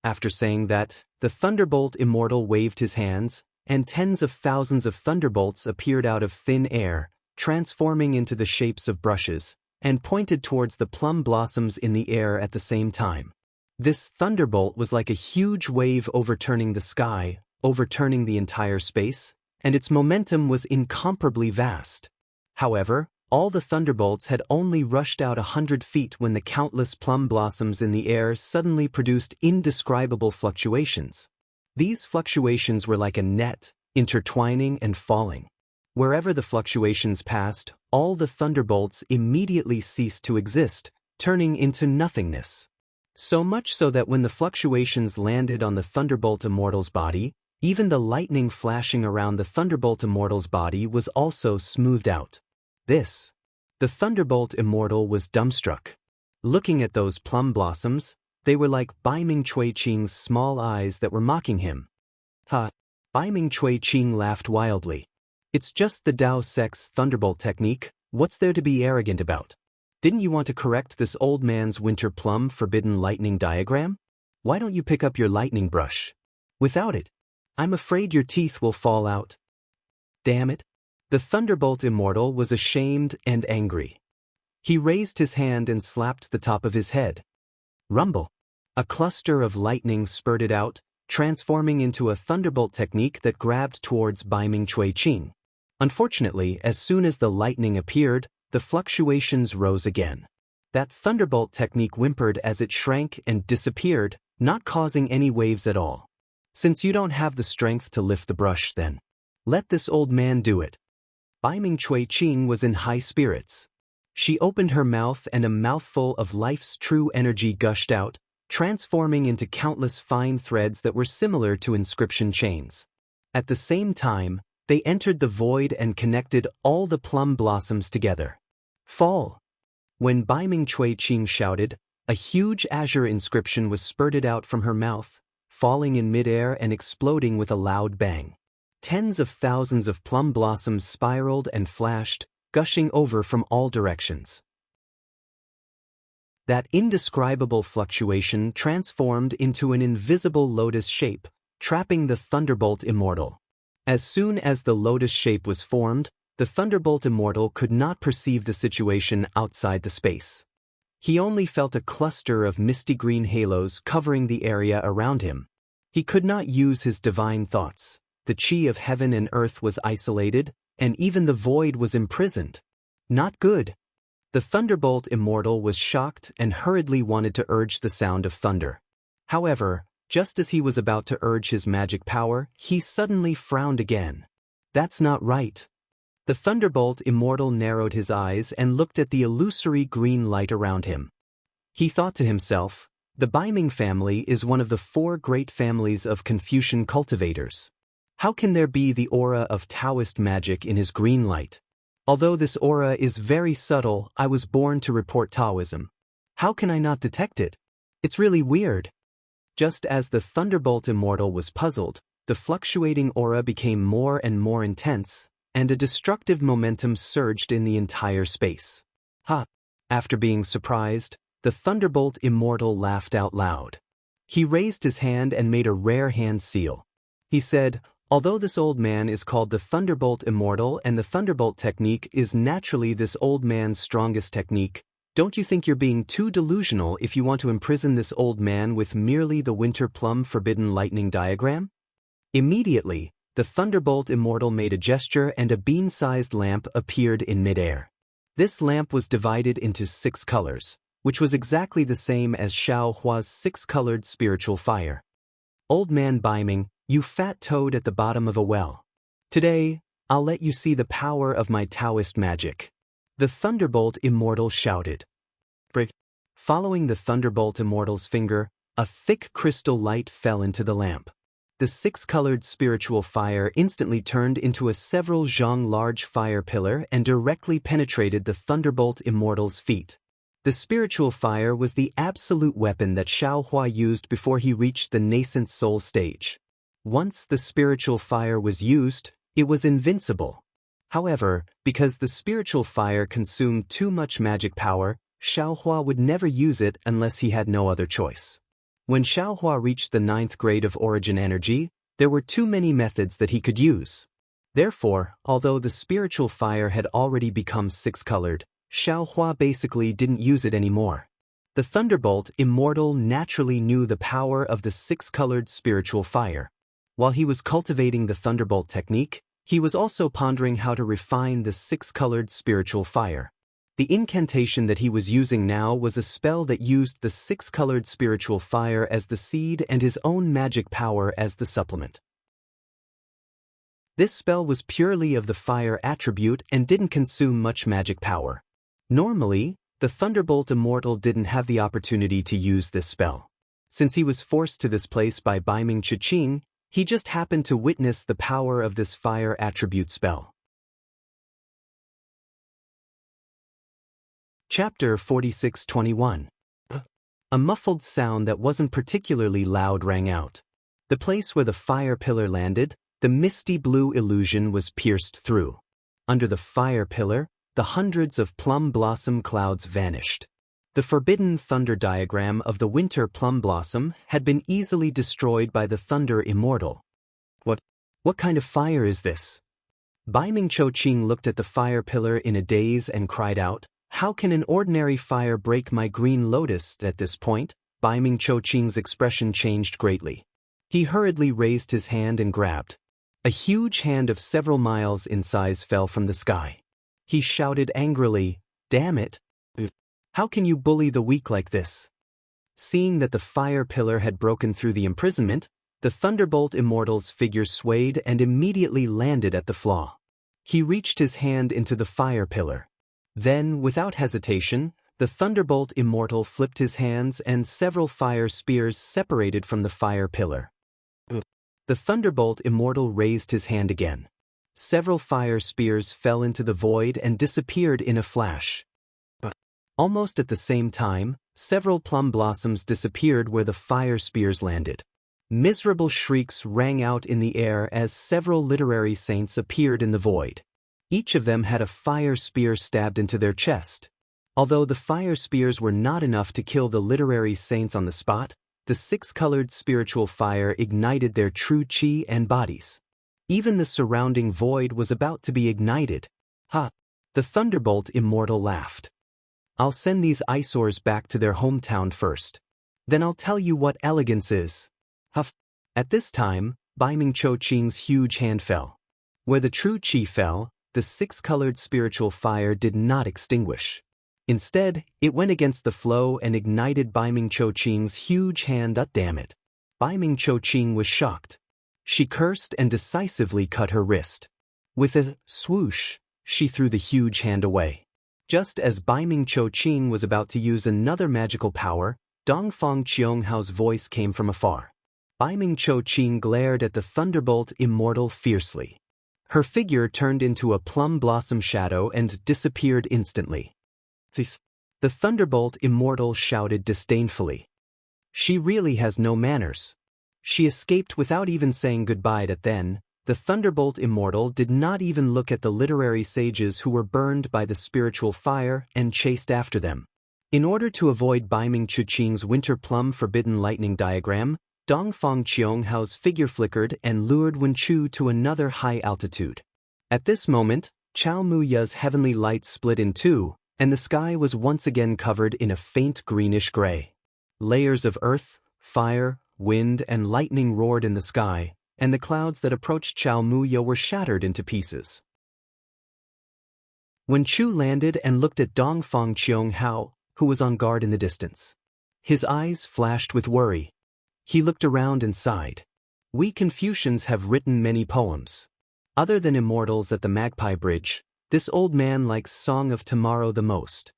After saying that, the Thunderbolt Immortal waved his hands, and tens of thousands of thunderbolts appeared out of thin air, transforming into the shapes of brushes, and pointed towards the plum blossoms in the air at the same time. This thunderbolt was like a huge wave overturning the sky, overturning the entire space, and its momentum was incomparably vast. However, all the thunderbolts had only rushed out 100 feet when the countless plum blossoms in the air suddenly produced indescribable fluctuations. These fluctuations were like a net, intertwining and falling. Wherever the fluctuations passed, all the thunderbolts immediately ceased to exist, turning into nothingness. So much so that when the fluctuations landed on the Thunderbolt Immortal's body, even the lightning flashing around the Thunderbolt Immortal's body was also smoothed out. The Thunderbolt Immortal was dumbstruck. Looking at those plum blossoms, they were like Bai Ming Chui Qing's small eyes that were mocking him. Bai Ming Chui Qing laughed wildly. "It's just the Dao Sect's Thunderbolt technique, what's there to be arrogant about? Didn't you want to correct this old man's winter plum forbidden lightning diagram? Why don't you pick up your lightning brush? Without it, I'm afraid your teeth will fall out." Damn it. The Thunderbolt Immortal was ashamed and angry. He raised his hand and slapped the top of his head. Rumble. A cluster of lightning spurted out, transforming into a thunderbolt technique that grabbed towards Baiming Qing. Unfortunately, as soon as the lightning appeared, the fluctuations rose again. That thunderbolt technique whimpered as it shrank and disappeared, not causing any waves at all. Since you don't have the strength to lift the brush, then let this old man do it. Baiming Qing was in high spirits. She opened her mouth and a mouthful of life's true energy gushed out, transforming into countless fine threads that were similar to inscription chains. At the same time, they entered the void and connected all the plum blossoms together. Fall! When Baiming Qing shouted, a huge azure inscription was spurted out from her mouth, falling in midair and exploding with a loud bang. Tens of thousands of plum blossoms spiraled and flashed, gushing over from all directions. That indescribable fluctuation transformed into an invisible lotus shape, trapping the Thunderbolt Immortal. As soon as the lotus shape was formed, the Thunderbolt Immortal could not perceive the situation outside the space. He only felt a cluster of misty green halos covering the area around him. He could not use his divine thoughts. The chi of heaven and earth was isolated, and even the void was imprisoned. Not good. The Thunderbolt Immortal was shocked and hurriedly wanted to urge the sound of thunder. However, just as he was about to urge his magic power, he suddenly frowned again. That's not right. The Thunderbolt Immortal narrowed his eyes and looked at the illusory green light around him. He thought to himself, the Baiming family is one of the 4 great families of Confucian cultivators. How can there be the aura of Taoist magic in his green light? Although this aura is very subtle, I was born to report Taoism. How can I not detect it? It's really weird. Just as the Thunderbolt Immortal was puzzled, the fluctuating aura became more and more intense, and a destructive momentum surged in the entire space. Ha! After being surprised, the Thunderbolt Immortal laughed out loud. He raised his hand and made a rare hand seal. He said, although this old man is called the Thunderbolt Immortal and the Thunderbolt technique is naturally this old man's strongest technique, don't you think you're being too delusional if you want to imprison this old man with merely the Winter Plum Forbidden Lightning diagram? Immediately, the Thunderbolt Immortal made a gesture and a bean-sized lamp appeared in midair. This lamp was divided into 6 colors, which was exactly the same as Xiao Hua's 6-colored spiritual fire. Old man Baiming, you fat toad at the bottom of a well. Today, I'll let you see the power of my Taoist magic. The Thunderbolt Immortal shouted. Following the Thunderbolt Immortal's finger, a thick crystal light fell into the lamp. The 6-colored spiritual fire instantly turned into a several zhang large fire pillar and directly penetrated the Thunderbolt Immortal's feet. The spiritual fire was the absolute weapon that Xiao Hua used before he reached the nascent soul stage. Once the spiritual fire was used, it was invincible. However, because the spiritual fire consumed too much magic power, Xiao Hua would never use it unless he had no other choice. When Xiao Hua reached the 9th grade of origin energy, there were too many methods that he could use. Therefore, although the spiritual fire had already become 6-colored, Xiao Hua basically didn't use it anymore. The Thunderbolt Immortal naturally knew the power of the 6-colored spiritual fire. While he was cultivating the Thunderbolt technique, he was also pondering how to refine the 6-colored spiritual fire. The incantation that he was using now was a spell that used the 6-colored spiritual fire as the seed and his own magic power as the supplement. This spell was purely of the fire attribute and didn't consume much magic power. Normally, the Thunderbolt Immortal didn't have the opportunity to use this spell. Since he was forced to this place by Baiming Qing, he just happened to witness the power of this fire attribute spell. Chapter 46:21. A muffled sound that wasn't particularly loud rang out. The place where the fire pillar landed, the misty blue illusion was pierced through. Under the fire pillar, the hundreds of plum blossom clouds vanished. The forbidden thunder diagram of the winter plum blossom had been easily destroyed by the Thunder Immortal. What kind of fire is this? Baiming Qing looked at the fire pillar in a daze and cried out, "How can an ordinary fire break my green lotus?" At this point, Baiming Qing's expression changed greatly. He hurriedly raised his hand and grabbed. A huge hand of several miles in size fell from the sky. He shouted angrily, "Damn it! How can you bully the weak like this?" Seeing that the fire pillar had broken through the imprisonment, the Thunderbolt Immortal's figure swayed and immediately landed at the flaw. He reached his hand into the fire pillar. Then, without hesitation, the Thunderbolt Immortal flipped his hands and several fire spears separated from the fire pillar. The Thunderbolt Immortal raised his hand again. Several fire spears fell into the void and disappeared in a flash. Almost at the same time, several plum blossoms disappeared where the fire spears landed. Miserable shrieks rang out in the air as several literary saints appeared in the void. Each of them had a fire spear stabbed into their chest. Although the fire spears were not enough to kill the literary saints on the spot, the six-colored spiritual fire ignited their true chi and bodies. Even the surrounding void was about to be ignited. Ha! The Thunderbolt Immortal laughed. "I'll send these eyesores back to their hometown first. Then I'll tell you what elegance is." Huff. At this time, Bai Ming Cho Ching's huge hand fell. Where the true chi fell, the six-colored spiritual fire did not extinguish. Instead, it went against the flow and ignited Bai Ming Cho Ching's huge hand. Damn it. Bai Ming Cho Ching was shocked. She cursed and decisively cut her wrist. With a swoosh, she threw the huge hand away. Just as Bai Ming Cho Ching was about to use another magical power, Dongfang Qionghao's voice came from afar. Bai Ming Cho Ching glared at the Thunderbolt Immortal fiercely. Her figure turned into a plum blossom shadow and disappeared instantly. The Thunderbolt Immortal shouted disdainfully. "She really has no manners." She escaped without even saying goodbye. Then, the Thunderbolt Immortal did not even look at the literary sages who were burned by the spiritual fire and chased after them. In order to avoid Bai Ming Cho Ching's winter plum forbidden lightning diagram, Dongfang Qionghao's figure flickered and lured Wen Chu to another high altitude. At this moment, Chao Mu Ya's heavenly light split in two, and the sky was once again covered in a faint greenish gray. Layers of earth, fire, wind, and lightning roared in the sky, and the clouds that approached Chao Mu Ya were shattered into pieces. Wen Chu landed and looked at Dongfang Qionghao, who was on guard in the distance. His eyes flashed with worry. He looked around and sighed. "We Confucians have written many poems. Other than Immortals at the Magpie Bridge, this old man likes Song of Tomorrow the most."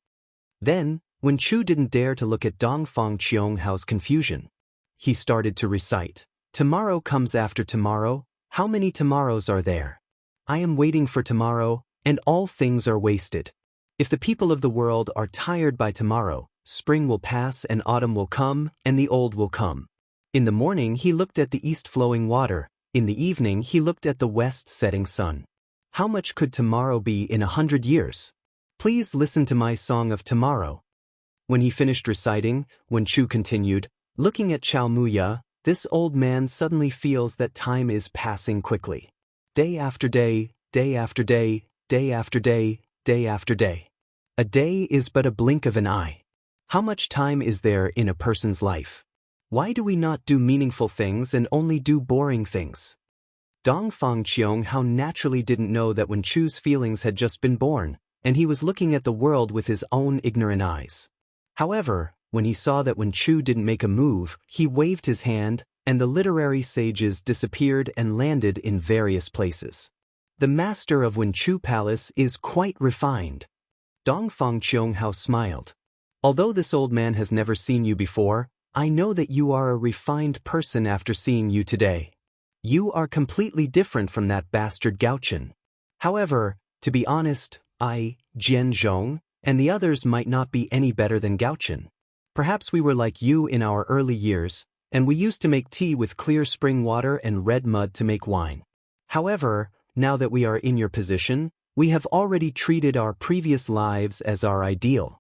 Then, Wen Chu didn't dare to look at Dongfang Qionghao's confusion. He started to recite. "Tomorrow comes after tomorrow, how many tomorrows are there? I am waiting for tomorrow, and all things are wasted. If the people of the world are tired by tomorrow, spring will pass and autumn will come, and the old will come." In the morning he looked at the east flowing water, in the evening he looked at the west setting sun. How much could tomorrow be in 100 years? Please listen to my Song of Tomorrow. When he finished reciting, Wen Chu continued, "Looking at Chao Mu Ya, this old man suddenly feels that time is passing quickly. Day after day, day after day, day after day, day after day. A day is but a blink of an eye. How much time is there in a person's life? Why do we not do meaningful things and only do boring things?" Dongfang Qionghao naturally didn't know that Wen Chu's feelings had just been born, and he was looking at the world with his own ignorant eyes. However, when he saw that Wen Chu didn't make a move, he waved his hand, and the literary sages disappeared and landed in various places. "The master of Wen Chu Palace is quite refined." Dongfang Qionghao smiled. "Although this old man has never seen you before, I know that you are a refined person after seeing you today. You are completely different from that bastard Gauchen. However, to be honest, I, Jian Zhong, and the others might not be any better than Gauchen. Perhaps we were like you in our early years, and we used to make tea with clear spring water and red mud to make wine. However, now that we are in your position, we have already treated our previous lives as our ideal."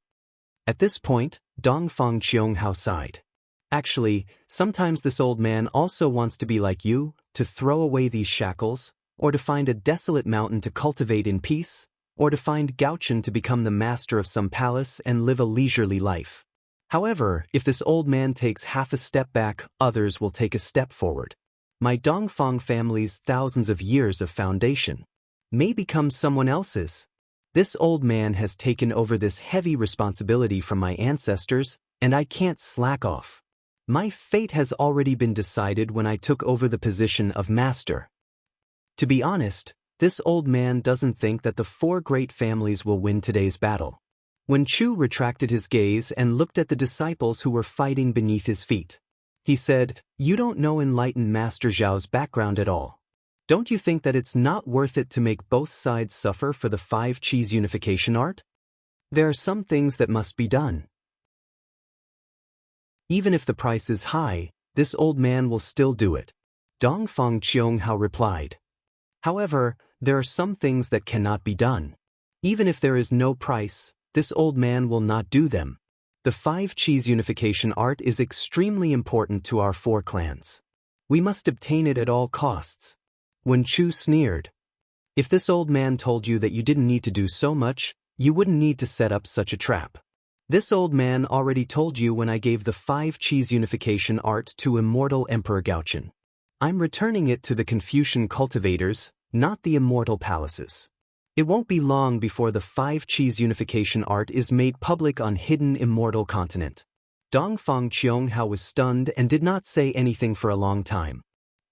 At this point, Dongfang Qionghao sighed. "Actually, sometimes this old man also wants to be like you, to throw away these shackles, or to find a desolate mountain to cultivate in peace, or to find Gauchen to become the master of some palace and live a leisurely life. However, if this old man takes half a step back, others will take a step forward. My Dongfang family's thousands of years of foundation may become someone else's. This old man has taken over this heavy responsibility from my ancestors, and I can't slack off. My fate has already been decided when I took over the position of master. To be honest, this old man doesn't think that the four great families will win today's battle. When Chu retracted his gaze and looked at the disciples who were fighting beneath his feet, he said, "You don't know enlightened Master Zhao's background at all. Don't you think that it's not worth it to make both sides suffer for the 5 Qis unification art? There are some things that must be done. Even if the price is high, this old man will still do it." Dongfang Qianghao replied. "However, there are some things that cannot be done. Even if there is no price, this old man will not do them. The 5 Qis unification art is extremely important to our 4 clans. We must obtain it at all costs." When Chu sneered, "If this old man told you that you didn't need to do so much, you wouldn't need to set up such a trap. This old man already told you when I gave the 5 Qis unification art to immortal Emperor Gaochen. I'm returning it to the Confucian cultivators, not the immortal palaces. It won't be long before the 5 Qis unification art is made public on hidden immortal continent." Dongfang Qianghao was stunned and did not say anything for a long time.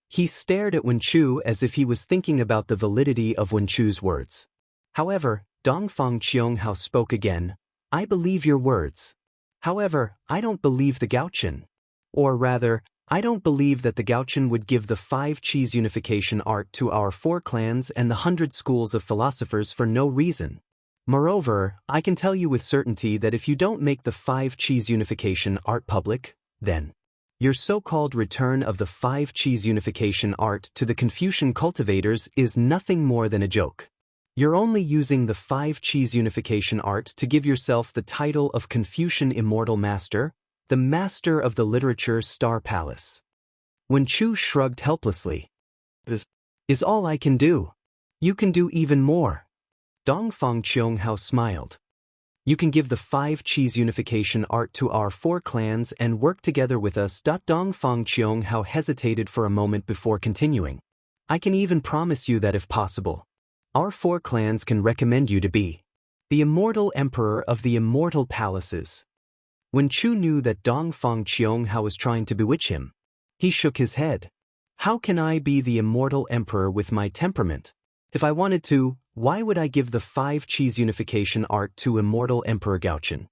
He stared at Wen Chu as if he was thinking about the validity of Wen Chu's words. However, Dongfang Qianghao spoke again. "I believe your words. However, I don't believe the Gaochen. Or rather, I don't believe that the Gaochen would give the 5 Qis unification art to our 4 clans and the 100 schools of philosophers for no reason. Moreover, I can tell you with certainty that if you don't make the 5 Qis unification art public, then your so-called return of the 5 Qis unification art to the Confucian cultivators is nothing more than a joke. You're only using the 5 Qis unification art to give yourself the title of Confucian Immortal Master, the Master of the Literature Star Palace." When Chu shrugged helplessly, "This is all I can do. You can do even more." Dongfang Qianghao smiled. "You can give the 5 Qis unification art to our 4 clans and work together with us." Dongfang Qianghao hesitated for a moment before continuing. "I can even promise you that if possible, our 4 clans can recommend you to be the immortal emperor of the immortal palaces." When Chu knew that Dongfang Qianghao was trying to bewitch him, he shook his head. "How can I be the immortal emperor with my temperament? If I wanted to, why would I give the 5 Qis unification art to immortal Emperor Gaochen?"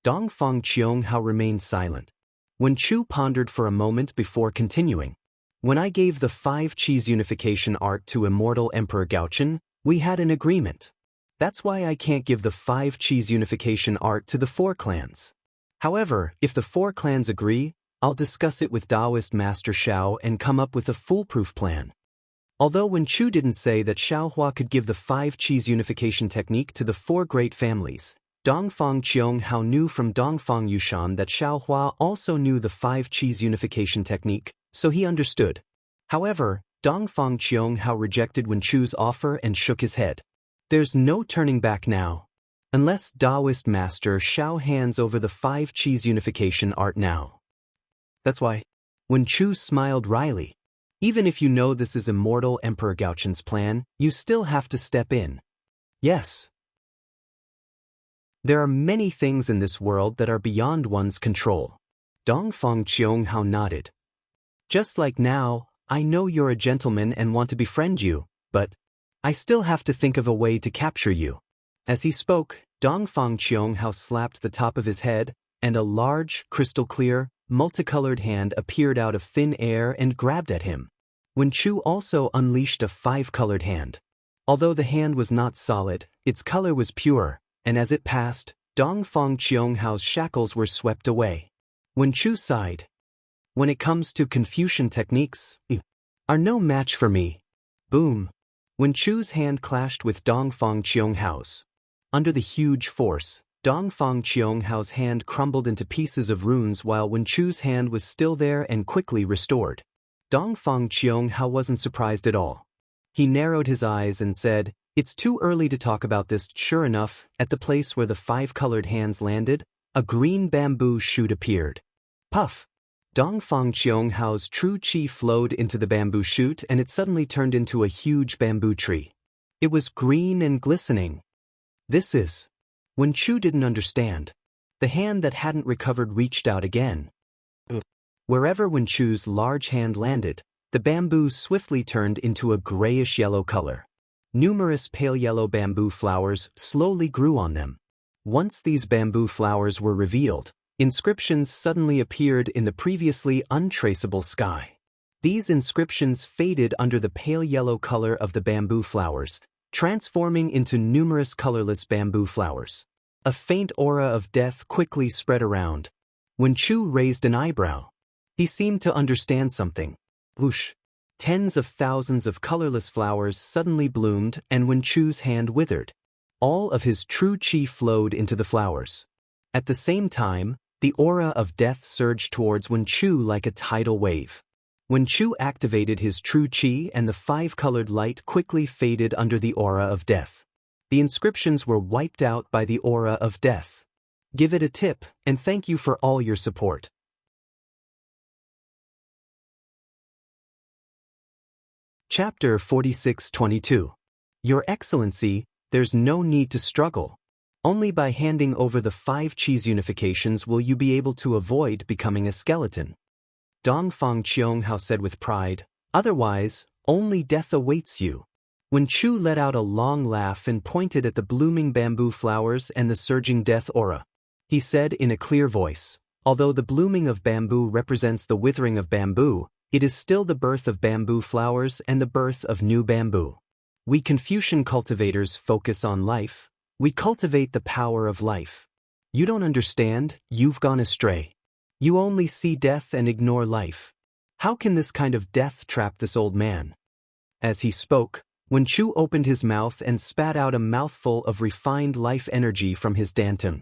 Dongfang Qianghao remained silent. When Chu pondered for a moment before continuing, "When I gave the 5 Qis unification art to immortal Emperor Gaochen, we had an agreement. That's why I can't give the 5 Qis unification art to the 4 clans. However, if the 4 clans agree, I'll discuss it with Taoist Master Xiao and come up with a foolproof plan." Although Wen Chu didn't say that Xiaohua could give the 5 Qis unification technique to the 4 great families, Dongfang Qianghao knew from Dongfang Yushan that Xiaohua also knew the 5 Qis unification technique, so he understood. However, Dongfang Qianghao rejected Wen Chu's offer and shook his head. "There's no turning back now. Unless Taoist Master Xiao hands over the 5 Qis unification art now." That's why. Wen Chu smiled wryly. "Even if you know this is immortal Emperor Gaochen's plan, you still have to step in." "Yes. There are many things in this world that are beyond one's control." Dongfang Qianghao nodded. "Just like now, I know you're a gentleman and want to befriend you, but I still have to think of a way to capture you." As he spoke, Dongfang Qianghao slapped the top of his head, and a large, crystal-clear, multicolored hand appeared out of thin air and grabbed at him. Wen Chu also unleashed a 5-colored hand. Although the hand was not solid, its color was pure, and as it passed, Dongfang Qianghao's shackles were swept away. Wen Chu sighed. "When it comes to Confucian techniques, you are no match for me." Boom! Wen Chu's hand clashed with Dongfang Qianghao's. Under the huge force, Dongfang Qianghao's hand crumbled into pieces of runes while Wen Chu's hand was still there and quickly restored. Dongfang Qianghao wasn't surprised at all. He narrowed his eyes and said, "It's too early to talk about this." Sure enough, at the place where the 5-colored hands landed, a green bamboo shoot appeared. Puff! Dongfang Qionghao's true qi flowed into the bamboo shoot and it suddenly turned into a huge bamboo tree. It was green and glistening. This is... When Chu didn't understand. The hand that hadn't recovered reached out again. Wherever Wen Chu's large hand landed, the bamboo swiftly turned into a grayish-yellow color. Numerous pale yellow bamboo flowers slowly grew on them. Once these bamboo flowers were revealed, inscriptions suddenly appeared in the previously untraceable sky. These inscriptions faded under the pale yellow color of the bamboo flowers, transforming into numerous colorless bamboo flowers. A faint aura of death quickly spread around. When Chu raised an eyebrow, he seemed to understand something. Whoosh! Tens of thousands of colorless flowers suddenly bloomed and Wen Chu's hand withered. All of his true qi flowed into the flowers. At the same time, the aura of death surged towards Wen Chu like a tidal wave. Wen Chu activated his true qi and the five-colored light quickly faded under the aura of death. The inscriptions were wiped out by the aura of death. Give it a tip, and thank you for all your support. Chapter 46-22. Your Excellency, there's no need to struggle. Only by handing over the 5 cheese unifications will you be able to avoid becoming a skeleton. Dongfang Qionghao said with pride, otherwise, only death awaits you. When Chu let out a long laugh and pointed at the blooming bamboo flowers and the surging death aura, he said in a clear voice, although the blooming of bamboo represents the withering of bamboo, it is still the birth of bamboo flowers and the birth of new bamboo. We Confucian cultivators focus on life. We cultivate the power of life. You don't understand, you've gone astray. You only see death and ignore life. How can this kind of death trap this old man? As he spoke, Wen Chu opened his mouth and spat out a mouthful of refined life energy from his danton.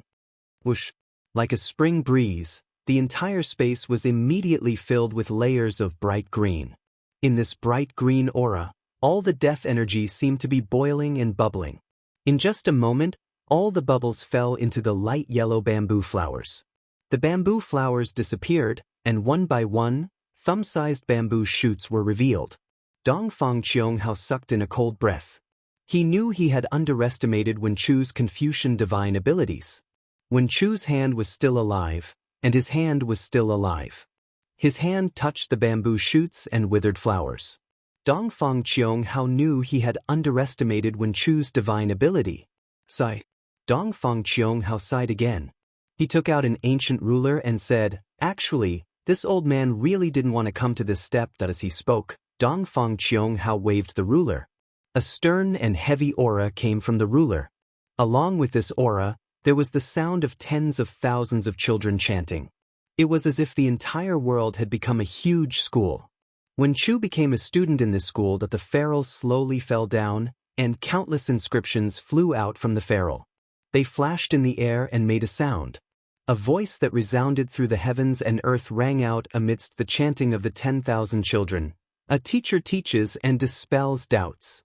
Whoosh! Like a spring breeze, the entire space was immediately filled with layers of bright green. In this bright green aura, all the death energy seemed to be boiling and bubbling. In just a moment, all the bubbles fell into the light yellow bamboo flowers. The bamboo flowers disappeared, and one by one, thumb-sized bamboo shoots were revealed. Dongfang Qionghao sucked in a cold breath. He knew he had underestimated Wen Chu's Confucian divine abilities. Wen Chu's hand was still alive, and his hand was still alive. His hand touched the bamboo shoots and withered flowers. Dongfang Qionghao knew he had underestimated Wen Chu's divine ability. Sigh. Dongfang Qionghao sighed again. He took out an ancient ruler and said, actually, this old man really didn't want to come to this step. As he spoke, Dongfang Qionghao waved the ruler. A stern and heavy aura came from the ruler. Along with this aura, there was the sound of tens of thousands of children chanting. It was as if the entire world had become a huge school. When Chu became a student in this school, the ferrule slowly fell down, and countless inscriptions flew out from the ferrule. They flashed in the air and made a sound. A voice that resounded through the heavens and earth rang out amidst the chanting of the 10,000 children. A teacher teaches and dispels doubts.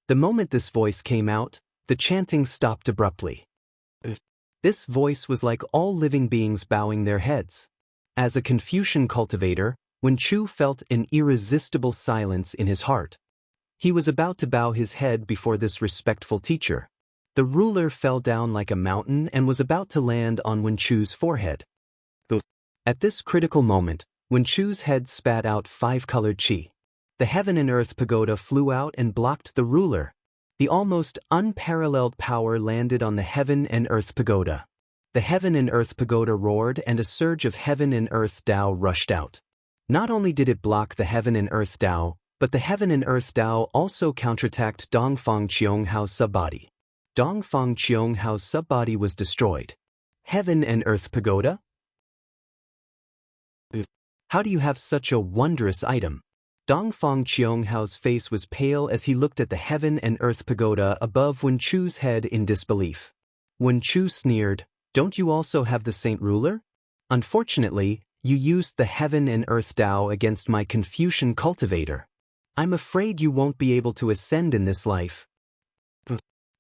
The moment this voice came out, the chanting stopped abruptly. This voice was like all living beings bowing their heads. As a Confucian cultivator, Wen Chu felt an irresistible silence in his heart. He was about to bow his head before this respectful teacher. The ruler fell down like a mountain and was about to land on Wen Chu's forehead. At this critical moment, Wen Chu's head spat out 5-colored qi. The heaven and earth pagoda flew out and blocked the ruler. The almost unparalleled power landed on the heaven and earth pagoda. The heaven and earth pagoda roared and a surge of heaven and earth Tao rushed out. Not only did it block the heaven and earth Tao, but the heaven and earth Tao also counterattacked Dongfang Qionghao's subbody. Dongfang Qionghao's subbody was destroyed. Heaven and earth pagoda? How do you have such a wondrous item? Dongfang Qionghao's face was pale as he looked at the heaven and earth pagoda above Wen Chu's head in disbelief. Wen Chu sneered, don't you also have the Saint Ruler? Unfortunately, you used the heaven and earth Tao against my Confucian cultivator. I'm afraid you won't be able to ascend in this life.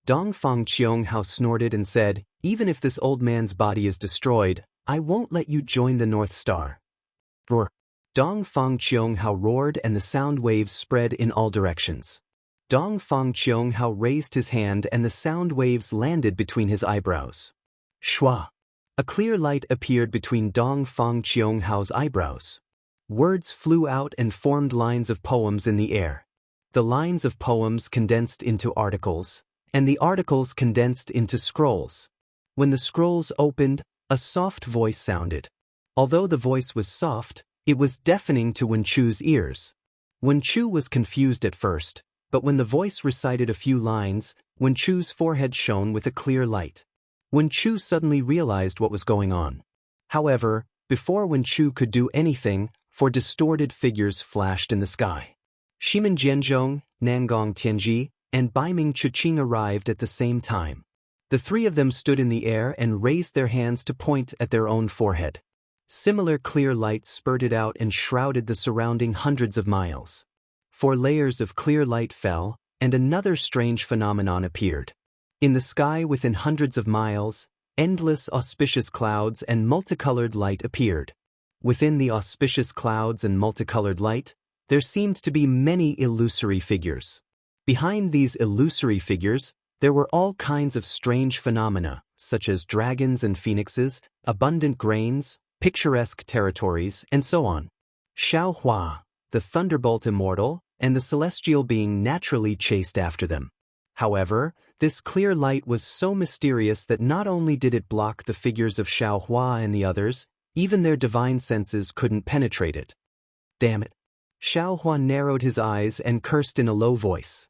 Dongfang Qionghao snorted and said, Even if this old man's body is destroyed, I won't let you join the North Star. Roar. Dong Fang Cheong Hao roared and the sound waves spread in all directions. Dong Fang Cheong Hao raised his hand and the sound waves landed between his eyebrows. Shwa. A clear light appeared between Dong Fang Cheong Hao's eyebrows. Words flew out and formed lines of poems in the air. The lines of poems condensed into articles, and the articles condensed into scrolls. When the scrolls opened, a soft voice sounded. Although the voice was soft, it was deafening to Wen Chu's ears. Wen Chu was confused at first, but when the voice recited a few lines, Wen Chu's forehead shone with a clear light. Wen Chu suddenly realized what was going on. However, before Wen Chu could do anything, four distorted figures flashed in the sky. Shimin Jianzhong, Nangong Tianji, and Baiming Chuqing arrived at the same time. The three of them stood in the air and raised their hands to point at their own forehead. Similar clear light spurted out and shrouded the surrounding hundreds of miles. 4 layers of clear light fell, and another strange phenomenon appeared. In the sky within hundreds of miles, endless auspicious clouds and multicolored light appeared. Within the auspicious clouds and multicolored light, there seemed to be many illusory figures. Behind these illusory figures, there were all kinds of strange phenomena, such as dragons and phoenixes, abundant grains, picturesque territories, and so on. Xiao Hua, the thunderbolt immortal, and the celestial being naturally chased after them. However, this clear light was so mysterious that not only did it block the figures of Xiao Hua and the others, even their divine senses couldn't penetrate it. Damn it. Xiao Hua narrowed his eyes and cursed in a low voice.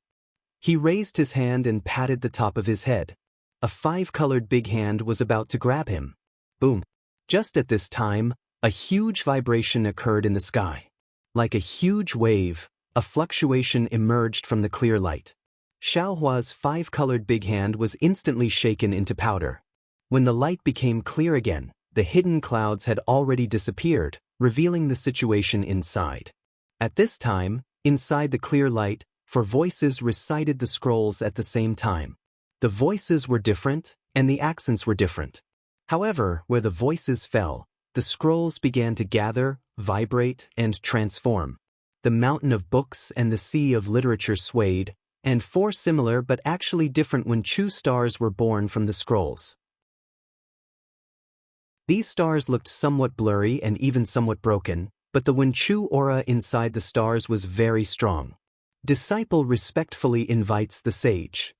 He raised his hand and patted the top of his head. A 5-colored big hand was about to grab him. Boom. Just at this time, a huge vibration occurred in the sky. Like a huge wave, a fluctuation emerged from the clear light. Xiao Hua's 5-colored big hand was instantly shaken into powder. When the light became clear again, the hidden clouds had already disappeared, revealing the situation inside. At this time, inside the clear light, 4 voices recited the scrolls at the same time. The voices were different, and the accents were different. However, where the voices fell, the scrolls began to gather, vibrate, and transform. The mountain of books and the sea of literature swayed, and 4 similar but actually different Wen Chu stars were born from the scrolls. These stars looked somewhat blurry and even somewhat broken, but the Wen Chu aura inside the stars was very strong. Disciple respectfully invites the sage.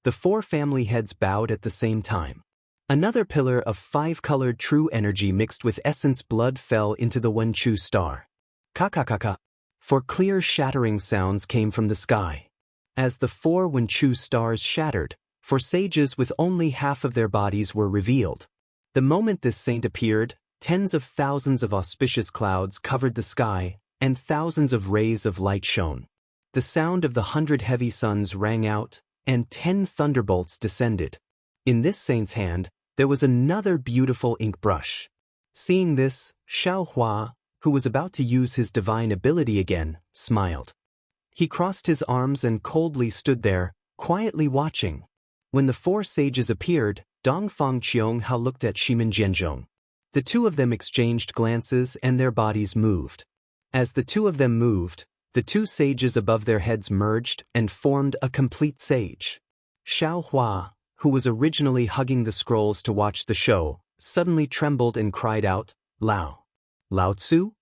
The 4 family heads bowed at the same time. Another pillar of 5-colored true energy mixed with essence blood fell into the Wen Chu star. Ka-ka-ka-ka. 4 clear shattering sounds came from the sky. As the 4 Wen Chu stars shattered, 4 sages with only half of their bodies were revealed. The moment this saint appeared, tens of thousands of auspicious clouds covered the sky, and thousands of rays of light shone. The sound of the 100 heavy suns rang out, and 10 thunderbolts descended. In this saint's hand, there was another beautiful ink brush. Seeing this, Xiao Hua, who was about to use his divine ability again, smiled. He crossed his arms and coldly stood there, quietly watching. When the 4 sages appeared, Dong Fang Cheong Hao looked at Shimin Jianzhong. The 2 of them exchanged glances and their bodies moved. As the 2 of them moved, the 2 sages above their heads merged and formed a complete sage. Xiao Hua, who was originally hugging the scrolls to watch the show, suddenly trembled and cried out, Lao. Lao Tzu?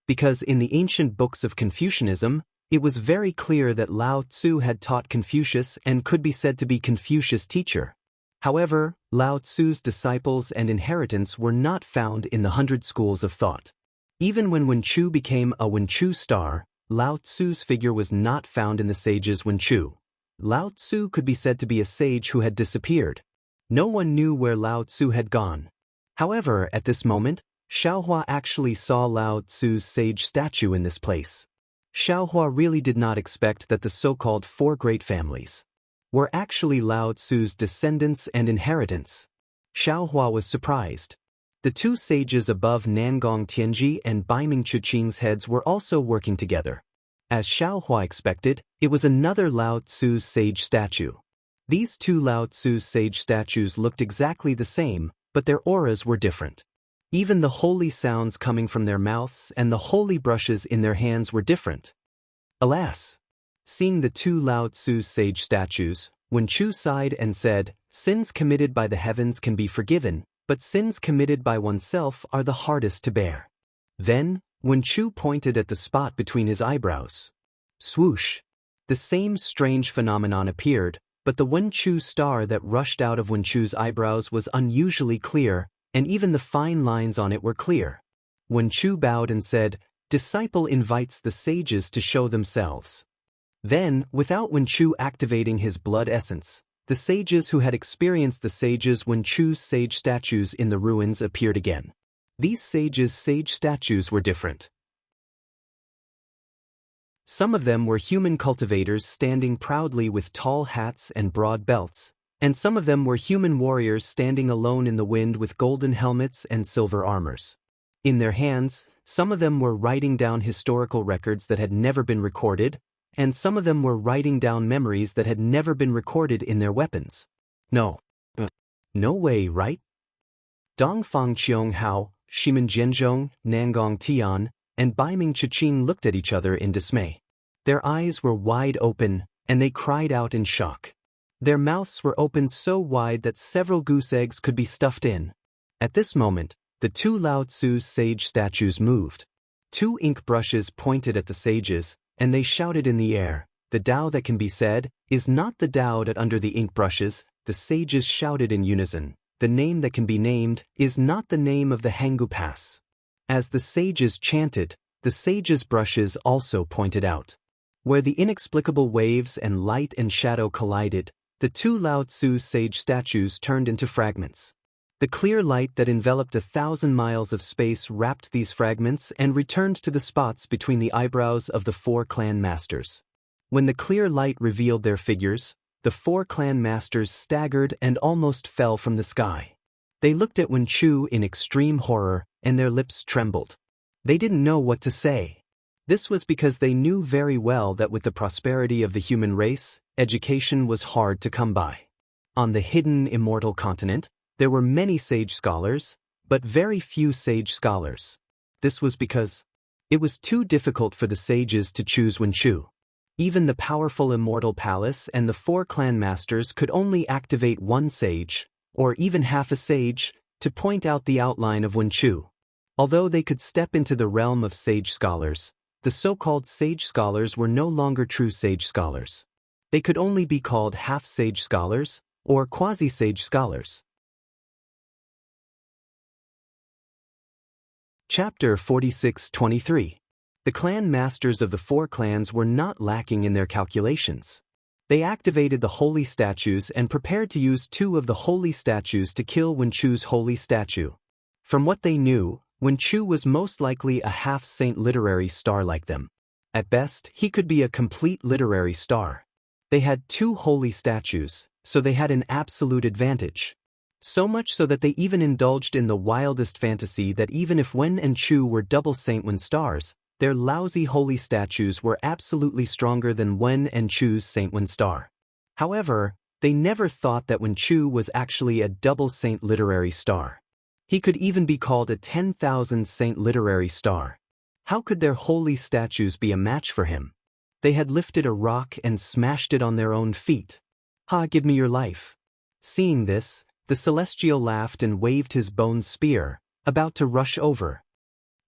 Because in the ancient books of Confucianism, it was very clear that Lao Tzu had taught Confucius and could be said to be Confucius' teacher. However, Lao Tzu's disciples and inheritance were not found in the 100 schools of thought. Even when Wen Chu became a Wen Chu star, Lao Tzu's figure was not found in the sages Wen Chu. Lao Tzu could be said to be a sage who had disappeared. No one knew where Lao Tzu had gone. However, at this moment, Xiao Hua actually saw Lao Tzu's sage statue in this place. Xiao Hua really did not expect that the so-called 4 great families were actually Lao Tzu's descendants and inheritance. Xiao Hua was surprised. The 2 sages above Nangong Tianji and Baiming Chuqing's heads were also working together. As Xiao Hua expected, it was another Lao Tzu's sage statue. These two Lao Tzu's sage statues looked exactly the same, but their auras were different. Even the holy sounds coming from their mouths and the holy brushes in their hands were different. Alas! Seeing the two Lao Tzu's sage statues, Wen Chu sighed and said, "Sins committed by the heavens can be forgiven, but sins committed by oneself are the hardest to bear." Then, Wen Chu pointed at the spot between his eyebrows. Swoosh! The same strange phenomenon appeared, but the Wen Chu star that rushed out of Wen Chu's eyebrows was unusually clear, and even the fine lines on it were clear. Wen Chu bowed and said, "Disciple invites the sages to show themselves." Then, without Wen Chu activating his blood essence, the sages who had experienced the sages Wen Chu's sage statues in the ruins appeared again. These sages' sage statues were different. Some of them were human cultivators standing proudly with tall hats and broad belts, and some of them were human warriors standing alone in the wind with golden helmets and silver armors. In their hands, some of them were writing down historical records that had never been recorded, and some of them were writing down memories that had never been recorded in their weapons. No way, right? Dongfang Qiong Hao, Shimen Jianzhong, Nangong Tian, and Baiming Chiqing looked at each other in dismay. Their eyes were wide open, and they cried out in shock. Their mouths were opened so wide that several goose eggs could be stuffed in. At this moment, the two Lao Tzu's sage statues moved. Two ink brushes pointed at the sages, and they shouted in the air, "The Tao that can be said, is not the Tao that under the ink brushes." The sages shouted in unison, "The name that can be named, is not the name of the Hangu Pass." As the sages chanted, the sages' brushes also pointed out. Where the inexplicable waves and light and shadow collided, the two Lao Tzu's sage statues turned into fragments. The clear light that enveloped 1,000 miles of space wrapped these fragments and returned to the spots between the eyebrows of the four clan masters. When the clear light revealed their figures, the four clan masters staggered and almost fell from the sky. They looked at Wen Chu in extreme horror, and their lips trembled. They didn't know what to say. This was because they knew very well that with the prosperity of the human race, education was hard to come by. On the hidden immortal continent, there were many sage scholars, but very few sage scholars. This was because it was too difficult for the sages to choose Wen Chu. Even the powerful immortal palace and the four clan masters could only activate one sage, or even half a sage, to point out the outline of Wen Chu. Although they could step into the realm of sage scholars, the so-called sage scholars were no longer true sage scholars. They could only be called half-sage scholars, or quasi-sage scholars. Chapter 46-23. The clan masters of the four clans were not lacking in their calculations. They activated the holy statues and prepared to use two of the holy statues to kill Wen Chu's holy statue. From what they knew, Wen Chu was most likely a half-saint literary star like them. At best, he could be a complete literary star. They had two holy statues, so they had an absolute advantage. So much so that they even indulged in the wildest fantasy that even if Wen and Chu were double Saint Wen stars, their lousy holy statues were absolutely stronger than Wen and Chu's Saint Wen star. However, they never thought that Wen Chu was actually a double saint literary star. He could even be called a 10,000 saint literary star. How could their holy statues be a match for him? They had lifted a rock and smashed it on their own feet. "Ha, give me your life." Seeing this, the Celestial laughed and waved his bone spear, about to rush over.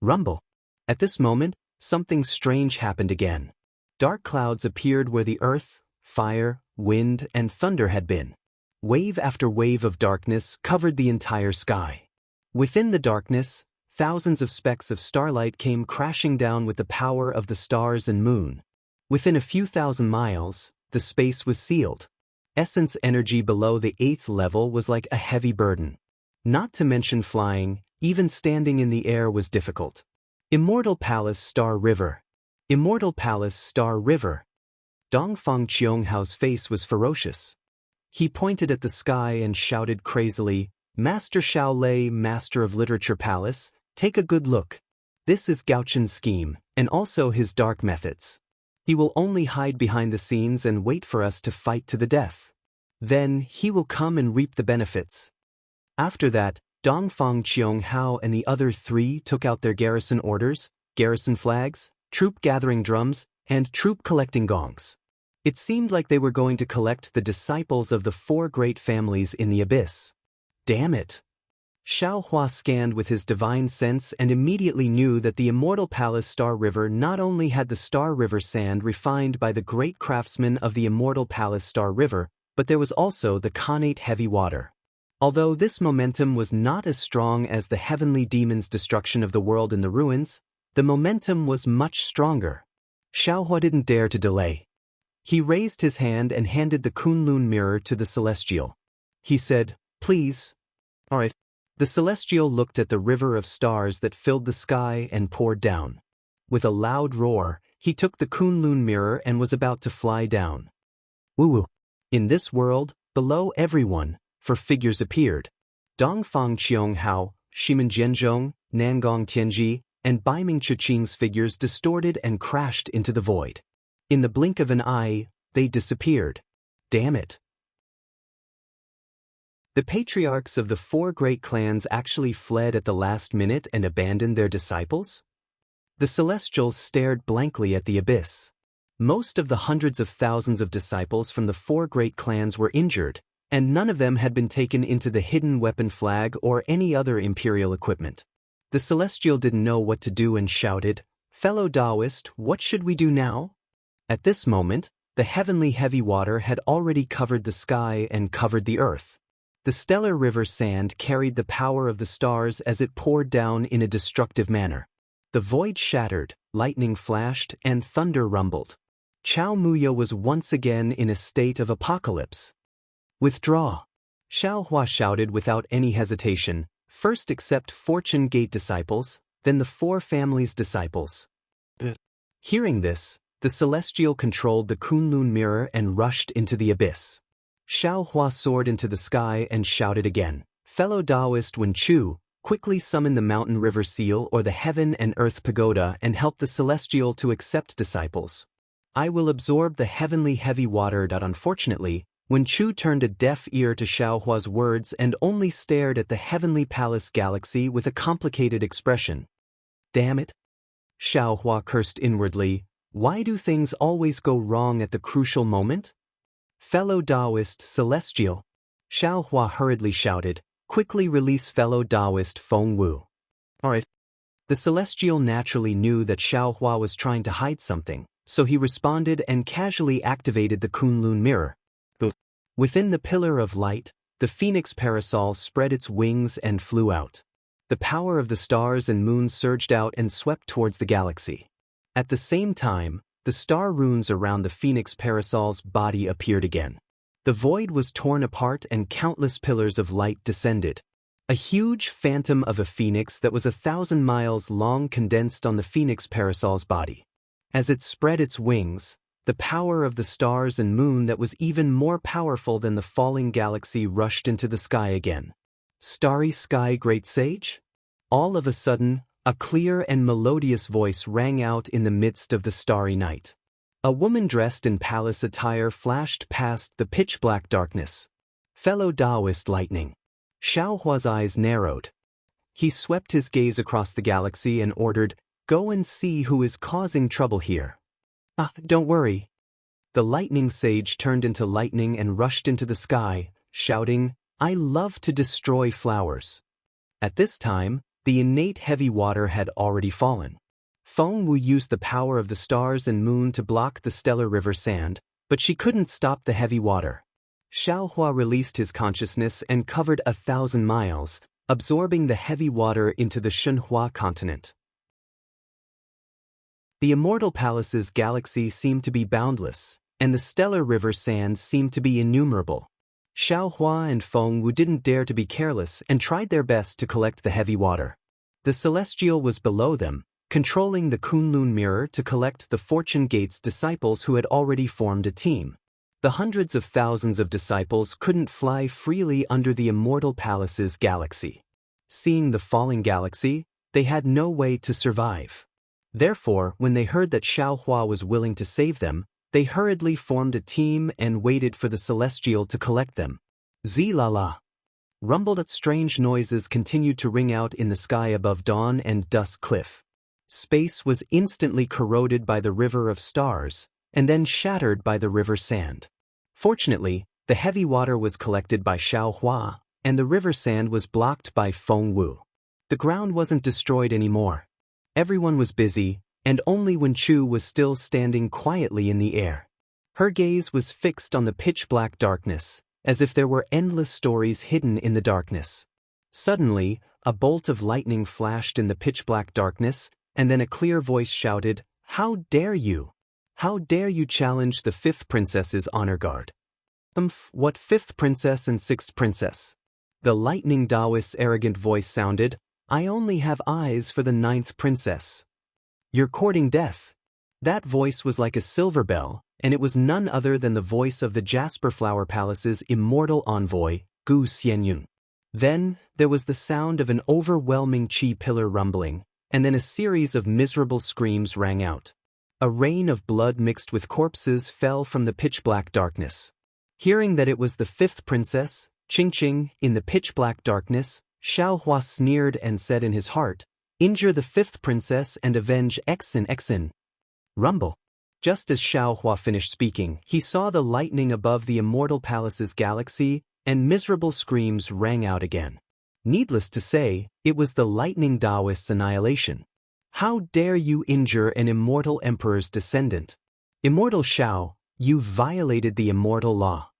Rumble. At this moment, something strange happened again. Dark clouds appeared where the earth, fire, wind, and thunder had been. Wave after wave of darkness covered the entire sky. Within the darkness, thousands of specks of starlight came crashing down with the power of the stars and moon. Within a few thousand miles, the space was sealed. Essence energy below the 8th level was like a heavy burden. Not to mention flying, even standing in the air was difficult. Immortal Palace Star River. Immortal Palace Star River. Dongfang Qionghao's face was ferocious. He pointed at the sky and shouted crazily, "Master Shaolei, Master of Literature Palace, take a good look. This is Gaochun's scheme, and also his dark methods. He will only hide behind the scenes and wait for us to fight to the death." Then he will come and reap the benefits. After that, Dongfang Qiong-hao and the other three took out their garrison orders, garrison flags, troop gathering drums, and troop collecting gongs. It seemed like they were going to collect the disciples of the four great families in the abyss. Damn it! Xiaohua scanned with his divine sense and immediately knew that the immortal palace Star River not only had the Star River sand refined by the great craftsmen of the immortal palace Star River, but there was also the Khanate heavy water. Although this momentum was not as strong as the heavenly demon's destruction of the world in the ruins, the momentum was much stronger. Xiaohua didn't dare to delay. He raised his hand and handed the Kunlun mirror to the Celestial. He said, "Please." "All right." The Celestial looked at the river of stars that filled the sky and poured down. With a loud roar, he took the Kunlun mirror and was about to fly down. Woo-woo. In this world, below everyone, four figures appeared. Dongfang Qiong-hao, Shimen Jianzhong, Nangong Tianji, and Baiming Chuqing's figures distorted and crashed into the void. In the blink of an eye, they disappeared. Damn it. The patriarchs of the four great clans actually fled at the last minute and abandoned their disciples? The Celestials stared blankly at the abyss. Most of the hundreds of thousands of disciples from the four great clans were injured, and none of them had been taken into the hidden weapon flag or any other imperial equipment. The Celestial didn't know what to do and shouted, "Fellow Taoist, what should we do now?" At this moment, the heavenly heavy water had already covered the sky and covered the earth. The stellar river sand carried the power of the stars as it poured down in a destructive manner. The void shattered, lightning flashed, and thunder rumbled. Chao Muyo was once again in a state of apocalypse. "Withdraw!" Xiaohua shouted without any hesitation, "First accept Fortune Gate disciples, then the four families' disciples." Hearing this, the Celestial controlled the Kunlun mirror and rushed into the abyss. Xiaohua soared into the sky and shouted again, "Fellow Taoist Wen Chu, quickly summon the mountain river seal or the heaven and earth pagoda and help the Celestial to accept disciples. I will absorb the heavenly heavy water." Unfortunately, Wen Chu turned a deaf ear to Xiaohua's words and only stared at the heavenly palace galaxy with a complicated expression. Damn it! Xiaohua cursed inwardly. Why do things always go wrong at the crucial moment? "Fellow Taoist Celestial," Xiaohua hurriedly shouted, "quickly release fellow Taoist Feng Wu." All right. The Celestial naturally knew that Xiaohua was trying to hide something, so he responded and casually activated the Kunlun mirror. Within the pillar of light, the phoenix parasol spread its wings and flew out. The power of the stars and moon surged out and swept towards the galaxy. At the same time, the star runes around the phoenix parasol's body appeared again. The void was torn apart and countless pillars of light descended. A huge phantom of a phoenix that was 1,000 miles long condensed on the phoenix parasol's body. As it spread its wings, the power of the stars and moon that was even more powerful than the falling galaxy rushed into the sky again. "Starry sky, great sage?" All of a sudden, a clear and melodious voice rang out in the midst of the starry night. A woman dressed in palace attire flashed past the pitch-black darkness. "Fellow Taoist lightning." Xiaohua's eyes narrowed. He swept his gaze across the galaxy and ordered, "Go and see who is causing trouble here." Don't worry." The lightning sage turned into lightning and rushed into the sky, shouting, "I love to destroy flowers." At this time, the innate heavy water had already fallen. Feng Wu used the power of the stars and moon to block the stellar river sand, but she couldn't stop the heavy water. Xiaohua released his consciousness and covered 1,000 miles, absorbing the heavy water into the Shenhua continent. The Immortal Palace's galaxy seemed to be boundless, and the stellar river sands seemed to be innumerable. Xiaohua and Feng Wu didn't dare to be careless and tried their best to collect the heavy water. The Celestial was below them, controlling the Kunlun mirror to collect the Fortune Gate's disciples who had already formed a team. The hundreds of thousands of disciples couldn't fly freely under the Immortal Palace's galaxy. Seeing the falling galaxy, they had no way to survive. Therefore, when they heard that Xiaohua was willing to save them, They hurriedly formed a team and waited for the Celestial to collect them. Z-la-la. Rumbled strange noises continued to ring out in the sky above Dawn and Dusk Cliff. Space was instantly corroded by the river of stars, and then shattered by the river sand. Fortunately, the heavy water was collected by Xiao Hua, and the river sand was blocked by Feng Wu. The ground wasn't destroyed anymore. Everyone was busy, and only Wen Chu was still standing quietly in the air. Her gaze was fixed on the pitch-black darkness, as if there were endless stories hidden in the darkness. Suddenly, a bolt of lightning flashed in the pitch-black darkness, and then a clear voice shouted, "How dare you? How dare you challenge the 5th princess's honor guard?" What 5th princess and 6th princess? The lightning Taoist's arrogant voice sounded, "I only have eyes for the 9th princess." "You're courting death." That voice was like a silver bell, and it was none other than the voice of the Jasper Flower Palace's immortal envoy, Gu Xianyun. Then, there was the sound of an overwhelming chi pillar rumbling, and then a series of miserable screams rang out. A rain of blood mixed with corpses fell from the pitch-black darkness. Hearing that it was the 5th princess, Qingqing, in the pitch-black darkness, Xiao Hua sneered and said in his heart, "Injure the 5th princess and avenge Xin. Rumble." Just as Xiao Hua finished speaking, he saw the lightning above the immortal palace's galaxy, and miserable screams rang out again. Needless to say, it was the lightning Taoist's annihilation. "How dare you injure an immortal emperor's descendant? Immortal Xiao, you violated the immortal law."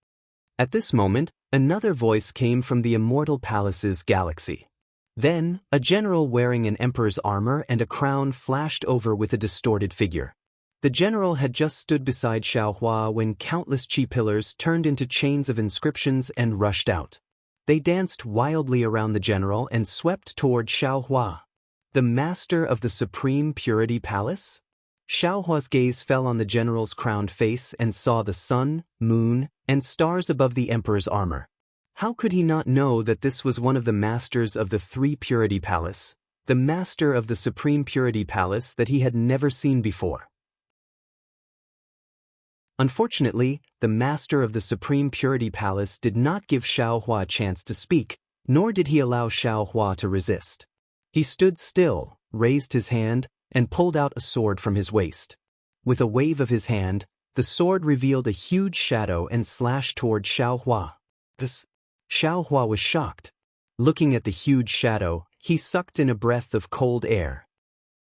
At this moment, another voice came from the immortal palace's galaxy. Then, a general wearing an emperor's armor and a crown flashed over with a distorted figure. The general had just stood beside Xiao Hua when countless chi pillars turned into chains of inscriptions and rushed out. They danced wildly around the general and swept toward Xiao Hua. The master of the Supreme Purity Palace? Xiao Hua's gaze fell on the general's crowned face and saw the sun, moon, and stars above the emperor's armor. How could he not know that this was one of the masters of the 3 Purity Palace, the master of the Supreme Purity Palace that he had never seen before? Unfortunately, the master of the Supreme Purity Palace did not give Xiao Hua a chance to speak, nor did he allow Xiao Hua to resist. He stood still, raised his hand, and pulled out a sword from his waist. With a wave of his hand, the sword revealed a huge shadow and slashed toward Xiao Hua. Xiao Hua was shocked. Looking at the huge shadow, he sucked in a breath of cold air.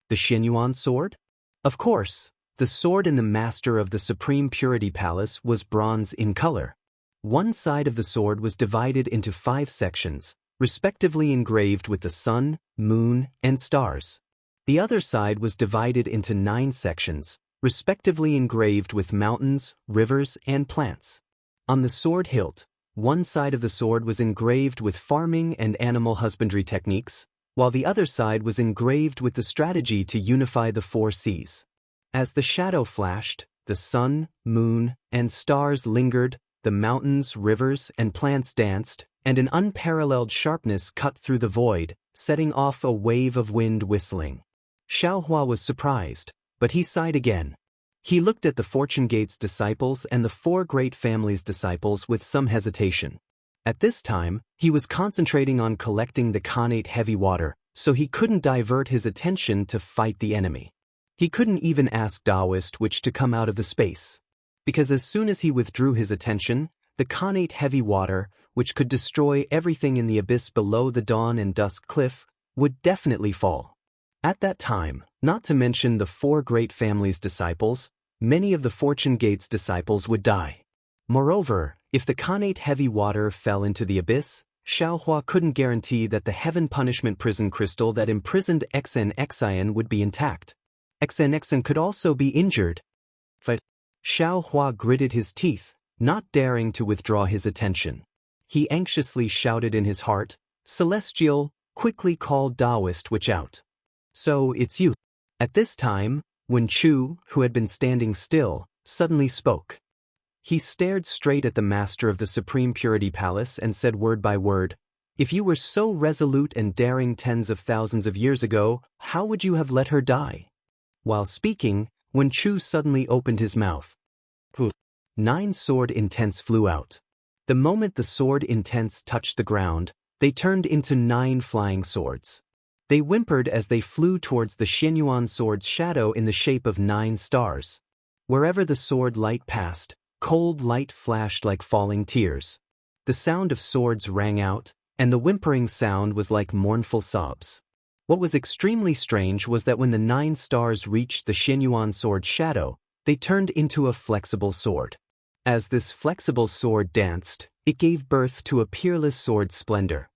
The Xianyuan sword? Of course. The sword in the master of the Supreme Purity Palace was bronze in color. One side of the sword was divided into 5 sections, respectively engraved with the sun, moon, and stars. The other side was divided into 9 sections, respectively engraved with mountains, rivers, and plants. On the sword hilt, one side of the sword was engraved with farming and animal husbandry techniques, while the other side was engraved with the strategy to unify the 4 seas. As the shadow flashed, the sun, moon, and stars lingered, the mountains, rivers, and plants danced, and an unparalleled sharpness cut through the void, setting off a wave of wind whistling. Xiao Hua was surprised, but he sighed again. He looked at the Fortune Gate's disciples and the 4 great families' disciples with some hesitation. At this time, he was concentrating on collecting the Khanate heavy water, so he couldn't divert his attention to fight the enemy. He couldn't even ask Taoist which to come out of the space. Because as soon as he withdrew his attention, the Khanate heavy water, which could destroy everything in the abyss below the Dawn and Dusk Cliff, would definitely fall. At that time, not to mention the 4 great families' disciples, many of the Fortune Gate's disciples would die. Moreover, if the Khanate heavy water fell into the abyss, Xiao Hua couldn't guarantee that the Heaven Punishment Prison Crystal that imprisoned Xin would be intact. Xin could also be injured. But Xiao Hua gritted his teeth, not daring to withdraw his attention. He anxiously shouted in his heart, "Celestial, quickly call Taoist Witch out." "So it's you." At this time, Wen Chu, who had been standing still, suddenly spoke. He stared straight at the master of the Supreme Purity Palace and said word by word, "If you were so resolute and daring tens of thousands of years ago, how would you have let her die?" While speaking, Wen Chu suddenly opened his mouth. 9 sword intents flew out. The moment the sword intents touched the ground, they turned into 9 flying swords. They whimpered as they flew towards the Xianyuan sword's shadow in the shape of 9 stars. Wherever the sword light passed, cold light flashed like falling tears. The sound of swords rang out, and the whimpering sound was like mournful sobs. What was extremely strange was that when the 9 stars reached the Xianyuan sword's shadow, they turned into a flexible sword. As this flexible sword danced, it gave birth to a peerless sword splendor.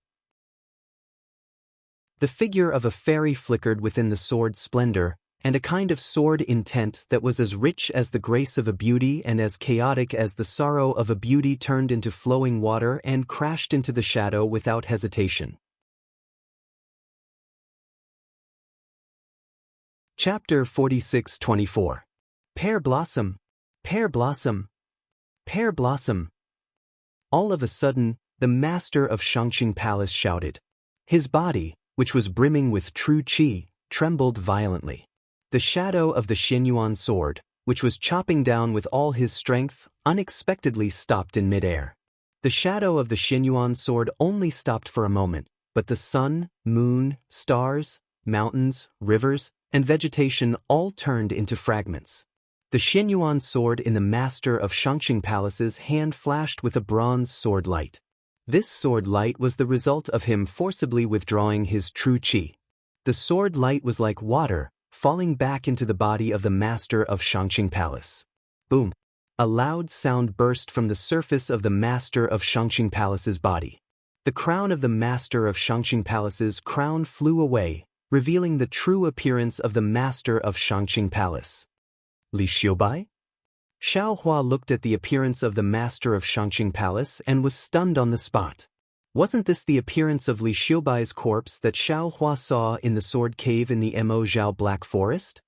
The figure of a fairy flickered within the sword's splendor, and a kind of sword intent that was as rich as the grace of a beauty and as chaotic as the sorrow of a beauty turned into flowing water and crashed into the shadow without hesitation. Chapter 46-24. Pear Blossom, Pear Blossom, Pear Blossom. All of a sudden, the master of Shangqing Palace shouted. His body, which was brimming with true qi, trembled violently. The shadow of the Xianyuan sword, which was chopping down with all his strength, unexpectedly stopped in midair. The shadow of the Xianyuan sword only stopped for a moment, but the sun, moon, stars, mountains, rivers, and vegetation all turned into fragments. The Xianyuan sword in the master of Shangqing Palace's hand flashed with a bronze sword light. This sword light was the result of him forcibly withdrawing his true qi. The sword light was like water, falling back into the body of the master of Shangqing Palace. Boom! A loud sound burst from the surface of the master of Shangqing Palace's body. The crown of the master of Shangqing Palace's crown flew away, revealing the true appearance of the master of Shangqing Palace. Li Xiubai? Xiaohua looked at the appearance of the master of Shangqing Palace and was stunned on the spot. Wasn't this the appearance of Li Xiubai's corpse that Xiaohua saw in the sword cave in the Mo Zhao Black Forest?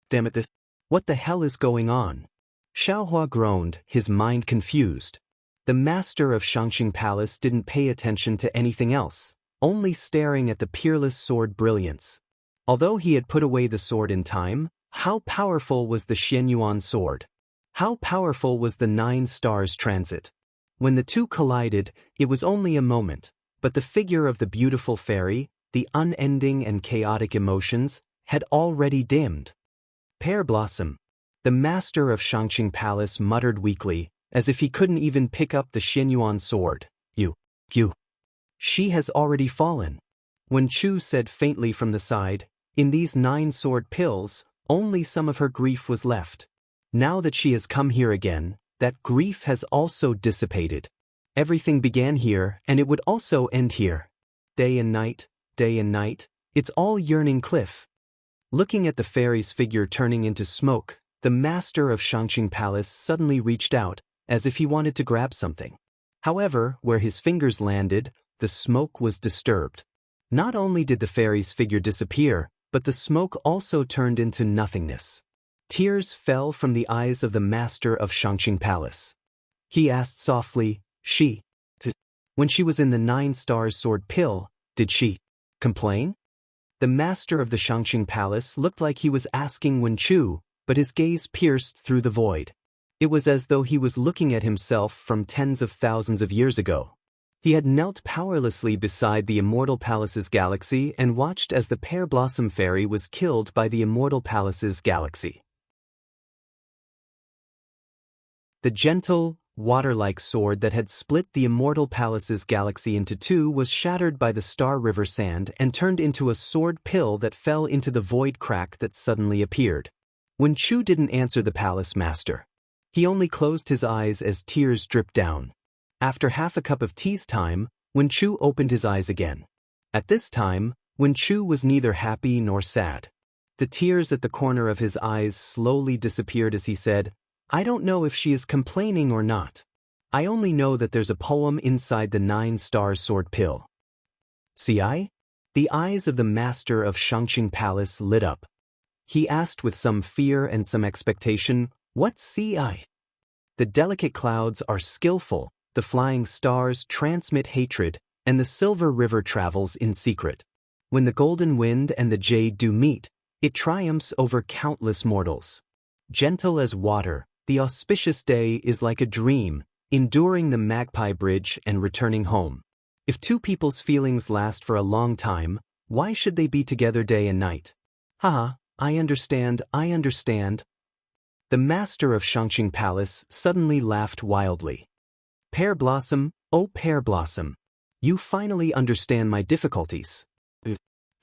Damn it, what the hell is going on? Xiaohua groaned, his mind confused. The master of Shangqing Palace didn't pay attention to anything else, only staring at the peerless sword brilliance. Although he had put away the sword in time, how powerful was the Xianyuan sword? How powerful was the 9 stars transit? When the two collided, it was only a moment, but the figure of the beautiful fairy, the unending and chaotic emotions, had already dimmed. Pear Blossom. The master of Shangqing Palace muttered weakly, as if he couldn't even pick up the Xianyuan sword. You. She has already fallen. Wen Chu said faintly from the side, in these 9 sword pills, only some of her grief was left. Now that she has come here again, that grief has also dissipated. Everything began here, and it would also end here. Day and night, it's all yearning cliff. Looking at the fairy's figure turning into smoke, the master of Shangqing Palace suddenly reached out, as if he wanted to grab something. However, where his fingers landed, the smoke was disturbed. Not only did the fairy's figure disappear, but the smoke also turned into nothingness. Tears fell from the eyes of the master of Shangqing Palace. He asked softly, when she was in the 9 stars sword pill, did she complain? The master of the Shangqing Palace looked like he was asking Wen Chu, but his gaze pierced through the void. It was as though he was looking at himself from tens of thousands of years ago. He had knelt powerlessly beside the Immortal Palace's galaxy and watched as the Pear Blossom Fairy was killed by the Immortal Palace's galaxy. The gentle, water-like sword that had split the Immortal Palace's galaxy into 2 was shattered by the Star River sand and turned into a sword pill that fell into the void crack that suddenly appeared. Wen Chu didn't answer the palace master. He only closed his eyes as tears dripped down. After half a cup of tea's time, Wen Chu opened his eyes again. At this time, Wen Chu was neither happy nor sad. The tears at the corner of his eyes slowly disappeared as he said, I don't know if she is complaining or not. I only know that there's a poem inside the 9 star sword pill. See I? The eyes of the master of Shangqing Palace lit up. He asked with some fear and some expectation, what see I? The delicate clouds are skillful, the flying stars transmit hatred, and the silver river travels in secret. When the golden wind and the jade do meet, it triumphs over countless mortals. Gentle as water, The auspicious day is like a dream, enduring the Magpie Bridge and returning home. If two people's feelings last for a long time, why should they be together day and night? Haha, I understand. The master of Shangqing Palace suddenly laughed wildly. Pear Blossom, oh Pear Blossom. You finally understand my difficulties.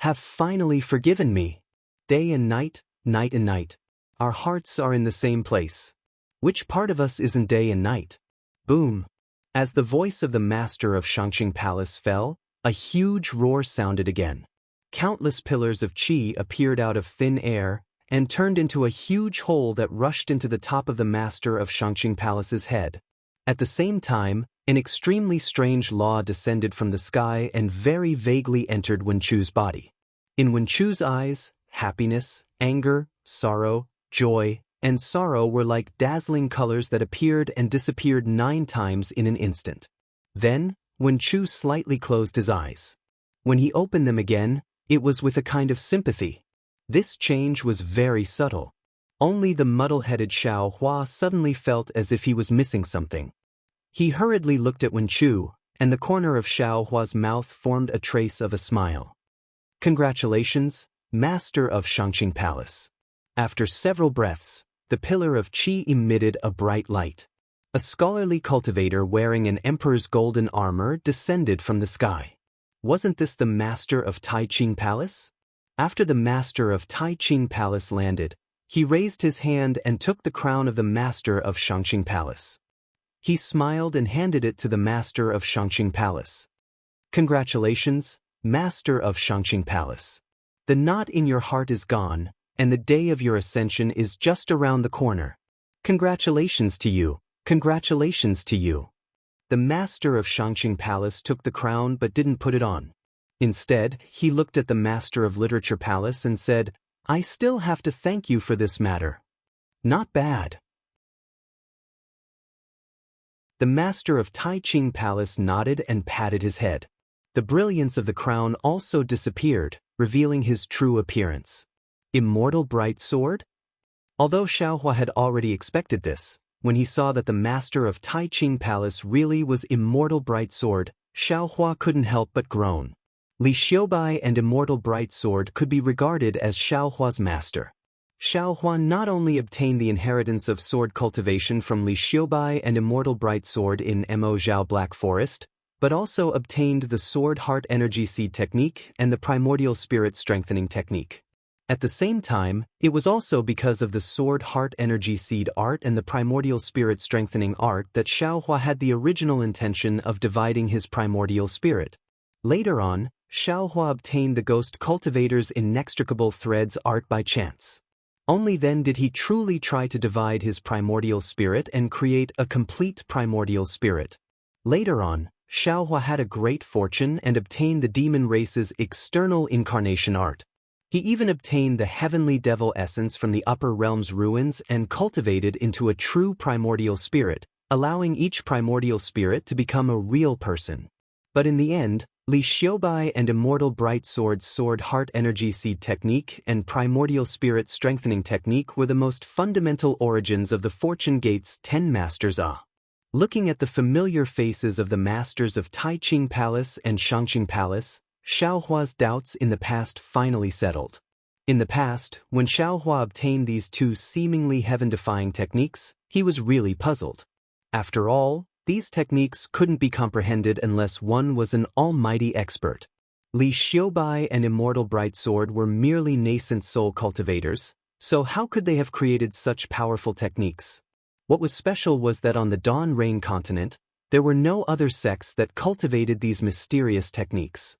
Have finally forgiven me. Day and night, night and night. Our hearts are in the same place. Which part of us isn't day and night? Boom. As the voice of the master of Shangqing Palace fell, a huge roar sounded again. Countless pillars of qi appeared out of thin air and turned into a huge hole that rushed into the top of the master of Shangqing Palace's head. At the same time, an extremely strange law descended from the sky and very vaguely entered Wenchu's body. In Wenchu's eyes, happiness, anger, sorrow, joy, and sorrow were like dazzling colors that appeared and disappeared 9 times in an instant. Then, Wenchu slightly closed his eyes. When he opened them again, it was with a kind of sympathy. This change was very subtle. Only the muddle-headed Xiao Hua suddenly felt as if he was missing something. He hurriedly looked at Wenchu, and the corner of Xiao Hua's mouth formed a trace of a smile. Congratulations, Master of Shangqing Palace. After several breaths, the pillar of qi emitted a bright light. A scholarly cultivator wearing an emperor's golden armor descended from the sky. Wasn't this the master of Taiqing Palace? After the master of Taiqing Palace landed, he raised his hand and took the crown of the master of Shangqing Palace. He smiled and handed it to the master of Shangqing Palace. Congratulations, Master of Shangqing Palace. The knot in your heart is gone, and the day of your ascension is just around the corner. Congratulations to you, congratulations to you. The master of Shangqing Palace took the crown but didn't put it on. Instead, he looked at the master of Literature Palace and said, I still have to thank you for this matter. Not bad. The master of Taiqing Palace nodded and patted his head. The brilliance of the crown also disappeared, revealing his true appearance. Immortal Bright Sword? Although Xiaohua had already expected this, when he saw that the master of Taiqing Palace really was Immortal Bright Sword, Xiaohua couldn't help but groan. Li Xiubai and Immortal Bright Sword could be regarded as Xiaohua's master. Xiaohua not only obtained the inheritance of sword cultivation from Li Xiubai and Immortal Bright Sword in Mo Zhao Black Forest, but also obtained the Sword Heart Energy Seed Technique and the Primordial Spirit Strengthening Technique. At the same time, it was also because of the Sword Heart Energy Seed Art and the Primordial Spirit Strengthening Art that Xiaohua had the original intention of dividing his primordial spirit. Later on, Xiaohua obtained the Ghost Cultivator's Inextricable Threads art by chance. Only then did he truly try to divide his primordial spirit and create a complete primordial spirit. Later on, Xiaohua had a great fortune and obtained the demon race's external incarnation art. He even obtained the heavenly devil essence from the upper realm's ruins and cultivated into a true primordial spirit, allowing each primordial spirit to become a real person. But in the end, Li Xiubai and Immortal Bright Sword's Sword Heart Energy Seed Technique and Primordial Spirit Strengthening Technique were the most fundamental origins of the Fortune Gate's 10 Masters. Looking at the familiar faces of the Masters of Taiqing Palace and Shangqing Palace, Xiaohua's doubts in the past finally settled. In the past, when Xiaohua obtained these two seemingly heaven-defying techniques, he was really puzzled. After all, these techniques couldn't be comprehended unless one was an almighty expert. Li Xiubai and Immortal Bright Sword were merely nascent soul cultivators, so how could they have created such powerful techniques? What was special was that on the Dawn Rain continent, there were no other sects that cultivated these mysterious techniques.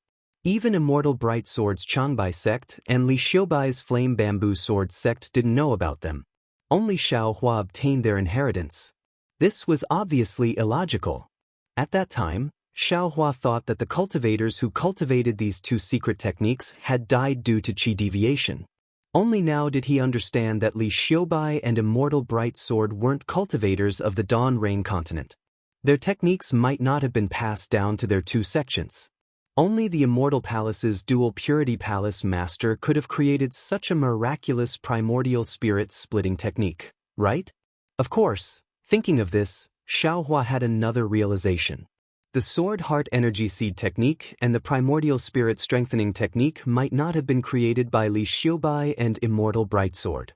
Even Immortal Bright Sword's Changbai sect and Li Xiubai's Flame Bamboo Sword sect didn't know about them. Only Xiaohua obtained their inheritance. This was obviously illogical. At that time, Xiaohua thought that the cultivators who cultivated these two secret techniques had died due to qi deviation. Only now did he understand that Li Xiubai and Immortal Bright Sword weren't cultivators of the Dawn Rain continent. Their techniques might not have been passed down to their two sections. Only the Immortal Palace's Dual Purity Palace Master could have created such a miraculous primordial spirit splitting technique, right? Of course, thinking of this, Xiaohua had another realization. The Sword Heart Energy Seed Technique and the Primordial Spirit Strengthening Technique might not have been created by Li Xiubai and Immortal Brightsword.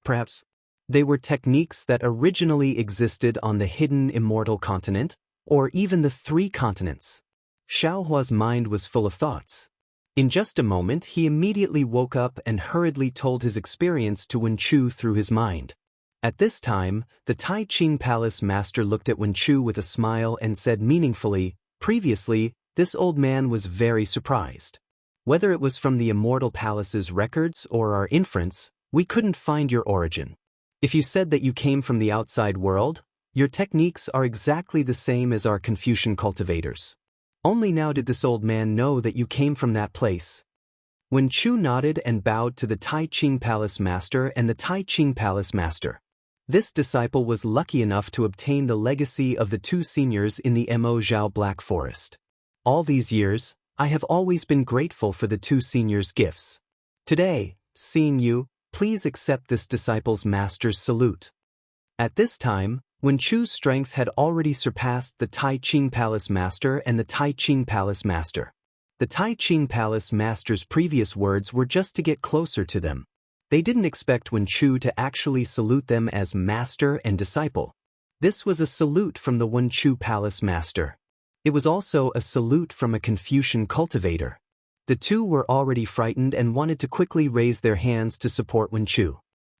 Perhaps they were techniques that originally existed on the hidden Immortal Continent, or even the 3 continents. Xiaohua's mind was full of thoughts. In just a moment, he immediately woke up and hurriedly told his experience to Wenchu through his mind. At this time, the Tai Ching Palace master looked at Wenchu with a smile and said meaningfully, "Previously, this old man was very surprised. Whether it was from the Immortal Palace's records or our inference, we couldn't find your origin. If you said that you came from the outside world, your techniques are exactly the same as our Confucian cultivators. Only now did this old man know that you came from that place." Wenchu nodded and bowed to the Tai Ching Palace master and the Tai Ching Palace master. This disciple was lucky enough to obtain the legacy of the 2 seniors in the Mo Zhao Black Forest. All these years, I have always been grateful for the 2 seniors' gifts. Today, seeing you, please accept this disciple's master's salute. At this time, Wenchu's strength had already surpassed the Tai Ching Palace master and the Tai Ching Palace master. The Tai Ching Palace master's previous words were just to get closer to them. They didn't expect Wenchu to actually salute them as master and disciple. This was a salute from the Wenchu Palace master. It was also a salute from a Confucian cultivator. The 2 were already frightened and wanted to quickly raise their hands to support Wenchu.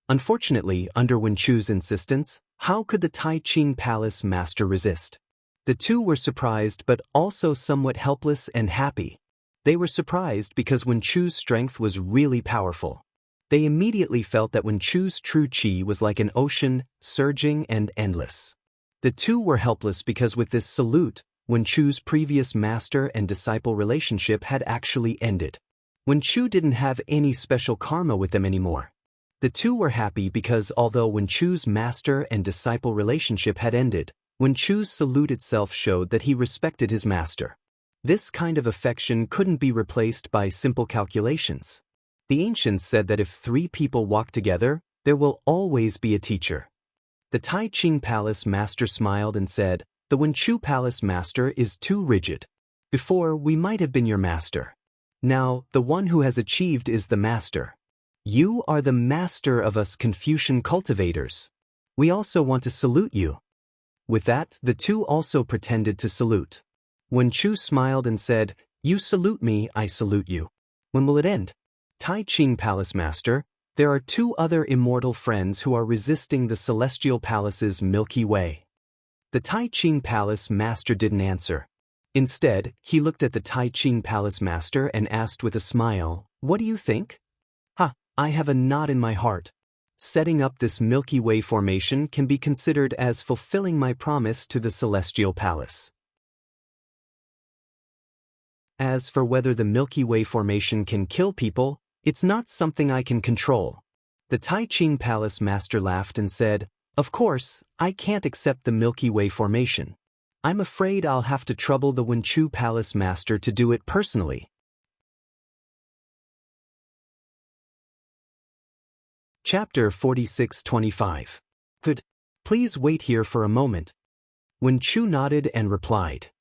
Unfortunately, under Wenchu's insistence, how could the Tai Ching Palace master resist? The 2 were surprised but also somewhat helpless and happy. They were surprised because Wenchu's strength was really powerful. They immediately felt that Wenchu's true qi was like an ocean, surging and endless. The 2 were helpless because with this salute, Wenchu's previous master and disciple relationship had actually ended. Wenchu didn't have any special karma with them anymore. The 2 were happy because although Wenchu's master and disciple relationship had ended, Wenchu's salute itself showed that he respected his master. This kind of affection couldn't be replaced by simple calculations. The ancients said that if 3 people walk together, there will always be a teacher. The Tai Ching Palace master smiled and said, "The Wenchu Palace master is too rigid. Before, we might have been your master. Now, the one who has achieved is the master. You are the master of us Confucian cultivators. We also want to salute you." With that, the 2 also pretended to salute. Wenchu smiled and said, "You salute me, I salute you. When will it end?" Tai Ching Palace master, there are 2 other immortal friends who are resisting the Celestial Palace's Milky Way. The Tai Ching Palace master didn't answer. Instead, he looked at the Tai Ching Palace master and asked with a smile, "What do you think?" I have a knot in my heart. Setting up this Milky Way formation can be considered as fulfilling my promise to the Celestial Palace. As for whether the Milky Way formation can kill people, it's not something I can control. The Tai Ching Palace master laughed and said, "Of course, I can't accept the Milky Way formation. I'm afraid I'll have to trouble the Wenchu Palace master to do it personally." Chapter 46-25. Could please wait here for a moment? Wenchu nodded and replied.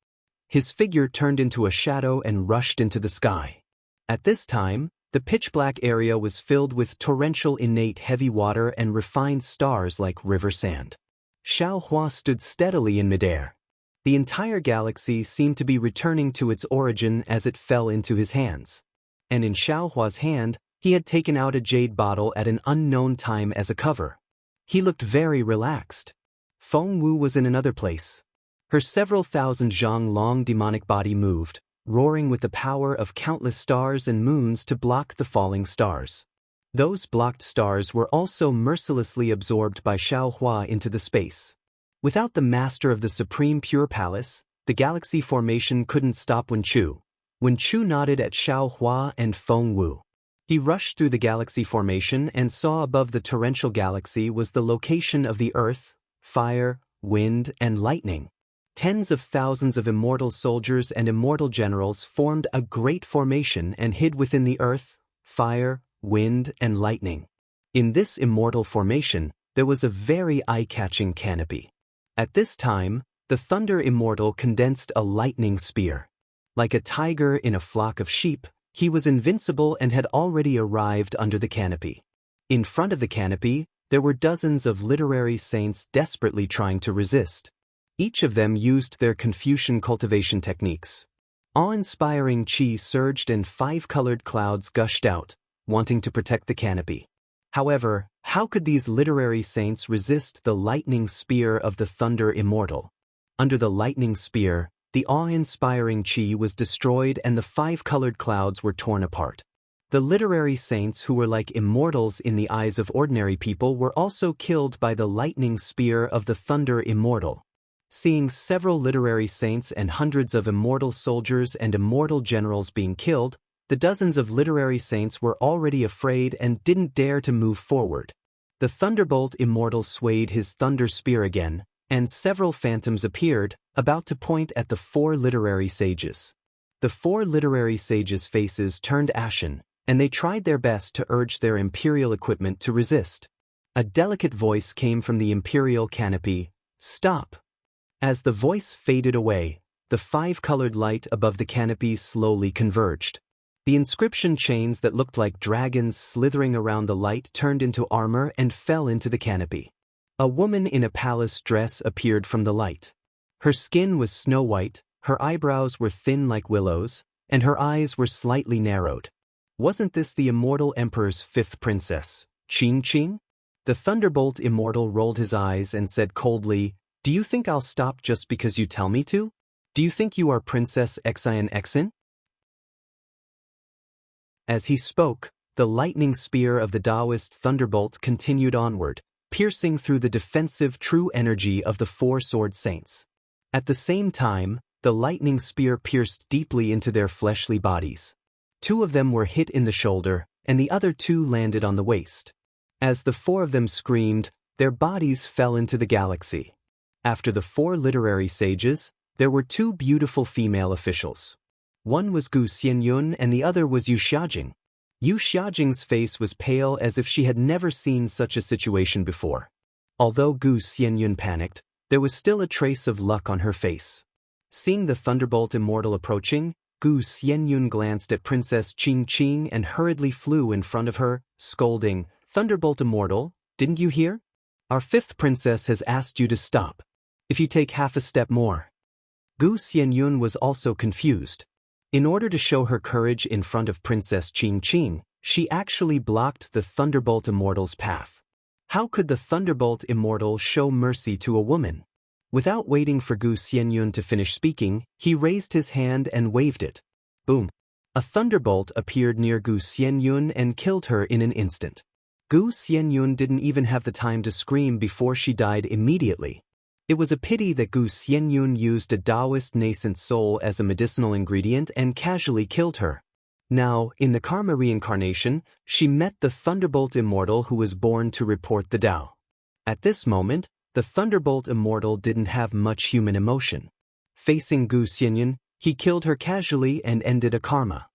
His figure turned into a shadow and rushed into the sky. At this time, the pitch-black area was filled with torrential innate heavy water and refined stars like river sand. Xiaohua stood steadily in midair. The entire galaxy seemed to be returning to its origin as it fell into his hands. And in Xiaohua's hand, he had taken out a jade bottle at an unknown time as a cover. He looked very relaxed. Feng Wu was in another place. Her several thousand zhang long demonic body moved, roaring with the power of countless stars and moons to block the falling stars. Those blocked stars were also mercilessly absorbed by Xiaohua into the space. Without the master of the Supreme Pure Palace, the galaxy formation couldn't stop Wenchu. Wenchu nodded at Xiaohua and Feng Wu. He rushed through the galaxy formation and saw above the torrential galaxy was the location of the earth, fire, wind, and lightning. Tens of thousands of immortal soldiers and immortal generals formed a great formation and hid within the earth, fire, wind, and lightning. In this immortal formation, there was a very eye-catching canopy. At this time, the Thunder Immortal condensed a lightning spear. Like a tiger in a flock of sheep, he was invincible and had already arrived under the canopy. In front of the canopy, there were dozens of literary saints desperately trying to resist. Each of them used their Confucian cultivation techniques. Awe-inspiring qi surged and 5-colored clouds gushed out, wanting to protect the canopy. However, how could these literary saints resist the lightning spear of the Thunder Immortal? Under the lightning spear, the awe-inspiring qi was destroyed and the 5-colored clouds were torn apart. The literary saints who were like immortals in the eyes of ordinary people were also killed by the lightning spear of the Thunder Immortal. Seeing several literary saints and hundreds of immortal soldiers and immortal generals being killed, the dozens of literary saints were already afraid and didn't dare to move forward. The Thunderbolt Immortal swayed his thunder spear again, and several phantoms appeared, about to point at the 4 literary sages. The 4 literary sages' faces turned ashen, and they tried their best to urge their imperial equipment to resist. A delicate voice came from the imperial canopy, "Stop!" As the voice faded away, the 5-colored light above the canopy slowly converged. The inscription chains that looked like dragons slithering around the light turned into armor and fell into the canopy. A woman in a palace dress appeared from the light. Her skin was snow white, her eyebrows were thin like willows, and her eyes were slightly narrowed. Wasn't this the immortal emperor's 5th princess, Qing Qing? The Thunderbolt Immortal rolled his eyes and said coldly, "Do you think I'll stop just because you tell me to? Do you think you are Princess Xian Xin?" As he spoke, the lightning spear of the Taoist Thunderbolt continued onward, piercing through the defensive true energy of the 4 sword saints. At the same time, the lightning spear pierced deeply into their fleshly bodies. 2 of them were hit in the shoulder, and the other 2 landed on the waist. As the 4 of them screamed, their bodies fell into the galaxy. After the 4 literary sages, there were 2 beautiful female officials. One was Gu Xianyun and the other was Yu Xiajing. Yu Xiajing's face was pale as if she had never seen such a situation before. Although Gu Xianyun panicked, there was still a trace of luck on her face. Seeing the Thunderbolt Immortal approaching, Gu Xianyun glanced at Princess Qing Qing and hurriedly flew in front of her, scolding, "Thunderbolt Immortal, didn't you hear? Our 5th princess has asked you to stop. If you take half a step more." Gu Xianyun was also confused. In order to show her courage in front of Princess Qing Qing, she actually blocked the Thunderbolt Immortal's path. How could the Thunderbolt Immortal show mercy to a woman? Without waiting for Gu Xianyun to finish speaking, he raised his hand and waved it. Boom! A thunderbolt appeared near Gu Xianyun and killed her in an instant. Gu Xianyun didn't even have the time to scream before she died immediately. It was a pity that Gu Xianyun used a Taoist nascent soul as a medicinal ingredient and casually killed her. Now, in the Karma reincarnation, she met the Thunderbolt Immortal who was born to report the Tao. At this moment, the Thunderbolt Immortal didn't have much human emotion. Facing Gu Xianyun, he killed her casually and ended a karma.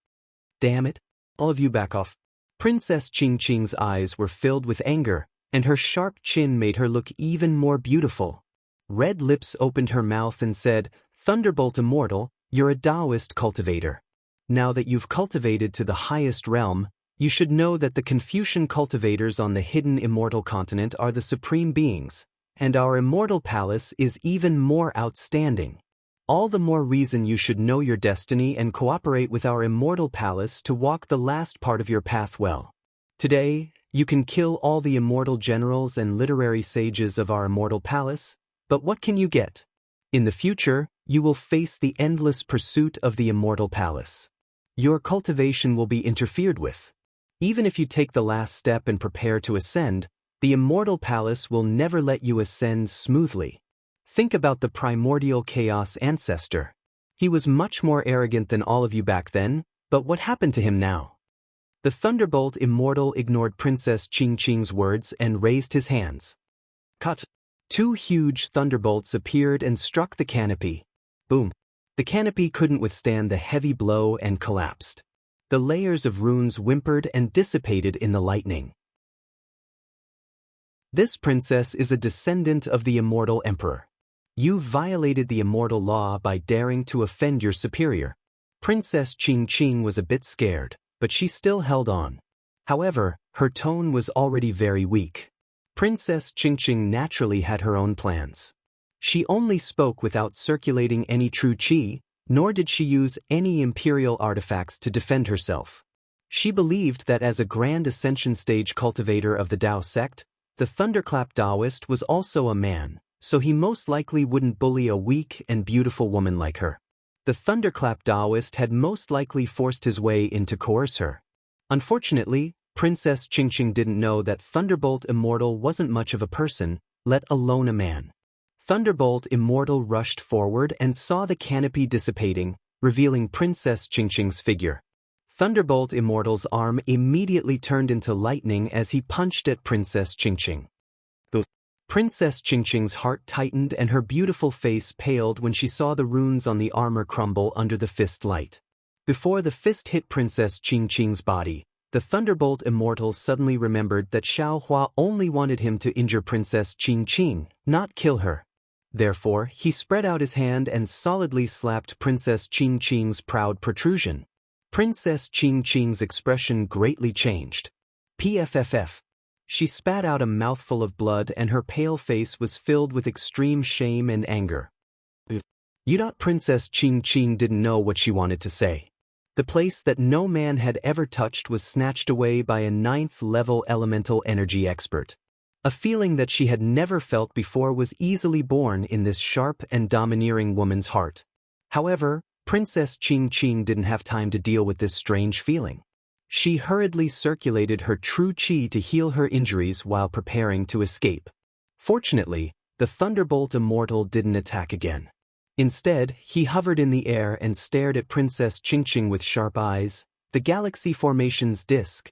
"Damn it! All of you back off." Princess Qing Qing's eyes were filled with anger, and her sharp chin made her look even more beautiful. Red lips opened her mouth and said, "Thunderbolt Immortal, you're a Taoist cultivator. Now that you've cultivated to the highest realm, you should know that the Confucian cultivators on the hidden immortal continent are the supreme beings, and our immortal palace is even more outstanding. All the more reason you should know your destiny and cooperate with our immortal palace to walk the last part of your path well. Today, you can kill all the immortal generals and literary sages of our immortal palace, but what can you get? In the future, you will face the endless pursuit of the immortal palace. Your cultivation will be interfered with. Even if you take the last step and prepare to ascend, the immortal palace will never let you ascend smoothly. Think about the primordial chaos ancestor. He was much more arrogant than all of you back then, but what happened to him now?" The Thunderbolt Immortal ignored Princess Qing Qing's words and raised his hands. Cut! 2 huge thunderbolts appeared and struck the canopy. Boom! The canopy couldn't withstand the heavy blow and collapsed. The layers of runes whimpered and dissipated in the lightning. This princess is a descendant of the immortal emperor. You violated the immortal law by daring to offend your superior. Princess Qingqing was a bit scared, but she still held on. However, her tone was already very weak. Princess Qingqing naturally had her own plans. She only spoke without circulating any true qi, nor did she use any imperial artifacts to defend herself. She believed that as a grand ascension stage cultivator of the Tao sect, the thunderclap Taoist was also a man, so he most likely wouldn't bully a weak and beautiful woman like her. The thunderclap Taoist had most likely forced his way in to coerce her. Unfortunately, Princess Qingqing didn't know that Thunderbolt Immortal wasn't much of a person, let alone a man. Thunderbolt Immortal rushed forward and saw the canopy dissipating, revealing Princess Qingqing's figure. Thunderbolt Immortal's arm immediately turned into lightning as he punched at Princess Qingqing. Princess Qingqing's heart tightened and her beautiful face paled when she saw the runes on the armor crumble under the fist light. Before the fist hit Princess Qingqing's body, the Thunderbolt Immortal suddenly remembered that Xiao Hua only wanted him to injure Princess Qingqing, not kill her. Therefore, he spread out his hand and solidly slapped Princess Qingqing's proud protrusion. Princess Qingqing's expression greatly changed. Pfff. She spat out a mouthful of blood and her pale face was filled with extreme shame and anger. Princess Qingqing didn't know what she wanted to say. The place that no man had ever touched was snatched away by a 9th-level elemental energy expert. A feeling that she had never felt before was easily born in this sharp and domineering woman's heart. However, Princess Qingqing didn't have time to deal with this strange feeling. She hurriedly circulated her true qi to heal her injuries while preparing to escape. Fortunately, the Thunderbolt Immortal didn't attack again. Instead, he hovered in the air and stared at Princess Qingqing with sharp eyes, the galaxy formation's disk.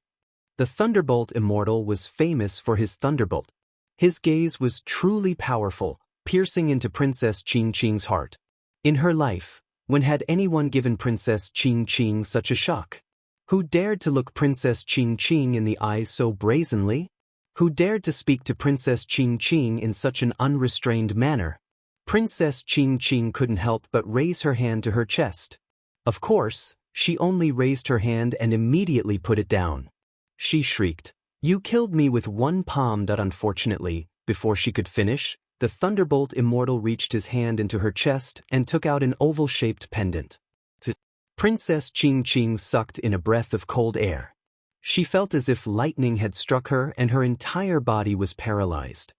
The Thunderbolt Immortal was famous for his thunderbolt. His gaze was truly powerful, piercing into Princess Qingqing's heart. In her life, when had anyone given Princess Qingqing such a shock? Who dared to look Princess Qingqing in the eyes so brazenly? Who dared to speak to Princess Qingqing in such an unrestrained manner? Princess Qingqing couldn't help but raise her hand to her chest. Of course, she only raised her hand and immediately put it down. She shrieked, "You killed me with one palm." Unfortunately, before she could finish, the Thunderbolt Immortal reached his hand into her chest and took out an oval-shaped pendant. Princess Qingqing sucked in a breath of cold air. She felt as if lightning had struck her and her entire body was paralyzed.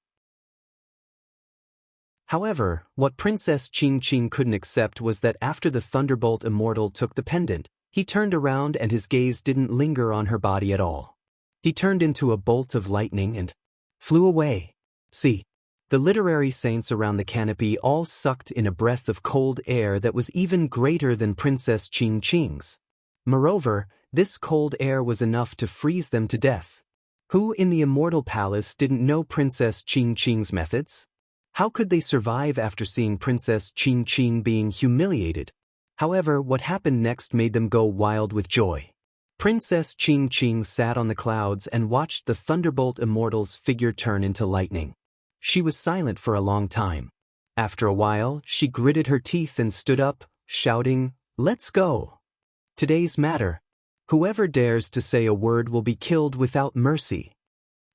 However, what Princess Qingqing couldn't accept was that after the Thunderbolt Immortal took the pendant, he turned around and his gaze didn't linger on her body at all. He turned into a bolt of lightning and flew away. See, the literary saints around the canopy all sucked in a breath of cold air that was even greater than Princess Qingqing's. Moreover, this cold air was enough to freeze them to death. Who in the Immortal Palace didn't know Princess Qingqing's methods? How could they survive after seeing Princess Qingqing being humiliated? However, what happened next made them go wild with joy. Princess Qingqing sat on the clouds and watched the Thunderbolt Immortal's figure turn into lightning. She was silent for a long time. After a while, she gritted her teeth and stood up, shouting, "Let's go! Today's matter. Whoever dares to say a word will be killed without mercy."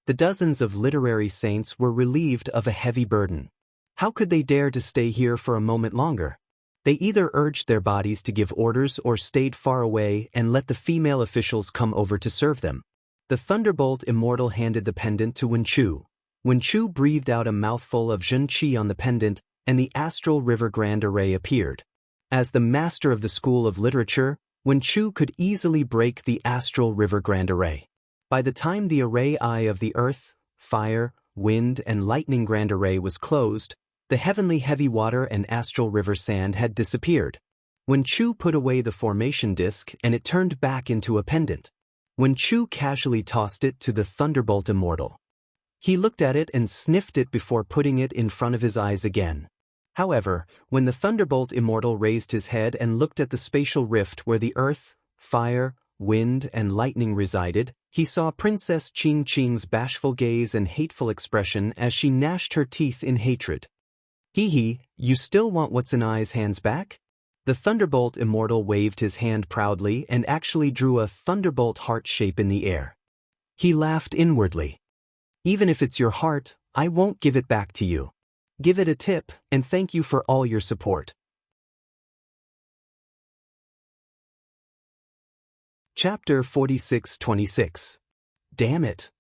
The dozens of literary saints were relieved of a heavy burden. How could they dare to stay here for a moment longer? They either urged their bodies to give orders or stayed far away and let the female officials come over to serve them. The Thunderbolt Immortal handed the pendant to Wenchu. Wenchu breathed out a mouthful of Zhen Qi on the pendant, and the Astral River Grand Array appeared. As the master of the School of Literature, Wenchu could easily break the Astral River Grand Array. By the time the array eye of the Earth, Fire, Wind, and Lightning Grand Array was closed, the heavenly heavy water and astral river sand had disappeared. Wenchu put away the formation disk and it turned back into a pendant. Wenchu casually tossed it to the Thunderbolt Immortal. He looked at it and sniffed it before putting it in front of his eyes again. However, when the Thunderbolt Immortal raised his head and looked at the spatial rift where the Earth, Fire, wind, and lightning resided, he saw Princess Qing Qing's bashful gaze and hateful expression as she gnashed her teeth in hatred. Hee, you still want What's in Eye's hands back? The Thunderbolt Immortal waved his hand proudly and actually drew a thunderbolt heart shape in the air. He laughed inwardly. Even if it's your heart, I won't give it back to you. Give it a tip, and thank you for all your support. Chapter 46-26. Damn it.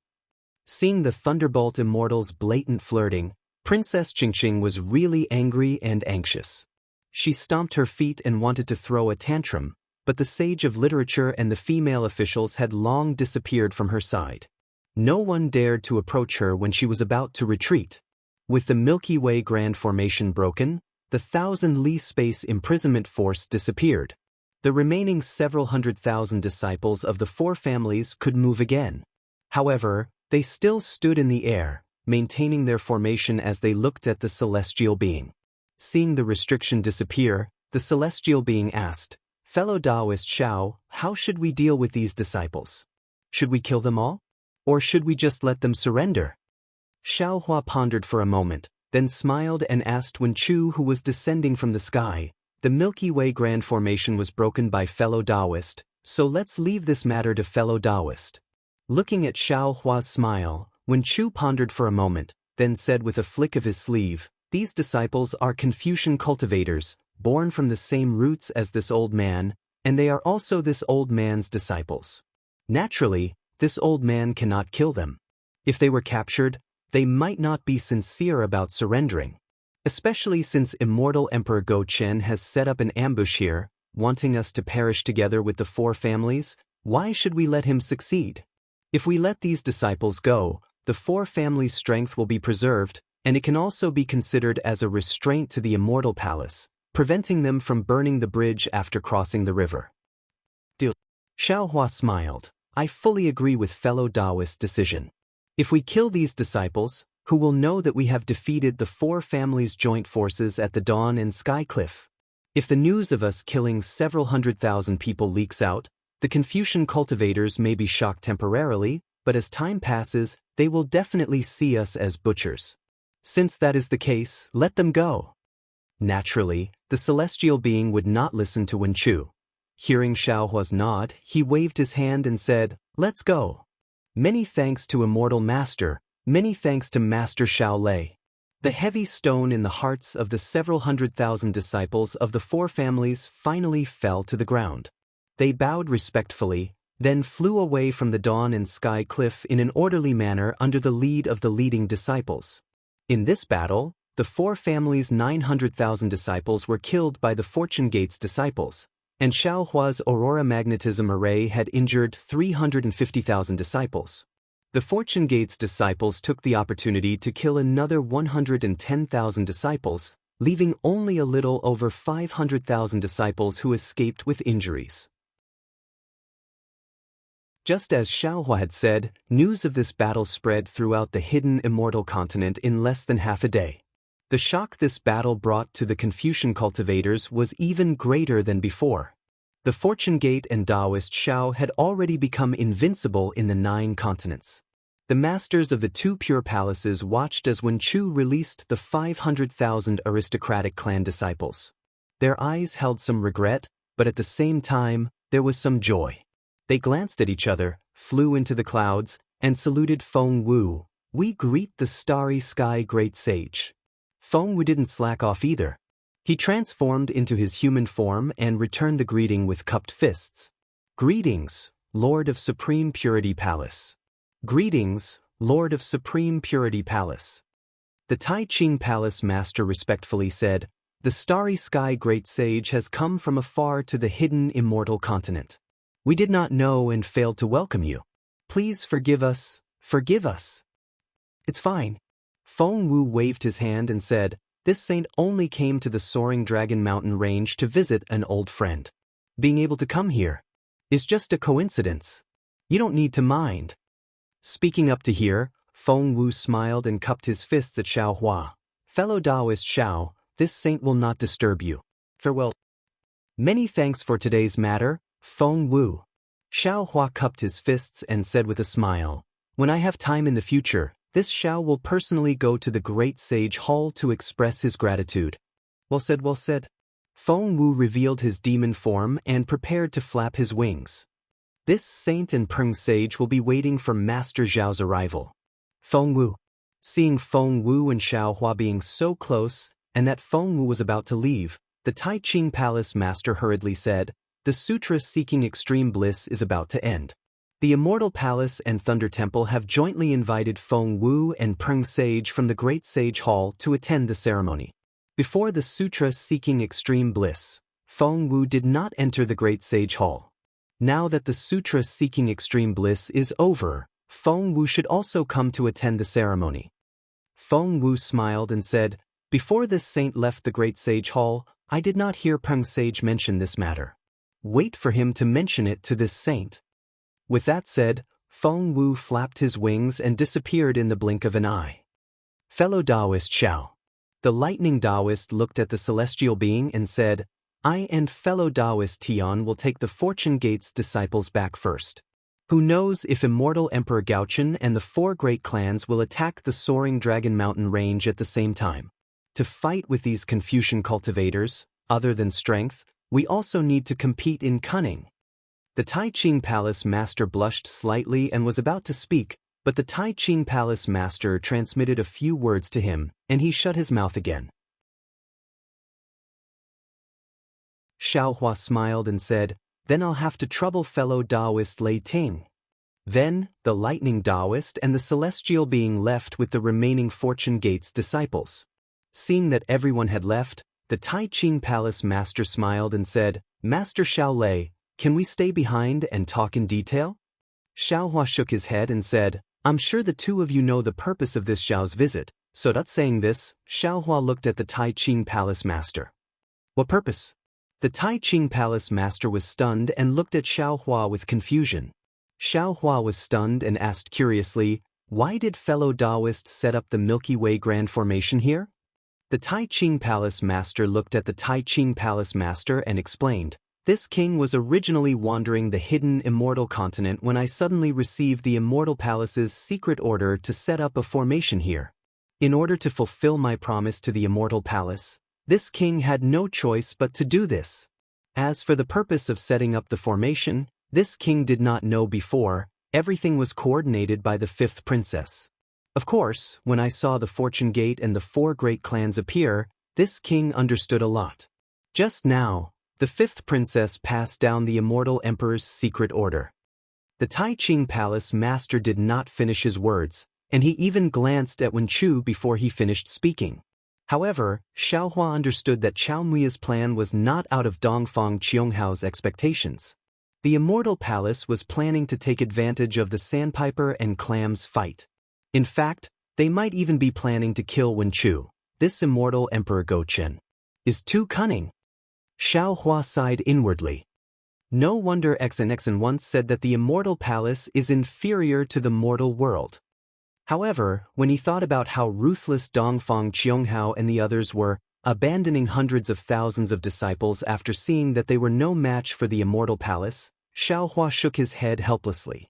Seeing the Thunderbolt Immortal's blatant flirting, Princess Qingqing was really angry and anxious. She stomped her feet and wanted to throw a tantrum, but the sage of literature and the female officials had long disappeared from her side. No one dared to approach her when she was about to retreat. With the Milky Way Grand Formation broken, the 1,000-li space imprisonment force disappeared. The remaining several 100,000 disciples of the four families could move again. However, they still stood in the air, maintaining their formation as they looked at the celestial being. Seeing the restriction disappear, the celestial being asked, "Fellow Taoist Xiao, how should we deal with these disciples? Should we kill them all? Or should we just let them surrender?" Xiao Hua pondered for a moment, then smiled and asked Wen Chu, who was descending from the sky, "The Milky Way Grand Formation was broken by fellow Taoist, so let's leave this matter to fellow Taoist." Looking at Xiao Hua's smile, Wen Chu pondered for a moment, then said with a flick of his sleeve, "These disciples are Confucian cultivators, born from the same roots as this old man, and they are also this old man's disciples. Naturally, this old man cannot kill them. If they were captured, they might not be sincere about surrendering. Especially since immortal Emperor Go Chen has set up an ambush here, wanting us to perish together with the four families. Why should we let him succeed? If we let these disciples go, the four families' strength will be preserved, and it can also be considered as a restraint to the immortal palace, preventing them from burning the bridge after crossing the river." Xiao Hua smiled. "I fully agree with fellow Taoist's decision. If we kill these disciples, who will know that we have defeated the four families' joint forces at the Dawn and Sky Cliff? If the news of us killing several 100,000 people leaks out, the Confucian cultivators may be shocked temporarily, but as time passes, they will definitely see us as butchers. Since that is the case, let them go." Naturally, the celestial being would not listen to Wen Chu. Hearing Xiao Hua's nod, he waved his hand and said, "Let's go. Many thanks to Immortal Master, many thanks to Master Xiao Lei." The heavy stone in the hearts of the several 100,000 disciples of the four families finally fell to the ground. They bowed respectfully, then flew away from the Dawn and Sky Cliff in an orderly manner under the lead of the leading disciples. In this battle, the four families' 900,000 disciples were killed by the Fortune Gate's disciples, and Xiao Hua's Aurora Magnetism Array had injured 350,000 disciples. The Fortune Gate's disciples took the opportunity to kill another 110,000 disciples, leaving only a little over 500,000 disciples who escaped with injuries. Just as Xiao Hua had said, news of this battle spread throughout the hidden immortal continent in less than half a day. The shock this battle brought to the Confucian cultivators was even greater than before. The Fortune Gate and Taoist Xiao had already become invincible in the 9 continents. The masters of the 2 pure palaces watched as Wen Chu released the 500,000 aristocratic clan disciples. Their eyes held some regret, but at the same time, there was some joy. They glanced at each other, flew into the clouds, and saluted Feng Wu. "We greet the starry sky great sage." Feng Wu didn't slack off either. He transformed into his human form and returned the greeting with cupped fists. "Greetings, Lord of Supreme Purity Palace. Greetings, Lord of Supreme Purity Palace." The Tai Ching Palace Master respectfully said, "The starry sky great sage has come from afar to the hidden immortal continent. We did not know and failed to welcome you. Please forgive us, forgive us." "It's fine." Feng Wu waved his hand and said, "This saint only came to the Soaring Dragon Mountain range to visit an old friend. Being able to come here is just a coincidence. You don't need to mind." Speaking up to hear, Feng Wu smiled and cupped his fists at Xiao Hua. "Fellow Taoist Xiao, this saint will not disturb you. Farewell." "Many thanks for today's matter, Feng Wu." Xiao Hua cupped his fists and said with a smile, "When I have time in the future, this Xiao will personally go to the great sage hall to express his gratitude." Well said, well said. Feng Wu revealed his demon form and prepared to flap his wings. This saint and Peng sage will be waiting for Master Zhao's arrival. Feng Wu. Seeing Feng Wu and Xiao Hua being so close, and that Feng Wu was about to leave, the Tai Ching Palace master hurriedly said, "The sutra seeking extreme bliss is about to end. The Immortal Palace and Thunder Temple have jointly invited Feng Wu and Peng Sage from the Great Sage Hall to attend the ceremony." Before the sutra seeking extreme bliss, Feng Wu did not enter the Great Sage Hall. Now that the sutra seeking extreme bliss is over, Feng Wu should also come to attend the ceremony. Feng Wu smiled and said, "Before this saint left the Great Sage Hall, I did not hear Peng Sage mention this matter. Wait for him to mention it to this saint." With that said, Feng Wu flapped his wings and disappeared in the blink of an eye. Fellow Taoist Xiao. The lightning Taoist looked at the celestial being and said, "I and fellow Taoist Tian will take the Fortune Gate's disciples back first. Who knows if immortal Emperor Gaochen and the 4 great clans will attack the soaring Dragon Mountain range at the same time. To fight with these Confucian cultivators, other than strength, we also need to compete in cunning." The Tai Ching Palace master blushed slightly and was about to speak, but the Tai Ching Palace master transmitted a few words to him, and he shut his mouth again. Xiao Hua smiled and said, "Then I'll have to trouble fellow Taoist Lei Ting." Then, the lightning Taoist and the celestial being left with the remaining Fortune Gate's disciples. Seeing that everyone had left, the Tai Ching Palace master smiled and said, "Master Xiao Lei, can we stay behind and talk in detail?" Xiao Hua shook his head and said, "I'm sure the two of you know the purpose of this Xiao's visit." So that saying this, Xiao Hua looked at the Tai Ching Palace master. "What purpose?" The Tai Ching Palace master was stunned and looked at Xiao Hua with confusion. Xiao Hua was stunned and asked curiously, "Why did fellow Taoist set up the Milky Way Grand Formation here?" The Tai Ching Palace master looked at the Tai Ching Palace master and explained, "This king was originally wandering the hidden immortal continent when I suddenly received the Immortal Palace's secret order to set up a formation here. In order to fulfill my promise to the Immortal Palace, this king had no choice but to do this. As for the purpose of setting up the formation, this king did not know before. Everything was coordinated by the 5th princess. Of course, when I saw the Fortune Gate and the 4 great clans appear, this king understood a lot. Just now, the 5th princess passed down the immortal emperor's secret order." The Tai Ching Palace master did not finish his words, and he even glanced at Wen Chu before he finished speaking. However, Xiao Hua understood that Chao Mui's plan was not out of Dongfang Qionghao's expectations. The Immortal Palace was planning to take advantage of the Sandpiper and Clams fight. In fact, they might even be planning to kill Wen Chu. This immortal Emperor Gochen is too cunning. Xiao Hua sighed inwardly. No wonder Xen once said that the Immortal Palace is inferior to the mortal world. However, when he thought about how ruthless Dongfang Qionghao and the others were, abandoning hundreds of thousands of disciples after seeing that they were no match for the Immortal Palace, Xiao Hua shook his head helplessly.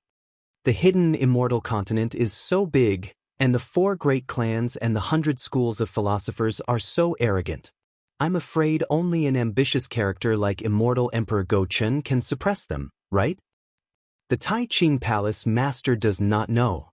The hidden immortal continent is so big, and the 4 great clans and the 100 schools of philosophers are so arrogant. I'm afraid only an ambitious character like Immortal Emperor Gochen can suppress them, right? The Tai Ching Palace master does not know.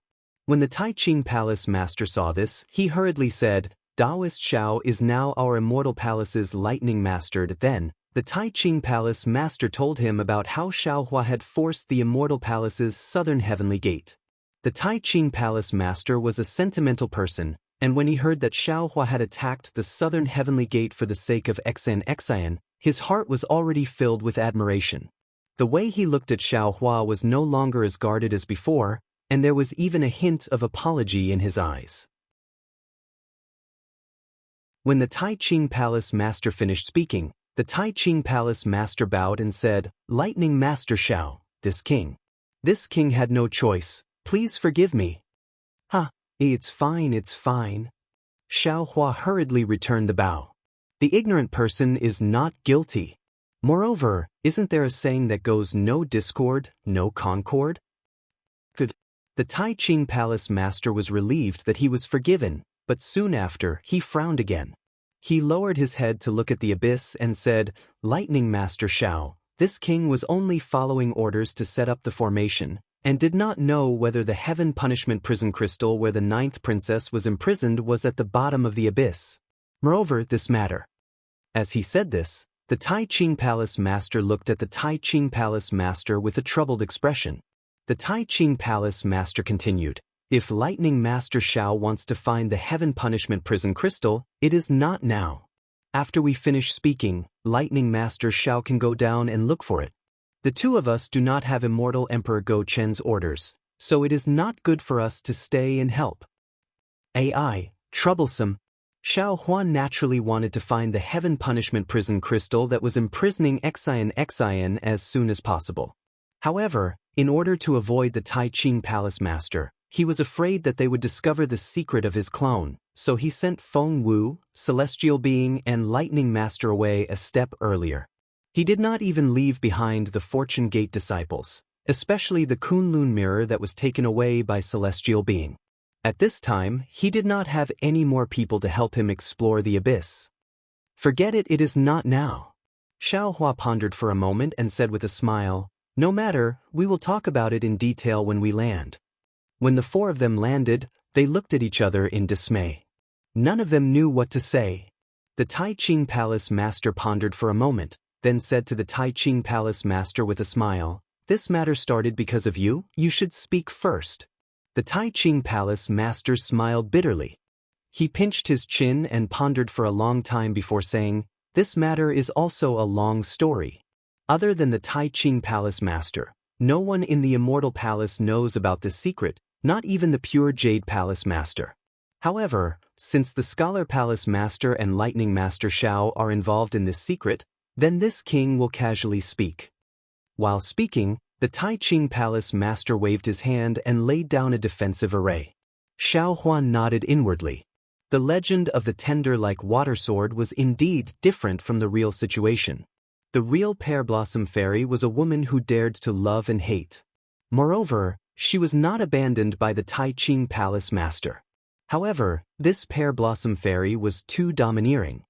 When the Tai Ching Palace master saw this, he hurriedly said, "Taoist Xiao is now our Immortal Palace's lightning master." Then, the Tai Ching Palace master told him about how Xiao Hua had forced the Immortal Palace's southern heavenly gate. The Tai Ching Palace master was a sentimental person, and when he heard that Xiao Hua had attacked the southern heavenly gate for the sake of Xen, his heart was already filled with admiration. The way he looked at Xiao Hua was no longer as guarded as before, and there was even a hint of apology in his eyes. When the Tai Ching Palace master finished speaking, the Tai Ching Palace master bowed and said, "Lightning Master Xiao, this king had no choice. Please forgive me." "Ha, it's fine, it's fine." Xiao Hua hurriedly returned the bow. "The ignorant person is not guilty." Moreover, isn't there a saying that goes no discord, no concord? Good. The Tai Ching Palace master was relieved that he was forgiven, but soon after, he frowned again. He lowered his head to look at the abyss and said, "Lightning Master Shao, this king was only following orders to set up the formation, and did not know whether the heaven punishment prison crystal where the 9th princess was imprisoned was at the bottom of the abyss. Moreover, this matter." As he said this, the Tai Ching Palace master looked at the Tai Ching Palace master with a troubled expression. The Tai Ching Palace master continued, "If Lightning Master Shao wants to find the heaven punishment prison crystal, it is not now. After we finish speaking, Lightning Master Shao can go down and look for it. The two of us do not have immortal Emperor Go Chen's orders, so it is not good for us to stay and help." AI, troublesome. Xiao Huan naturally wanted to find the heaven punishment prison crystal that was imprisoning Xian as soon as possible. However, in order to avoid the Tai Ching Palace master, he was afraid that they would discover the secret of his clone, so he sent Feng Wu, Celestial Being, and Lightning Master away a step earlier. He did not even leave behind the Fortune Gate disciples, especially the Kunlun mirror that was taken away by Celestial Being. At this time, he did not have any more people to help him explore the abyss. "Forget it, it is not now." Xiao Hua pondered for a moment and said with a smile, "No matter, we will talk about it in detail when we land." When the four of them landed, they looked at each other in dismay. None of them knew what to say. The Tai Ching Palace master pondered for a moment, then said to the Tai Ching Palace master with a smile, "This matter started because of you, you should speak first." The Tai Ching Palace master smiled bitterly. He pinched his chin and pondered for a long time before saying, "This matter is also a long story. Other than the Tai Ching Palace master, no one in the Immortal Palace knows about this secret, not even the Pure Jade Palace master. However, since the Scholar Palace master and Lightning Master Shao are involved in this secret, then this king will casually speak." While speaking, the Tai Ching Palace master waved his hand and laid down a defensive array. Xiao Huan nodded inwardly. The legend of the tender-like water sword was indeed different from the real situation. The real Pear Blossom Fairy was a woman who dared to love and hate. Moreover, she was not abandoned by the Tai Ching Palace master. However, this Pear Blossom Fairy was too domineering.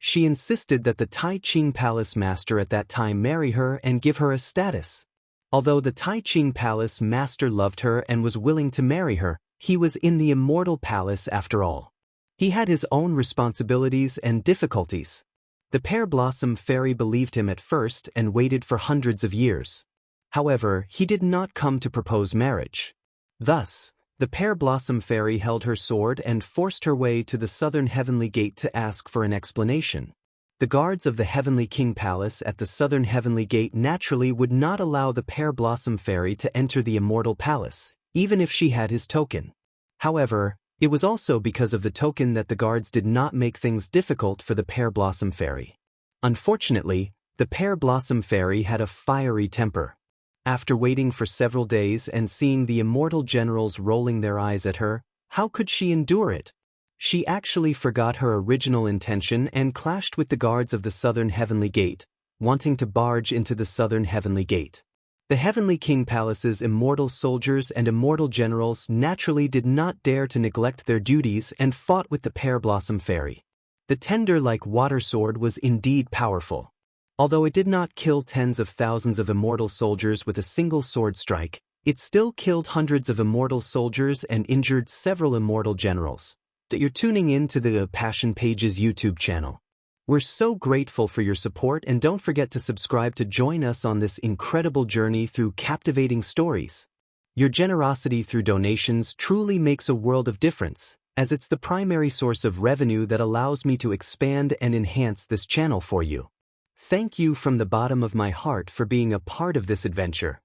She insisted that the Tai Ching Palace master at that time marry her and give her a status. Although the Tai Ching Palace master loved her and was willing to marry her, he was in the Immortal Palace after all. He had his own responsibilities and difficulties. The Pear Blossom Fairy believed him at first and waited for hundreds of years. However, he did not come to propose marriage. Thus, the Pear Blossom Fairy held her sword and forced her way to the southern heavenly gate to ask for an explanation. The guards of the Heavenly King Palace at the southern heavenly gate naturally would not allow the Pear Blossom Fairy to enter the Immortal Palace, even if she had his token. However, it was also because of the token that the guards did not make things difficult for the Pear Blossom Fairy. Unfortunately, the Pear Blossom Fairy had a fiery temper. After waiting for several days and seeing the immortal generals rolling their eyes at her, how could she endure it? She actually forgot her original intention and clashed with the guards of the southern heavenly gate, wanting to barge into the southern heavenly gate. The Heavenly King Palace's immortal soldiers and immortal generals naturally did not dare to neglect their duties and fought with the Pear Blossom Fairy. The tender-like water sword was indeed powerful. Although it did not kill tens of thousands of immortal soldiers with a single sword strike, it still killed hundreds of immortal soldiers and injured several immortal generals. You're tuning in to the Passion Pages YouTube channel. We're so grateful for your support, and don't forget to subscribe to join us on this incredible journey through captivating stories. Your generosity through donations truly makes a world of difference, as it's the primary source of revenue that allows me to expand and enhance this channel for you. Thank you from the bottom of my heart for being a part of this adventure.